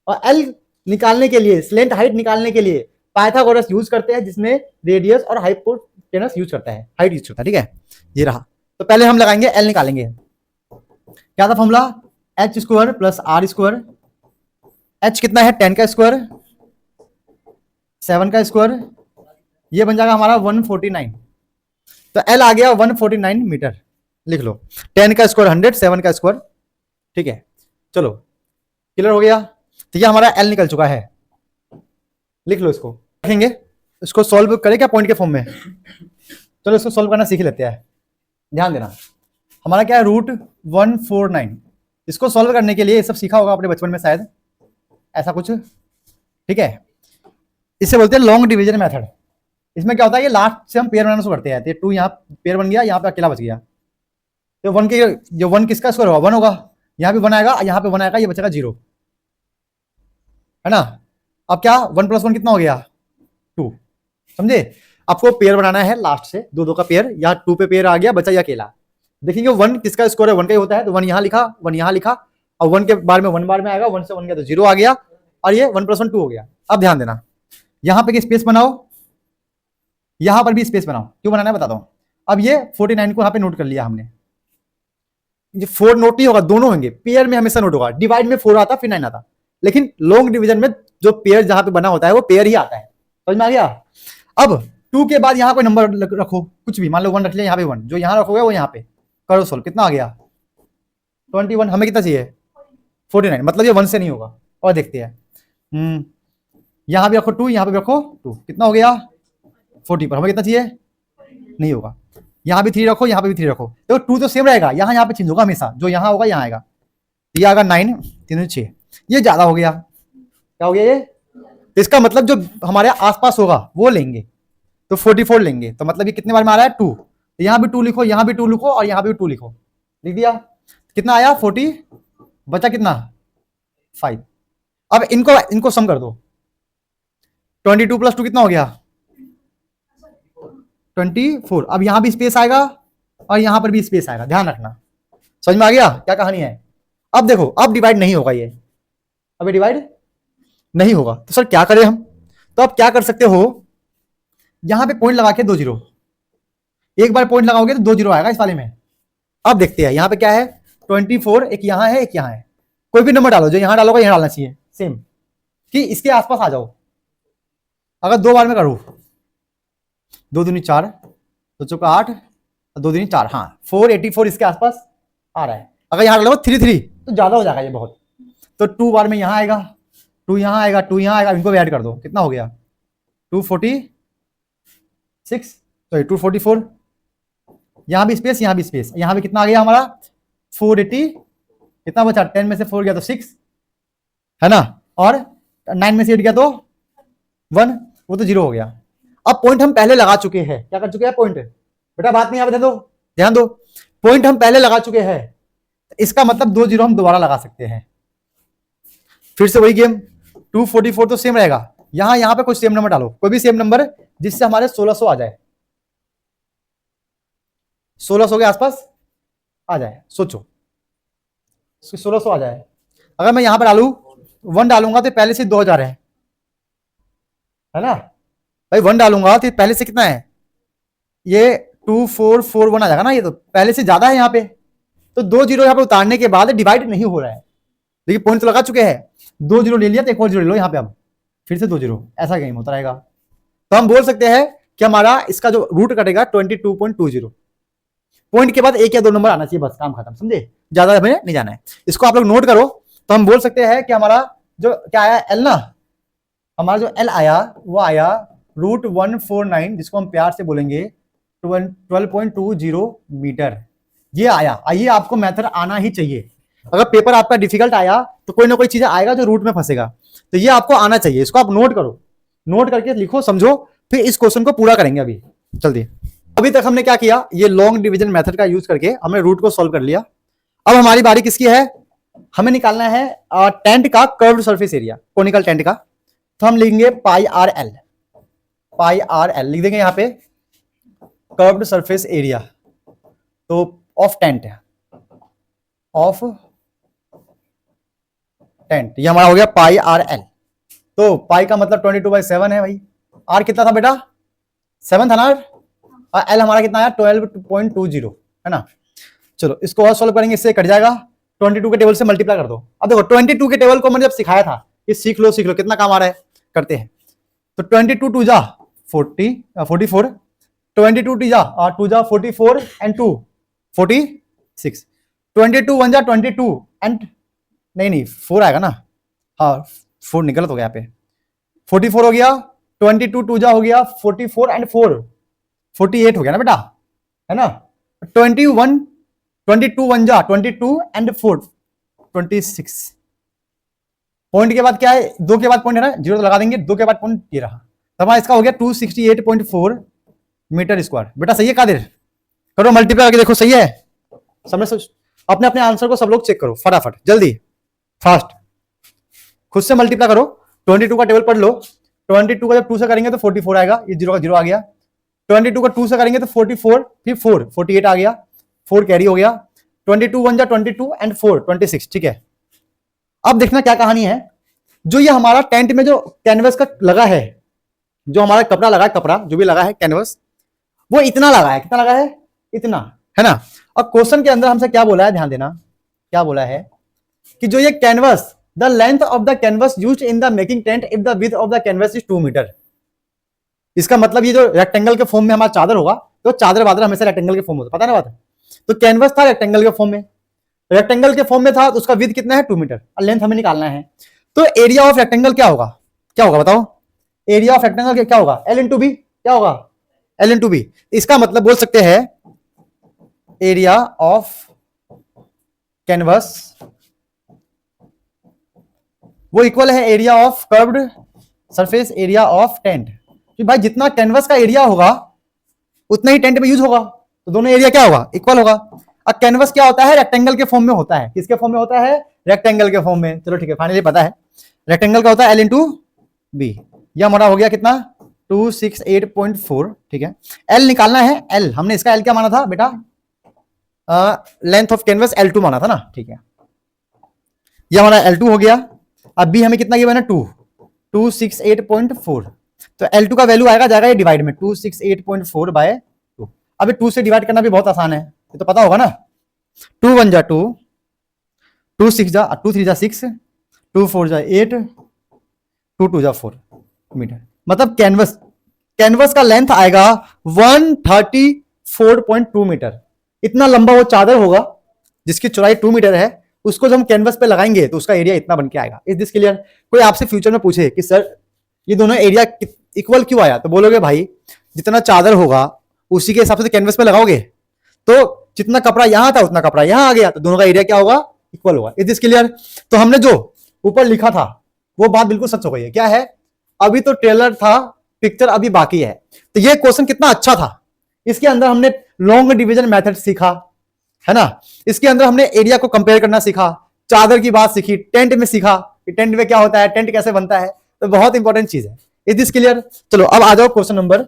और एल निकालने के लिए, स्लेंट हाइट निकालने के लिए पाइथागोरस यूज करते हैं, जिसमें रेडियस और हाइपोटेनस यूज करता है, हाइट यूज करता है, ठीक है, ये रहा। तो पहले हम लगाएंगे एल निकालेंगे, क्या था formula H square plus R square, H कितना है 10 का स्क्वायर 7 का स्क्वायर, ये बन जाएगा हमारा 149, तो एल आ गया 149 मीटर, लिख लो 10 का स्क्वायर 100, 7 का स्क्वायर, ठीक है। चलो क्लियर हो गया, तो ये हमारा एल निकल चुका है, लिख लो इसको, रखेंगे इसको सॉल्व करें क्या पॉइंट के फॉर्म में, चलो इसको सॉल्व करना सीख लेते हैं, ध्यान देना। हमारा क्या है √149, इसको सॉल्व करने के लिए ये सब सीखा होगा आपने बचपन में शायद, ऐसा कुछ, ठीक है, इसे बोलते हैं लॉन्ग डिवीजन मेथड। इसमें क्या होता है, ये लास्ट से हम पेयर बनाना शुरू करते हैं, तो 2 यहाँ पेयर बन गया, यहाँ पे अकेला बच गया, तो 1 के जो 1 किसका स्क्वायर होगा 1 होगा, यहाँ पे 1 आएगा, यहाँ पे 1 आएगा, ये बचेगा 0, है ना। अब क्या 1 + 1 कितना हो गया 2, समझे। आपको पेयर बनाना है लास्ट से, 2 2 का पेयर, यहाँ 2 पे पेयर आ गया, बचा ये अकेला, देखेंगे 1 किसका स्क्वायर है 1 का ही होता है, तो 1 यहाँ लिखा 1 यहाँ लिखा, और 1 के बार में 1 बार में आएगा, 1 से 1 गया तो 0 आ गया, और ये 1 + 1 2 हो गया। अब ध्यान देना, यहाँ पे स्पेस बनाओ, यहां पर भी स्पेस बनाओ, क्यों बनाना है बताता हूं। अब ये 49 को यहाँ पे नोट कर लिया हमने, ये 4 नोट नहीं होगा, दोनों होंगे, पेयर में हमेशा नोट होगा, डिवाइड में 4 आता फिर 9 आता, लेकिन लॉन्ग डिवीजन में जो पेयर जहां पे बना होता है वो पेयर ही आता है, समझ में आ गया। अब 2 के बाद यहाँ कोई नंबर रखो, कुछ भी, मान लो 1 रख लिया, यहाँ पे 1, जो यहाँ रखोगे वो यहाँ पे, करो सोल्व, कितना आ गया 21, हमें कितना चाहिए 49, मतलब ये 1 से नहीं होगा, और देखते हैं, यहाँ भी रखो 2, यहाँ पे भी रखो 2, कितना हो गया 40 पर, हमें कितना चाहिए नहीं होगा, यहाँ भी 3 रखो, यहाँ पे भी 3 रखो, तो 2 तो सेम रहेगा, यहाँ पे चेंज होगा हमेशा, जो यहाँ होगा यहाँ आएगा, ये आएगा 9 3 6, ये ज्यादा हो गया, क्या हो गया ये, तो इसका मतलब जो हमारे आसपास होगा वो लेंगे, तो 44 लेंगे, तो मतलब ये कितने बार में आ रहा है 2, तो यहाँ भी 2 लिखो, यहाँ भी 2 लिखो, और यहाँ भी 2 लिखो, लिख दिया, कितना आया 40, बचा कितना 5। अब इनको सम कर दो, 22 + 2 कितना हो गया 24, अब यहां भी स्पेस आएगा, और यहां पर भी स्पेस आएगा, ध्यान रखना। समझ में आ गया क्या कहानी है? अब देखो, अब डिवाइड नहीं होगा ये, अब डिवाइड नहीं होगा, तो सर क्या करें हम? तो आप क्या कर सकते हो, यहां पे पॉइंट लगा के 2 जीरो, एक बार पॉइंट लगाओगे तो 2 जीरो आएगा इस वाले में। अब देखते हैं यहां पे क्या है, 24, एक यहां है एक यहां है, कोई भी नंबर डालो, जो यहां डालोगे यहां डालना चाहिए सेम, कि इसके आसपास आ जाओ। अगर 2 बार में करूं, 2 दूनी 4, 2 चौका 8, 2 दूनी 4, हाँ 484 इसके आसपास आ रहा है। अगर यहां डालो 33 तो ज्यादा हो जाएगा ये बहुत, तो 2 बार में यहां आएगा, 2 यहां आएगा, 2 यहां आएगा, इनको भी ऐड कर दो, कितना हो गया 246, तो 244, यहां भी स्पेस, यहां भी स्पेस, यहां भी कितना आ गया हमारा 480, कितना बचा 10 में से 4 गया तो 6 है ना, और 9 में से 8 गया तो 1, वो तो 0 हो गया। अब पॉइंट हम पहले लगा चुके हैं, क्या कर चुके हैं पॉइंट, बेटा बात नहीं, ध्यान दो, ध्यान दो, पॉइंट हम पहले लगा चुके हैं, इसका मतलब 2 जीरो हम दोबारा लगा सकते हैं। फिर से वही गेम, 244 तो सेम रहेगा, यहां पे कोई सेम नंबर डालो, कोई भी सेम नंबर जिससे हमारे 1600 आ जाए, 1600 के आसपास आ जाए, सोचो 1600 आ जाए। अगर मैं यहां पर डालू 1 डालूंगा तो पहले से 2000 है ना भाई, 1 डालूंगा तो पहले से कितना है, ये 2441 आ जाएगा ना, ये तो पहले से ज्यादा है यहाँ पे, तो 2 जीरो यहाँ पे उतारने के बाद डिवाइड नहीं हो रहा है, देखिए पॉइंट तो लगा चुके हैं, 2 जीरो ले लिया तो एक और जीरो ले लो यहाँ पे, अब फिर से 2 जीरो, ऐसा गेम होता रहेगा। तो हम बोल सकते हैं कि हमारा इसका जो रूट कटेगा 22.20, पॉइंट के बाद एक या 2 नंबर आना चाहिए, बस काम खत्म, समझे, ज्यादा हमें नहीं जाना है। इसको आप लोग नोट करो, तो हम बोल सकते हैं कि हमारा जो क्या आया एल ना, हमारा जो एल आया वो आया √149, जिसको हम प्यार से बोलेंगे 12.20 मीटर, ये आया। आइए, आपको मेथड आना ही चाहिए, अगर पेपर आपका डिफिकल्ट आया तो कोई ना कोई चीज आएगा जो रूट में फंसेगा, तो ये आपको आना चाहिए, इसको आप नोट करो, नोट करके लिखो, समझो, फिर इस क्वेश्चन को पूरा करेंगे। अभी जल्दी, अभी तक हमने क्या किया, ये लॉन्ग डिवीजन मेथड का यूज करके हमने रूट को सॉल्व कर लिया। अब हमारी बारी किसकी है, हमें निकालना है टेंट का curved surface area, conical tent का। तो हम लिखेंगे पाई आर एल, लिख देंगे यहां पे कर्व्ड सरफेस एरिया, तो ऑफ टेंट, ये हमारा हो गया पाई आर एल। तो पाई का मतलब 22/7 है भाई, आर कितना था बेटा 7 था ना, और एल हमारा कितना आया 12.20 है ना। चलो इसको और सॉल्व करेंगे, इससे कट जाएगा, 22 के टेबल से मल्टीप्लाई कर दो। अब देखो 22 के टेबल को मैंने जब सिखाया था, ये सीख लो कितना काम आ रहा है, करते हैं। तो 22 2 जा 44, 22 2 जा 44 एंड 2 46, 22 1 जा 22 एंड नहीं 4 आएगा ना, हाँ 4 निकल हो गया यहाँ पे, 44 हो गया, 22 2 जा हो गया 44 एंड 4 48 हो गया ना बेटा, है ना। 22 1 जा 22 एंड 4 26, पॉइंट के बाद क्या है, 2 के बाद पॉइंट है ना, जीरो तो लगा देंगे, 2 के बाद पॉइंट ये रहा, तो हमारा इसका हो गया 268.4 मीटर स्क्वायर। बेटा सही है कादिर, करो मल्टीप्लाई करके देखो सही है, समझ अपने अपने आंसर को सब लोग चेक करो फटाफट, जल्दी फास्ट, खुद से मल्टीप्लाई करो, 22 का टेबल पढ़ लो, 22 का जब 2 से करेंगे तो 44 आएगा, ये 0 का 0 आ गया, 22 का 2 से करेंगे तो 44, फिर 4 48 आ गया, 4 कैरी हो गया, 22 1 जा 22 एंड 4 26, ठीक है। अब देखना क्या कहानी है, जो ये हमारा टेंट में जो कैनवस का लगा है, जो हमारा कपड़ा लगा है, कपड़ा जो भी लगा है कैनवस, वो इतना लगा है, कितना लगा है इतना, है ना। और क्वेश्चन के अंदर हमसे क्या बोला है, ध्यान देना, क्या बोला है कि जो ये canvas, the length of the canvas used in the making tent if the width of the canvas is 2 metre. इसका मतलब ये जो रेक्टेंगल के फॉर्म में हमारा चादर होगा, तो चादर वादर हमेशा रेक्टेंगल के फॉर्म में होता, पता ना बात है। तो कैनवस था रेक्टेंगल के फॉर्म में, रेक्टेंगल के फॉर्म में था, तो उसका विड्थ कितना है 2 मीटर, और लेंथ हमें निकालना है। तो एरिया ऑफ रेक्टेंगल क्या होगा, क्या होगा बताओ, एरिया ऑफ रेक्टेंगल क्या होगा, एल इंटू बी, क्या होगा एल इंटू बी। इसका मतलब बोल सकते हैं एरिया ऑफ कैनवस वो इक्वल है area of curved surface area of tent, कि भाई जितना कैनवस का एरिया होगा उतना ही टेंट में यूज होगा, तो दोनों एरिया क्या होगा इक्वल होगा। अब कैनवस क्या होता है, रेक्टेंगल के फॉर्म में होता है, किसके फॉर्म में होता है, रेक्टेंगल के फॉर्म में। चलो ठीक है, फाइनली पता है रेक्टेंगल का होता है एल इंटू बी, यह हमारा हो गया कितना 268.4, ठीक है। एल निकालना है, एल हमने इसका एल क्या माना था बेटा लेंथ ऑफ कैनवस L2 माना था ना, ठीक है, ये हमारा L2 हो गया। अब भी हमें कितना गिवन है 268.4, तो L2 का वैल्यू आएगा, जाएगा ये डिवाइड में 268.4 बाय 2। अभी 2 से डिवाइड करना भी बहुत आसान है, ये तो पता होगा ना। 2 1 जा 2, 2 6 जा 2 3 जा 6, 2 4 जा 8, 2 2 जा 4 मीटर। मतलब कैनवस का लेंथ आएगा 134.2 मीटर। इतना लंबा वो चादर होगा जिसकी चौड़ाई 2 मीटर है, उसको जब हम कैनवस पे लगाएंगे तो उसका एरिया इतना बन के आएगा। Is this clear? कोई आपसे फ्यूचर में पूछे कि सर ये दोनों एरिया इक्वल क्यों आया, तो बोलोगे भाई जितना चादर होगा उसी के हिसाब से कैनवस पे लगाओगे, तो जितना कपड़ा यहां था उतना कपड़ा यहां आ गया, तो दोनों का एरिया क्या होगा, इक्वल होगा। Is this clear? तो हमने जो ऊपर लिखा था वो बात बिल्कुल सच हो गई है। क्या है? अभी तो ट्रेलर था, पिक्चर अभी बाकी है। तो ये क्वेश्चन कितना अच्छा था, इसके अंदर हमने लॉन्ग डिवीजन मेथड सीखा, है ना, इसके अंदर हमने एरिया को कंपेयर करना सीखा, चादर की बात सीखी, टेंट में सीखा कि टेंट में क्या होता है, टेंट कैसे बनता है, तो बहुत इंपॉर्टेंट चीज है। Is this clear? चलो अब आ जाओ क्वेश्चन नंबर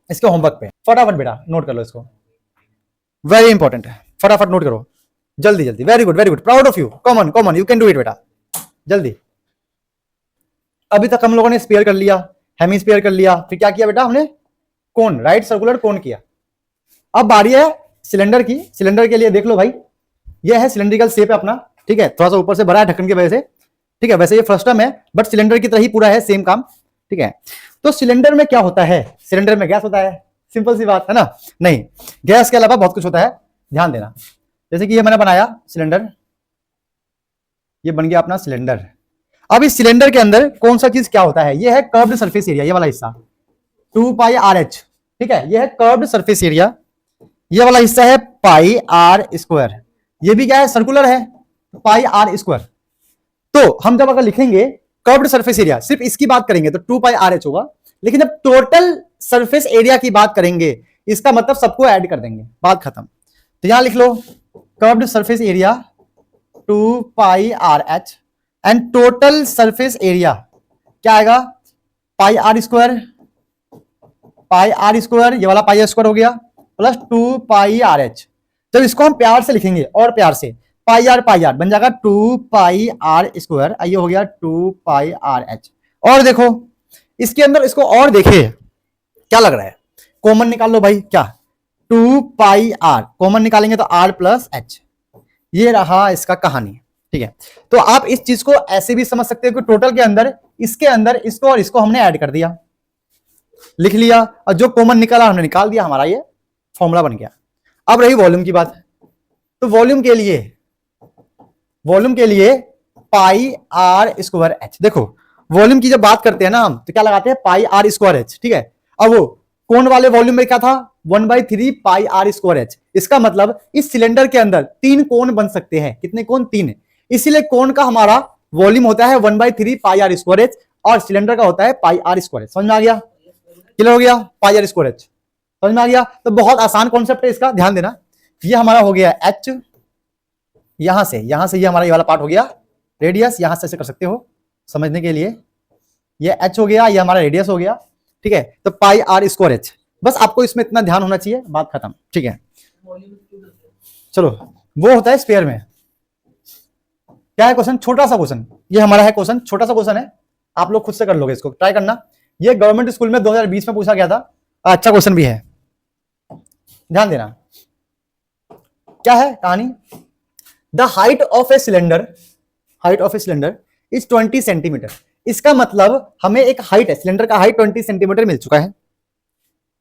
इसके होमवर्क पे, फटाफट बेटा नोट कर लो इसको, वेरी इंपॉर्टेंट है, फटाफट नोट करो जल्दी जल्दी। Very good very good, proud of you, common common, you can do it बेटा, जल्दी। अभी तक हम लोगों ने स्फीयर कर लिया, हेमीस्फीयर कर लिया, फिर क्या किया बेटा हमने, कोन, राइट सर्कुलर कोन किया। अब बारी है सिलेंडर की। सिलेंडर के लिए देख लो भाई, ये है सिलेंड्रिकल शेप है अपना, ठीक है, थोड़ा सा ऊपर से भरा है ढक्कन की वजह से, ठीक है, वैसे ये फ्रस्टम है बट सिलेंडर की तरह ही पूरा है, सेम काम, ठीक है। तो सिलेंडर में क्या होता है, सिलेंडर में गैस होता है, सिंपल सी बात है ना। नहीं, गैस के अलावा बहुत कुछ होता है, ध्यान देना। जैसे कि ये मैंने बनाया सिलेंडर, ये बन गया अपना सिलेंडर। अब इस सिलेंडर के अंदर कौन सा चीज क्या होता है, ये है कर्व्ड सरफेस एरिया, ये वाला हिस्सा 2 पाई आर एच, ठीक है, ये है कर्व्ड सरफेस एरिया, ये वाला हिस्सा है पाई आर स्क्वायर, ये भी क्या है, सर्कुलर है, पाई आर स्क्वायर। तो हम जब अगर लिखेंगे कर्व्ड सरफेस एरिया, सिर्फ इसकी बात करेंगे तो 2 पाई आर एच होगा, लेकिन जब टोटल सरफेस एरिया की बात करेंगे इसका मतलब सबको ऐड कर देंगे, बात खत्म। तो यहां लिख लो curved surface area 2 pi R H and total surface area क्या आएगा, pi are square, pi are square, ये वाला पाई स्क्वायर हो गया, प्लस 2 पाई आर एच। जब इसको हम प्यार से लिखेंगे और प्यार से, पाई आर बन जाएगा 2 पाई आर स्क्वायर, ये हो गया 2 पाई आर एच। और देखो इसके अंदर, इसको और देखे क्या लग रहा है, कॉमन निकाल लो भाई, क्या 2 पाई आर कॉमन निकालेंगे तो आर प्लस एच, ये रहा इसका कहानी, ठीक है। तो आप इस चीज को ऐसे भी समझ सकते हो कि टोटल के अंदर इसको और इसको हमने ऐड कर दिया, लिख लिया, और जो कॉमन निकाला हमने निकाल दिया, हमारा ये फॉर्मूला बन गया। अब रही वॉल्यूम की बात, तो वॉल्यूम के लिए पाई आर स्क्वायर एच। देखो वॉल्यूम की जब बात करते हैं ना हम, तो क्या लगाते हैं, पाई आर स्क्वायर एच, ठीक है। अब वो कोन वाले वॉल्यूम में क्या था, 1/3 पाई आर स्क्वायर एच। इसका मतलब इस सिलेंडर के अंदर 3 कोन बन सकते हैं, कितने कोन, 3, इसीलिए कोन का हमारा वॉल्यूम होता है 1/3 पाई आर स्क्वायर एच, और सिलेंडर का होता है पाई आर स्क्वायर एच। समझ में आ गया, क्लियर हो गया, पाई आर स्क्वायर एच समझ में आ गया। तो बहुत आसान कॉन्सेप्ट है इसका, ध्यान देना। ये हमारा हो गया एच, यहां से ये हमारा ये वाला पार्ट हो गया रेडियस, यहां से ऐसे कर सकते हो समझने के लिए, ये एच हो गया, ये हमारा रेडियस हो गया, ठीक है। तो पाई आर स्क्वायर एच, बस आपको इसमें इतना ध्यान होना चाहिए, बात खत्म, ठीक है। चलो वो होता है स्फीयर में, क्या है क्वेश्चन, छोटा सा क्वेश्चन, ये हमारा है क्वेश्चन, छोटा सा क्वेश्चन है, आप लोग खुद से कर लोगे, इसको ट्राई करना। ये गवर्नमेंट स्कूल में 2020 में पूछा गया था, अच्छा क्वेश्चन भी है, ध्यान देना। क्या है कहानी, the height of a cylinder is 20 centimetre. इसका मतलब हमें एक हाइट है, सिलेंडर का हाइट 20 सेंटीमीटर मिल चुका है।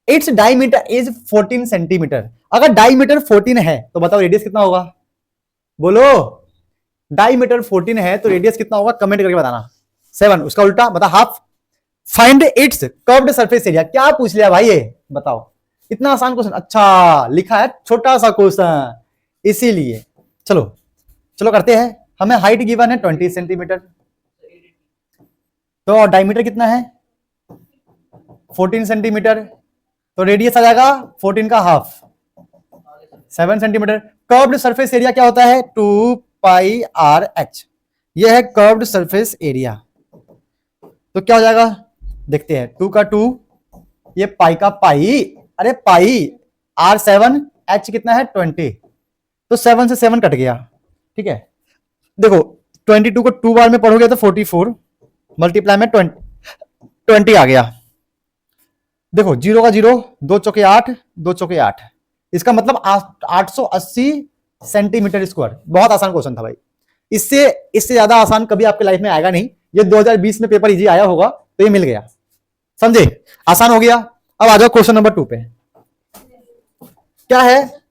Its diameter is 14 centimetre. अगर डायमीटर 14 है तो बताओ रेडियस कितना होगा, बोलो, डायमीटर 14 है तो रेडियस कितना होगा, कमेंट करके बताना। 7, उसका उल्टा बता, half. Find its curved surface area, क्या पूछ लिया भाई ये, बताओ, इतना आसान क्वेश्चन, अच्छा लिखा है छोटा सा क्वेश्चन इसीलिए। चलो करते हैं। हमें हाइट गिवन है 20 सेंटीमीटर, तो डायमीटर कितना है 14 सेंटीमीटर, तो रेडियस आ जाएगा 14 का half, 7 centimetre. Curved surface area क्या होता है, 2 पाई आर एच, यह है कर्व्ड सरफेस एरिया। तो क्या हो जाएगा, देखते हैं, 2 का 2, ये पाई का पाई, अरे पाई, R7, H कितना है 20, तो 7 से 7 कट गया, ठीक है। देखो 22 को 2 बार में पढ़ोगे तो 44 मल्टीप्लाई में 20 आ गया। देखो 0 का 0, 2 चौके 8, 2 चौके 8, इसका मतलब 880 सेंटीमीटर स्क्वायर। बहुत आसान क्वेश्चन था भाई, इससे ज्यादा आसान कभी आपके लाइफ में आएगा नहीं। ये 2020 में पेपर इजी आया होगा तो ये मिल गया, समझे, आसान हो गया। अब आ जाओ क्वेश्चन नंबर 2 पे। क्या है,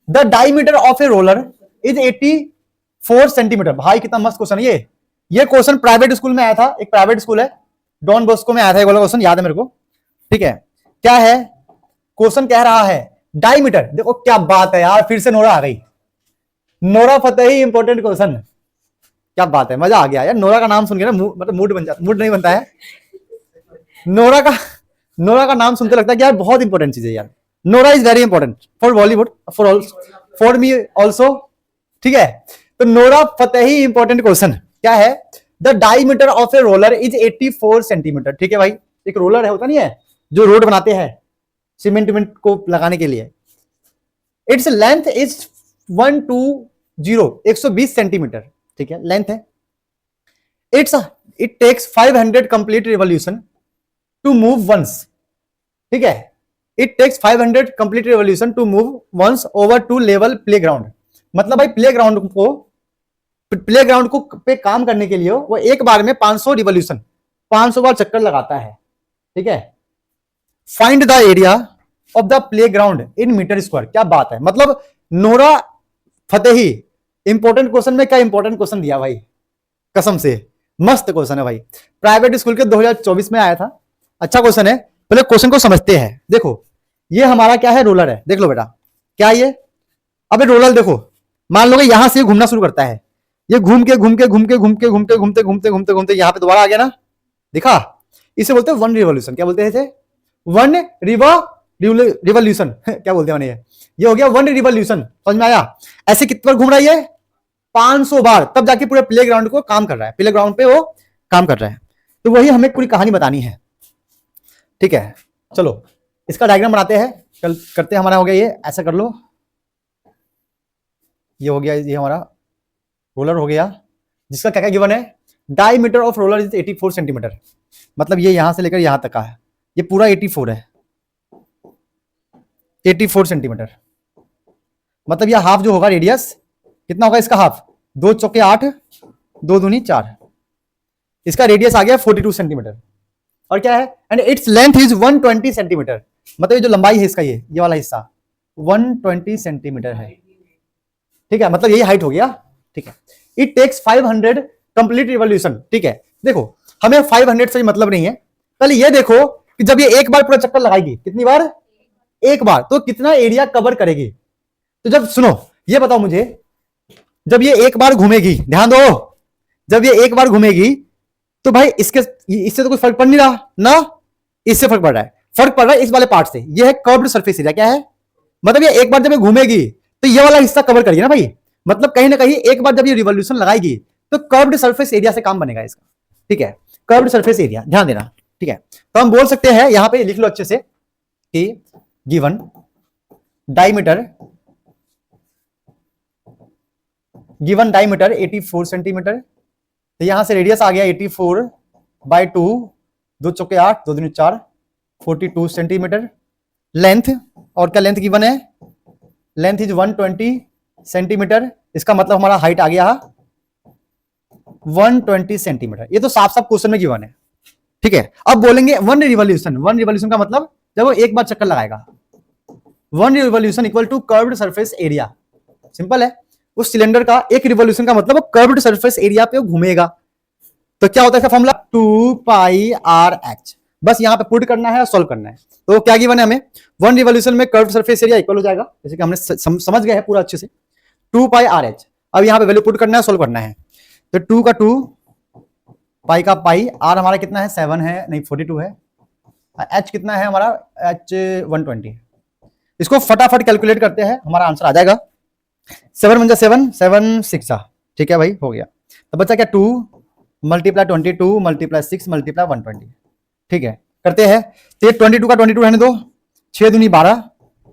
the diameter of a roller is 84 centimetre. भाई कितना मस्त क्वेश्चन है ये क्वेश्चन प्राइवेट स्कूल में आया था, एक प्राइवेट स्कूल है डॉन बॉस्को में आया था ये वाला क्वेश्चन, याद है मेरे को, ठीक है। क्या है क्वेश्चन, कह रहा है डायमीटर, देखो क्या बात है यार, फिर से नोरा आ गई, नोरा फतेही, इंपॉर्टेंट क्वेश्चन, क्या बात है, मजा आ गया यार। नोरा का नाम सुन के ना मतलब मूड बन जाता, मूड नहीं बनता है, नोरा का नाम सुनते लगता है कि यार बहुत इंपॉर्टेंट चीज है यार। Nora is very important for Bollywood, for me also, ठीक है। तो नोरा फतेही इंपॉर्टेंट क्वेश्चन क्या है, the diameter of a roller is 84 centimetre, ठीक है भाई। एक रोलर है, होता नहीं है जो रोड बनाते हैं सीमेंट को लगाने के लिए, इट्स लेंथ इज 120 सेंटीमीटर, ठीक है, लेंथ है। It takes 500 complete revolution to move once, ठीक है। It takes 500 complete revolution to move once over to level playground. मतलब भाई प्लेग्राउंड को पे काम करने के लिए वो एक बार में 500 रिवॉल्यूशन, 500 बार चक्कर लगाता है, ठीक है। Find the area of the playground in metre square. क्या बात है, मतलब नोरा फतेही इंपॉर्टेंट क्वेश्चन में क्या इंपॉर्टेंट क्वेश्चन दिया भाई, कसम से मस्त क्वेश्चन है भाई। प्राइवेट स्कूल के 2024 में आया था, अच्छा क्वेश्चन है। पहले क्वेश्चन को समझते हैं। देखो ये हमारा क्या है, रोलर है, देख लो बेटा क्या ये, अब रोलर देखो, मान लो कि यहां से घूमना शुरू करता है, ये घूम के घूमते यहां पे दोबारा आ गया ना, दिखा, इसे बोलते हैं वन रिवॉल्यूशन। क्या बोलते हैं इसे, वन रिवॉल्यूशन क्या बोलते हैं ये हो गया वन रिवॉल्यूशन, समझ में आया। ऐसे कितनी बार घूम रहा है, 500 बार, तब जाके पूरे प्लेग्राउंड को काम कर रहा है, प्लेग्राउंड पे वो काम कर रहा है। तो वही हमें पूरी कहानी बतानी है, ठीक है। चलो इसका डायग्राम बनाते हैं, कल करते हैं। हमारा हो गया ये, ऐसा कर लो, ये हो गया, ये हमारा रोलर हो गया, जिसका क्या क्या गिवन है, diameter of roller is 84 centimetre, मतलब ये यहां से लेकर यहां तक का है, ये पूरा 84 है, 84 सेंटीमीटर। मतलब ये हाफ जो होगा रेडियस, कितना होगा इसका हाफ, 2 चौके 8, 2 दूनी 4, इसका रेडियस आ गया 42 सेंटीमीटर। और क्या है, and its length is 120 centimetre, मतलब ये जो लंबाई है इसका, ये वाला हिस्सा 120 सेंटीमीटर है, ठीक है, मतलब यही हाइट हो गया, ठीक है। इट टेक्स 500 कंप्लीट रिवॉल्यूशन, ठीक है। देखो हमें 500 से मतलब नहीं है, पहले ये देखो कि जब ये एक बार पूरा चक्कर लगाएगी, कितनी बार, एक बार, तो कितना एरिया कवर करेगी। तो जब सुनो ये बताओ मुझे, जब ये एक बार घूमेगी, ध्यान दो, जब ये एक बार घूमेगी तो भाई इससे तो कोई फर्क पड़ नहीं रहा ना, इससे फर्क पड़ रहा है, फर्क पड़ रहा है इस वाले पार्ट से। ये है कर्व्ड सरफेस एरिया, क्या है, मतलब ये एक बार जब ये घूमेगी तो ये वाला हिस्सा कवर करेगी ना भाई, मतलब कहीं ना कहीं एक बार जब ये रिवॉल्यूशन लगाएगी तो कर्व्ड सरफेस एरिया से काम बनेगा इसका, ठीक है, कर्व्ड सरफेस एरिया, ध्यान देना, ठीक है। तो हम बोल सकते हैं, यहां पे लिख लो अच्छे से कि गिवन डायमीटर 84 सेंटीमीटर, तो यहां से रेडियस आ गया 84/2, 2 चौके 8, 2 दूनी 4, 42 सेंटीमीटर। लेंथ, और क्या लेंथ गिवन है, लेंथ इज 120 सेंटीमीटर, इसका मतलब हमारा हाइट आ गया 120 सेंटीमीटर। ये तो साफ साफ क्वेश्चन में गिवन है, ठीक है। अब बोलेंगे वन रिवॉल्यूशन का मतलब जब वो एक बार चक्कर लगाएगा, one revolution equal to curved surface area, simple है। उस सिलेंडर का एक रिवॉल्यूशन का मतलब वो कर्व्ड सरफेस एरिया पे घूमेगा, तो क्या होता है इसका फॉर्मूला 2πRh, बस यहां पे पुट करना है और सॉल्व करना है। तो क्या गिवन है हमें, वन रिवॉल्यूशन में कर्व्ड सरफेस एरिया इक्वल हो जाएगा, जैसे कि हमने समझ गए हैं पूरा अच्छे से, 2πRh। अब यहां पे वैल्यू पुट करना है, सॉल्व करना है, तो 2 का 2, पाई का पाई, आर हमारा कितना है 7 है, नहीं 42 है, एच कितना है हमारा, एच 120। इसको फटाफट कैलकुलेट करते हैं, हमारा आंसर आ जाएगा 7 × 7, 7 6, ठीक है भाई, हो गया। तो बच्चा क्या 2 × 22 × 6 × 120, ठीक है, करते हैं। तो ये 22 का 22 रहने दो, 6 दूनी 12,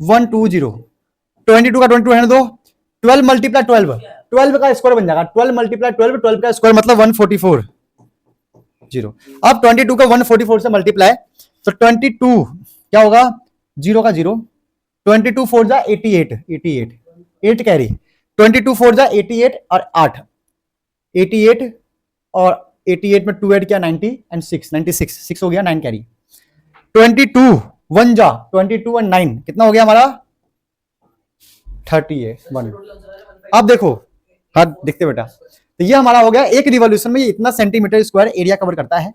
120, 22 का 22 रहने दो, 12 मल्टीप्लाई 12, 12 का स्क्वायर बन जाएगा 12 मल्टीप्लाई 12, 12 का स्क्वायर मतलब 144 जीरो। अब 22 का 144 से मल्टीप्लाई, तो 22 क्या होगा, जीरो का जीरो, 22 4 जा 88, 88 8 कैरी, 22 4 जा 88 और 8 88 और 88 में 2 ऐड किया 90 एंड 6 96 6 हो गया 9 कैरी। 22 1 जा 22 और 9 कितना हो गया हमारा 38 1। अब देखो, हाँ देखते बेटा, तो ये हमारा हो गया एक रिवॉल्यूशन में ये इतना सेंटीमीटर स्क्वायर एरिया कवर करता है,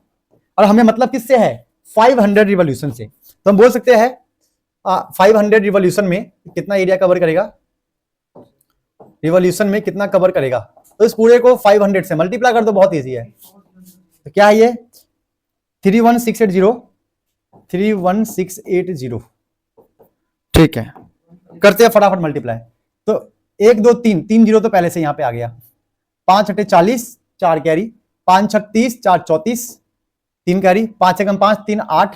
और हमें मतलब किससे है 500 रिवॉल्यूशन से। तो हम बोल सकते हैं 500 रिवॉल्यूशन में कितना एरिया कवर करेगा, रिवॉल्यूशन में कितना कवर करेगा, तो इस पूरे को 500 से मल्टीप्लाई कर दो, बहुत इजी है। तो क्या है ये 31680, 31680, ठीक है, करते हैं फटाफट मल्टीप्लाई। तो 1 2 3 3 जीरो तो पहले से यहां पे आ गया, 5 अट्ठे 40 4 कैरी, 5 6 30 4 34 3 कैरी, 5 एकम 5 3 8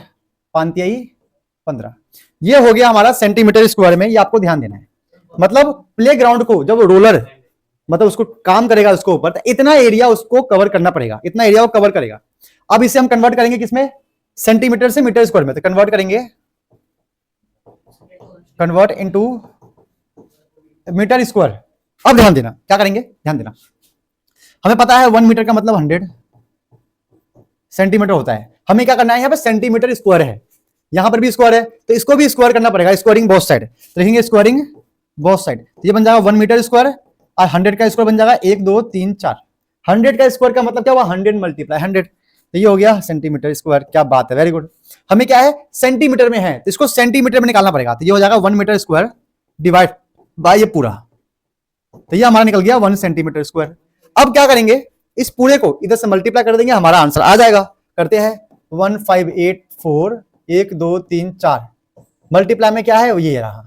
5 तिहाई 15। ये हो गया हमारा सेंटीमीटर स्क्वायर में, ये आपको ध्यान देना है। मतलब प्लेग्राउंड को जब रोलर मतलब उसको काम करेगा उसको ऊपर, तो इतना एरिया उसको कवर करना पड़ेगा, इतना एरिया वो कवर करेगा। अब इसे हम कन्वर्ट करेंगे किसमें, सेंटीमीटर से मीटर स्क्वायर में, तो कन्वर्ट करेंगे, कन्वर्ट इनटू मीटर स्क्वायर। अब ध्यान देना क्या करेंगे, ध्यान देना, हमें पता है 1 मीटर का मतलब 100 सेंटीमीटर होता है। हमें क्या करना है, यहाँ पे सेंटीमीटर स्क्वायर है, यहां पर भी स्क्वायर है, तो इसको भी स्क्वायर करना पड़ेगा, स्क्वायरिंग बोथ साइड। तो लिखेंगे स्क्वायरिंग बोथ साइड, तो ये बन जाएगा 1 मीटर स्क्वायर, और 100 का स्क्वायर बन जाएगा 1 2 3 4। 100 का स्क्वायर का मतलब क्या हुआ 100 मल्टीप्लाई 100, तो ये हो गया सेंटीमीटर स्क्वायर। क्या बात है, वेरी गुड। हमें क्या है सेंटीमीटर में है, तो इसको सेंटीमीटर में निकालना पड़ेगा, तो ये हो जाएगा 1 मीटर स्क्वायर डिवाइड बाय ये पूरा, तो ये हमारा निकल गया 1 सेंटीमीटर स्क्वायर। अब क्या करेंगे, इस पूरे को इधर से मल्टीप्लाई कर देंगे, हमारा आंसर आ जाएगा। करते हैं 1584 1 2 3 4 मल्टीप्लाई में क्या है ये रहा,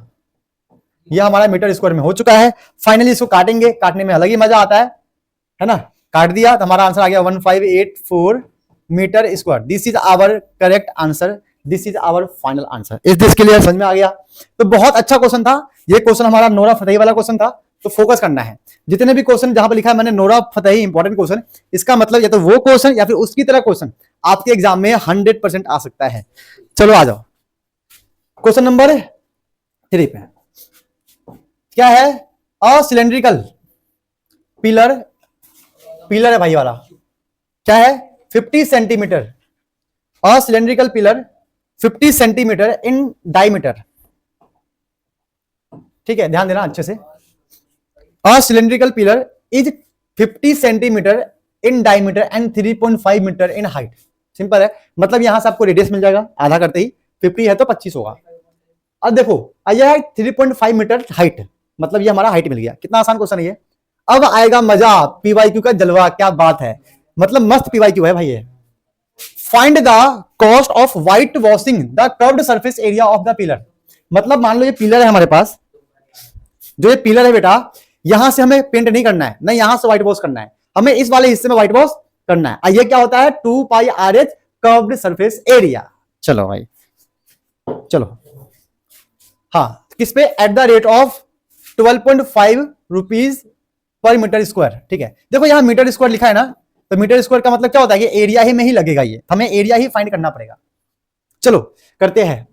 ये हमारा मीटर स्क्वायर में हो चुका है। फाइनली इसको काटेंगे, काटने में अलग ही मजा आता है ना। काट दिया तो हमारा आंसर आ गया 1584 metre square. This is our correct answer, this is our final answer. इस दिस के लिए समझ में आ गया, तो बहुत अच्छा क्वेश्चन था ये। क्वेश्चन हमारा नोरा फतेही वाला क्वेश्चन था, तो फोकस करना है। जितने भी क्वेश्चन जहां पर लिखा है मैंने नोरा फतेही इंपॉर्टेंट क्वेश्चन, इसका मतलब या तो वो क्वेश्चन या फिर उसकी तरह क्वेश्चन आपके एग्जाम में 100% आ सकता है। चलो आ जाओ क्वेश्चन नंबर 3 पे। क्या है, अ सिलेंड्रिकल पिलर, पिलर है भाई वाला, क्या है 50 centimetre, a cylindrical pillar 50 centimetre in diameter. ठीक है, ध्यान देना अच्छे से। A cylindrical pillar is 50 centimetre in diameter and 3.5 metre in height. Simple है, मतलब यहां से आपको रेडियस मिल जाएगा, आधा करते ही 50 है तो 25 होगा। अब देखो यह है 3.5 मीटर हाइट, मतलब ये हमारा हाइट मिल गया। कितना आसान क्वेश्चन है ये। अब आएगा मजा, पीवाईक्यू का जलवा। क्या बात है, मतलब मस्त पीवाईक्यू है भाई ये। Find the cost of white washing the curved surface area of the pillar. मतलब मान लो ये पिलर है हमारे पास, जो ये पिलर है बेटा, यहां से हमें पेंट नहीं करना है, ना यहां से व्हाइट वॉश करना है, हमें इस वाले हिस्से में व्हाइट वॉश करना है। ये क्या होता है 2 pi RH curved surface area. चलो भाई चलो, हाँ किस पे, at the rate of 12.5 rupees per metre square. ठीक है, देखो यहां मीटर स्क्वायर लिखा है ना, तो मीटर स्क्वायर का मतलब क्या होता है कि एरिया ही में ही लगेगा, ये हमें एरिया ही फाइंड करना पड़ेगा। चलो करते हैं।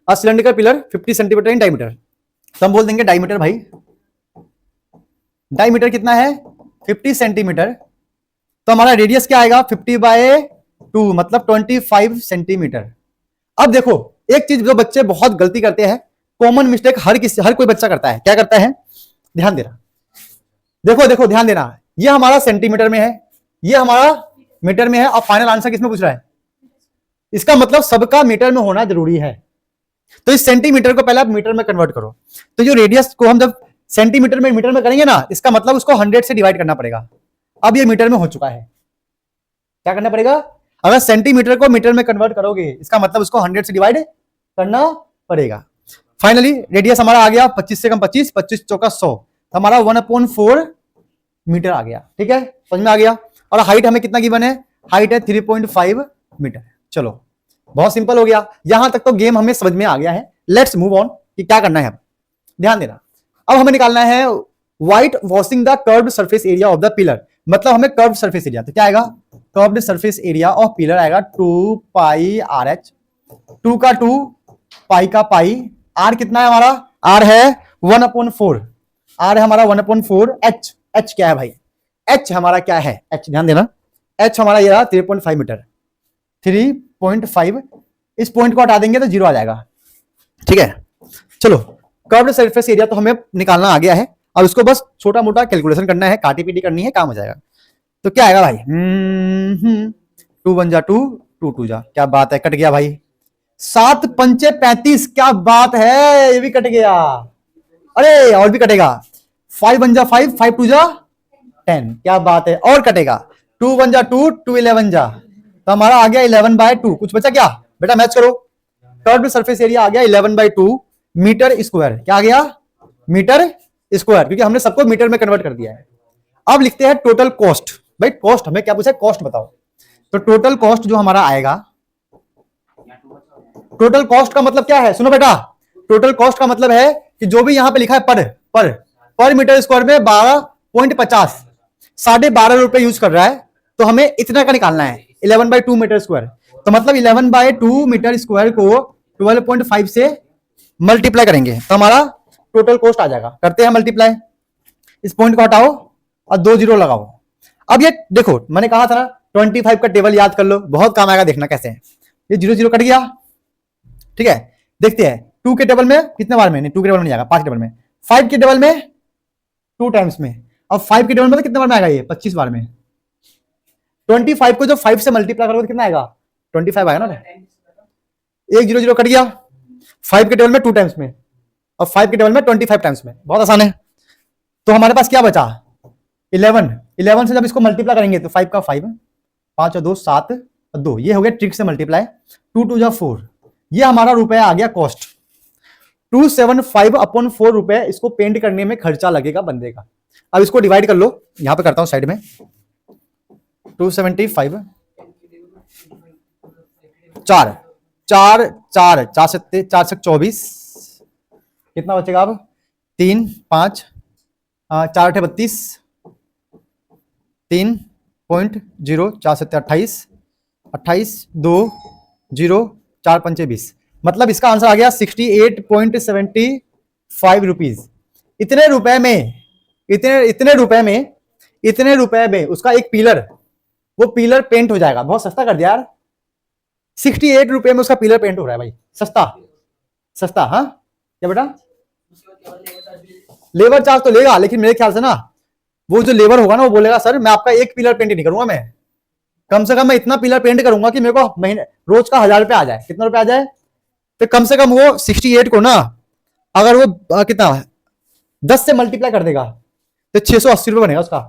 अ cylindrical pillar 50 centimetre in diameter, तो हम बोल देंगे डायमीटर भाई। डायमीटर कितना है 50 सेंटीमीटर, तो हमारा रेडियस क्या आएगा 50/2 मतलब 25 सेंटीमीटर। अब देखो एक चीज जो बच्चे बहुत गलती करते हैं, कॉमन मिस्टेक हर कोई बच्चा करता है, क्या करता है, ध्यान देना, देखो देखो ध्यान देना, ये हमारा सेंटीमीटर में है, ये हमारा मीटर में है, और फाइनल आंसर किसमें पूछ रहा है, इसका मतलब सबका मीटर में होना जरूरी है। तो इस सेंटीमीटर को पहले आप मीटर में कन्वर्ट करो, तो जो रेडियस को हम जब सेंटीमीटर में मीटर में करेंगे ना, इसका मतलब उसको 100 से डिवाइड करना पड़ेगा। अब ये मीटर में हो चुका है, क्या करना पड़ेगा, अगर सेंटीमीटर को मीटर में कन्वर्ट करोगे इसका मतलब उसको 100 से डिवाइड करना पड़ेगा। फाइनली रेडियस हमारा आ गया 25 से कम 25, 25 चौका 100, तो हमारा 1/4 मीटर आ गया। ठीक है, समझ में आ गया। और हाइट हमें कितना गिवन है, हाइट है 3.5 मीटर। चलो बहुत सिंपल हो गया, यहां तक तो गेम हमें समझ में आ गया है। लेट्स मूव ऑन कि क्या करना है। अब ध्यान देना, अब हमें निकालना है white washing the curved surface area of the pillar, मतलब हमें कर्व्ड सरफेस एरिया, तो क्या आएगा, curved surface area of pillar आएगा 2 पाई आर एच, 2 का 2 पाई का पाई, आर कितना है हमारा, आर है 1/4, आर है हमारा 1/4, एच, एच क्या है भाई, एच हमारा क्या है, एच ध्यान देना, एच हमारा ये रहा 3.5 मीटर, 3.5, इस पॉइंट को हटा देंगे तो 0 आ जाएगा, ठीक है। चलो कर्व्ड सरफेस एरिया तो हमें निकालना आ गया है, अब इसको बस छोटा मोटा कैलकुलेशन करना है, काटी पीटी करनी है, काम हो जाएगा। तो क्या आएगा भाई, 2 1 जा 2, 2 2 जा, क्या बात है, कट गया भाई, 7 पंचे 35, क्या बात है, ये भी कट गया, अरे और भी कटेगा, 5 1 जा 5, 5 2 जा 10, क्या बात है, और कटेगा, 2 1 जा 2, 2 11 जा, तो हमारा आ गया 11/2, कुछ बचा क्या बेटा, मैच करो, कर्व्ड सरफेस एरिया आ गया 11/2 मीटर स्क्वायर, क्या आ गया, मीटर स्क्वायर, क्योंकि हमने सबको मीटर में कन्वर्ट कर दिया है। अब लिखते हैं टोटल कॉस्ट, भाई कॉस्ट हमें क्या पूछा है, कॉस्ट बताओ, तो टोटल कॉस्ट जो हमारा आएगा, टोटल कॉस्ट का मतलब क्या है, सुनो बेटा, टोटल कॉस्ट का मतलब है कि जो भी यहां पे लिखा है पर मीटर स्क्वायर में 12.50, 12.5 रुपए यूज कर रहा है, तो हमें इतना का निकालना है 11/2 मीटर स्क्वायर, तो मतलब 11/2 मीटर स्क्वायर को 12.5 से मल्टीप्लाई करेंगे तो हमारा टोटल कॉस्ट आ जाएगा, करते हैं मल्टीप्लाई, इस पॉइंट को हटाओ और 2 0 लगाओ। अब ये देखो मैंने कहा था ना 25 का टेबल याद कर लो, बहुत काम आएगा, देखना कैसे है, ये 0 0 कट गया, ठीक है। देखते हैं 2 के टेबल में कितने बार में, नहीं 2 के टेबल में जाएगा, 5 के टेबल में, 5 के टेबल में 2 टाइम्स में, अब 5 के टेबल में तो कितने बार में आएगा, ये 25 बार में, 25 को जो 5 से मल्टीप्लाई करोगे तो कितना आएगा, 25 आएगा ना, 1 0 0 कट गया, 5 के टेबल में 2 टाइम्स में, और 5 के टेबल में 25 टाइम्स में, बहुत आसान है। तो हमारे पास क्या बचा, 11 से जब इसको मल्टीप्लाई करेंगे तो 5 का 5, 5 और 2 7 और 2, ये हो गया ट्रिक से मल्टीप्लाई, 2 2 जा 4, ये हमारा रुपया आ गया कॉस्ट, 275/4 रुपए इसको पेंट करने में खर्चा लगेगा बंदे का। अब इसको डिवाइड कर लो, यहां पे करता हूं साइड में, 275 4 4 4 4 7 4 से 24, कितना बचेगा अब, 3 5 4 8 32, 3.0 4 7 28 28 2 0 4 5 20, मतलब इसका आंसर आ गया 68.75 रुपीज। इतने रुपए में उसका एक पिलर, वो पिलर पेंट हो जाएगा, बहुत सस्ता कर दिया यार, 68 रुपए में उसका पिलर पेंट हो रहा है भाई, सस्ता हाँ, क्या बेटा, लेबर चार्ज तो लेगा, लेकिन मेरे ख्याल से ना वो जो लेबर होगा ना वो बोलेगा सर मैं आपका एक पिलर पेंट नहीं करूंगा, मैं कम से कम मैं इतना पिलर पेंट करूंगा कि मेरे को महीने रोज का 1000 रुपया आ जाए, कितना रुपया आ जाए, तो कम से कम वो 68 को ना अगर वो कितना 10 से मल्टीप्लाई कर देगा तो 680 रुपये बनेगा उसका,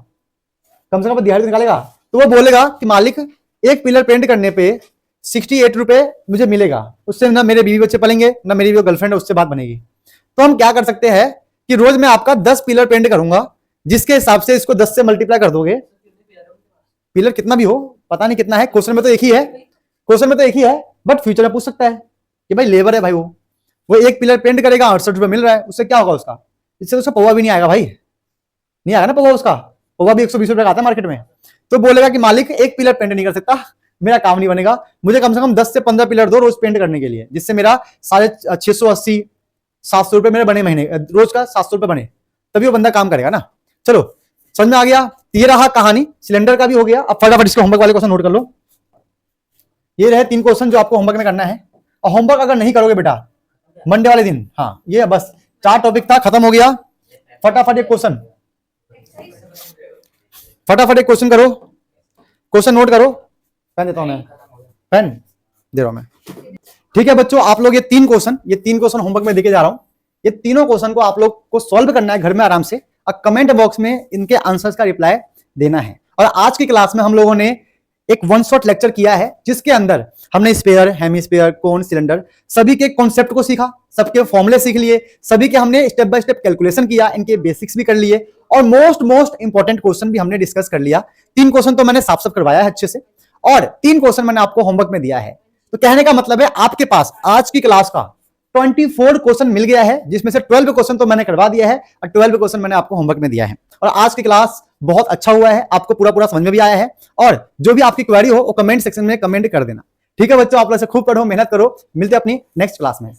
कम से कम दिहाड़ी निकालेगा, तो वो बोलेगा कि मालिक एक पिलर पेंट करने पे 68 रुपये मुझे मिलेगा, उससे ना मेरे बीवी बच्चे पलेंगे, ना मेरी जो गर्लफ्रेंड है उससे बात बनेगी। तो हम क्या कर सकते हैं कि रोज मैं आपका 10 पिलर पेंट करूंगा, जिसके हिसाब से इसको 10 से मल्टीप्लाई कर दोगे, पिलर कितना भी हो पता नहीं कितना है, क्वेश्चन में तो एक ही है, बट फ्यूचर में पूछ सकता है कि भाई लेबर है भाई, वो एक पिलर पेंट करेगा 68 रुपये मिल रहा है, उससे क्या होगा उसका, इससे उसका पौवा भी नहीं आएगा भाई, नहीं आएगा ना पौवा, उसका पौवा भी 120 रुपये का आता है मार्केट में। तो बोलेगा कि मालिक एक पिलर पेंट नहीं कर सकता, मेरा काम नहीं बनेगा, मुझे कम से कम 10 से 15 पिलर दो रोज पेंट करने के लिए, जिससे मेरा 680 700 रुपये मेरे बने, महीने रोज का 700 रुपये बने, तभी वो बंदा काम करेगा ना। चलो समझ में आ गया, ये रहा कहानी, सिलेंडर का भी हो गया। अब फटाफट इसके होमवर्क वाले क्वेश्चन नोट कर लो, ये रहे 3 क्वेश्चन जो आपको होमवर्क में करना है, और होमवर्क अगर नहीं करोगे बेटा मंडे वाले दिन, हाँ ये बस 4 टॉपिक था, खत्म हो गया। फटाफट एक क्वेश्चन करो, क्वेश्चन नोट करो, पेन देता हूं मैं, पेन दे रहा हूं मैं, ठीक है बच्चों। आप लोग ये 3 क्वेश्चन होमवर्क में देके जा रहा हूं, ये तीनों क्वेश्चन को आप लोग को सॉल्व करना है घर में आराम से, और कमेंट बॉक्स में इनके आंसर्स का रिप्लाई देना है। और आज की क्लास में हम लोगों ने एक वन शॉट लेक्चर किया है, जिसके अंदर हमने स्फीयर, हेमिस्फीयर, कोन, सिलेंडर सभी के कॉन्सेप्ट को सीखा, सबके फॉर्मूले सीख लिए, सभी के हमने स्टेप बाय स्टेप कैलकुलेशन किया, इनके बेसिक्स भी कर लिए, और मोस्ट इंपॉर्टेंट क्वेश्चन भी हमने डिस्कस कर लिया। 3 क्वेश्चन तो मैंने साफ करवाया है अच्छे से, और 3 क्वेश्चन मैंने आपको होमवर्क में दिया है। तो कहने का मतलब है आपके पास आज की क्लास का 24 क्वेश्चन मिल गया है, जिसमें से 12 क्वेश्चन तो मैंने करवा दिया है और 12 क्वेश्चन मैंने आपको होमवर्क में दिया है। और आज की क्लास बहुत अच्छा हुआ है, आपको पूरा पूरा समझ में भी आया है। और जो भी आपकी क्वेरी हो वो कमेंट सेक्शन में कमेंट कर देना। ठीक है बच्चों, आप लोग से खूब पढ़ो, मेहनत करो। मिलते हैं अपनी नेक्स्ट क्लास में।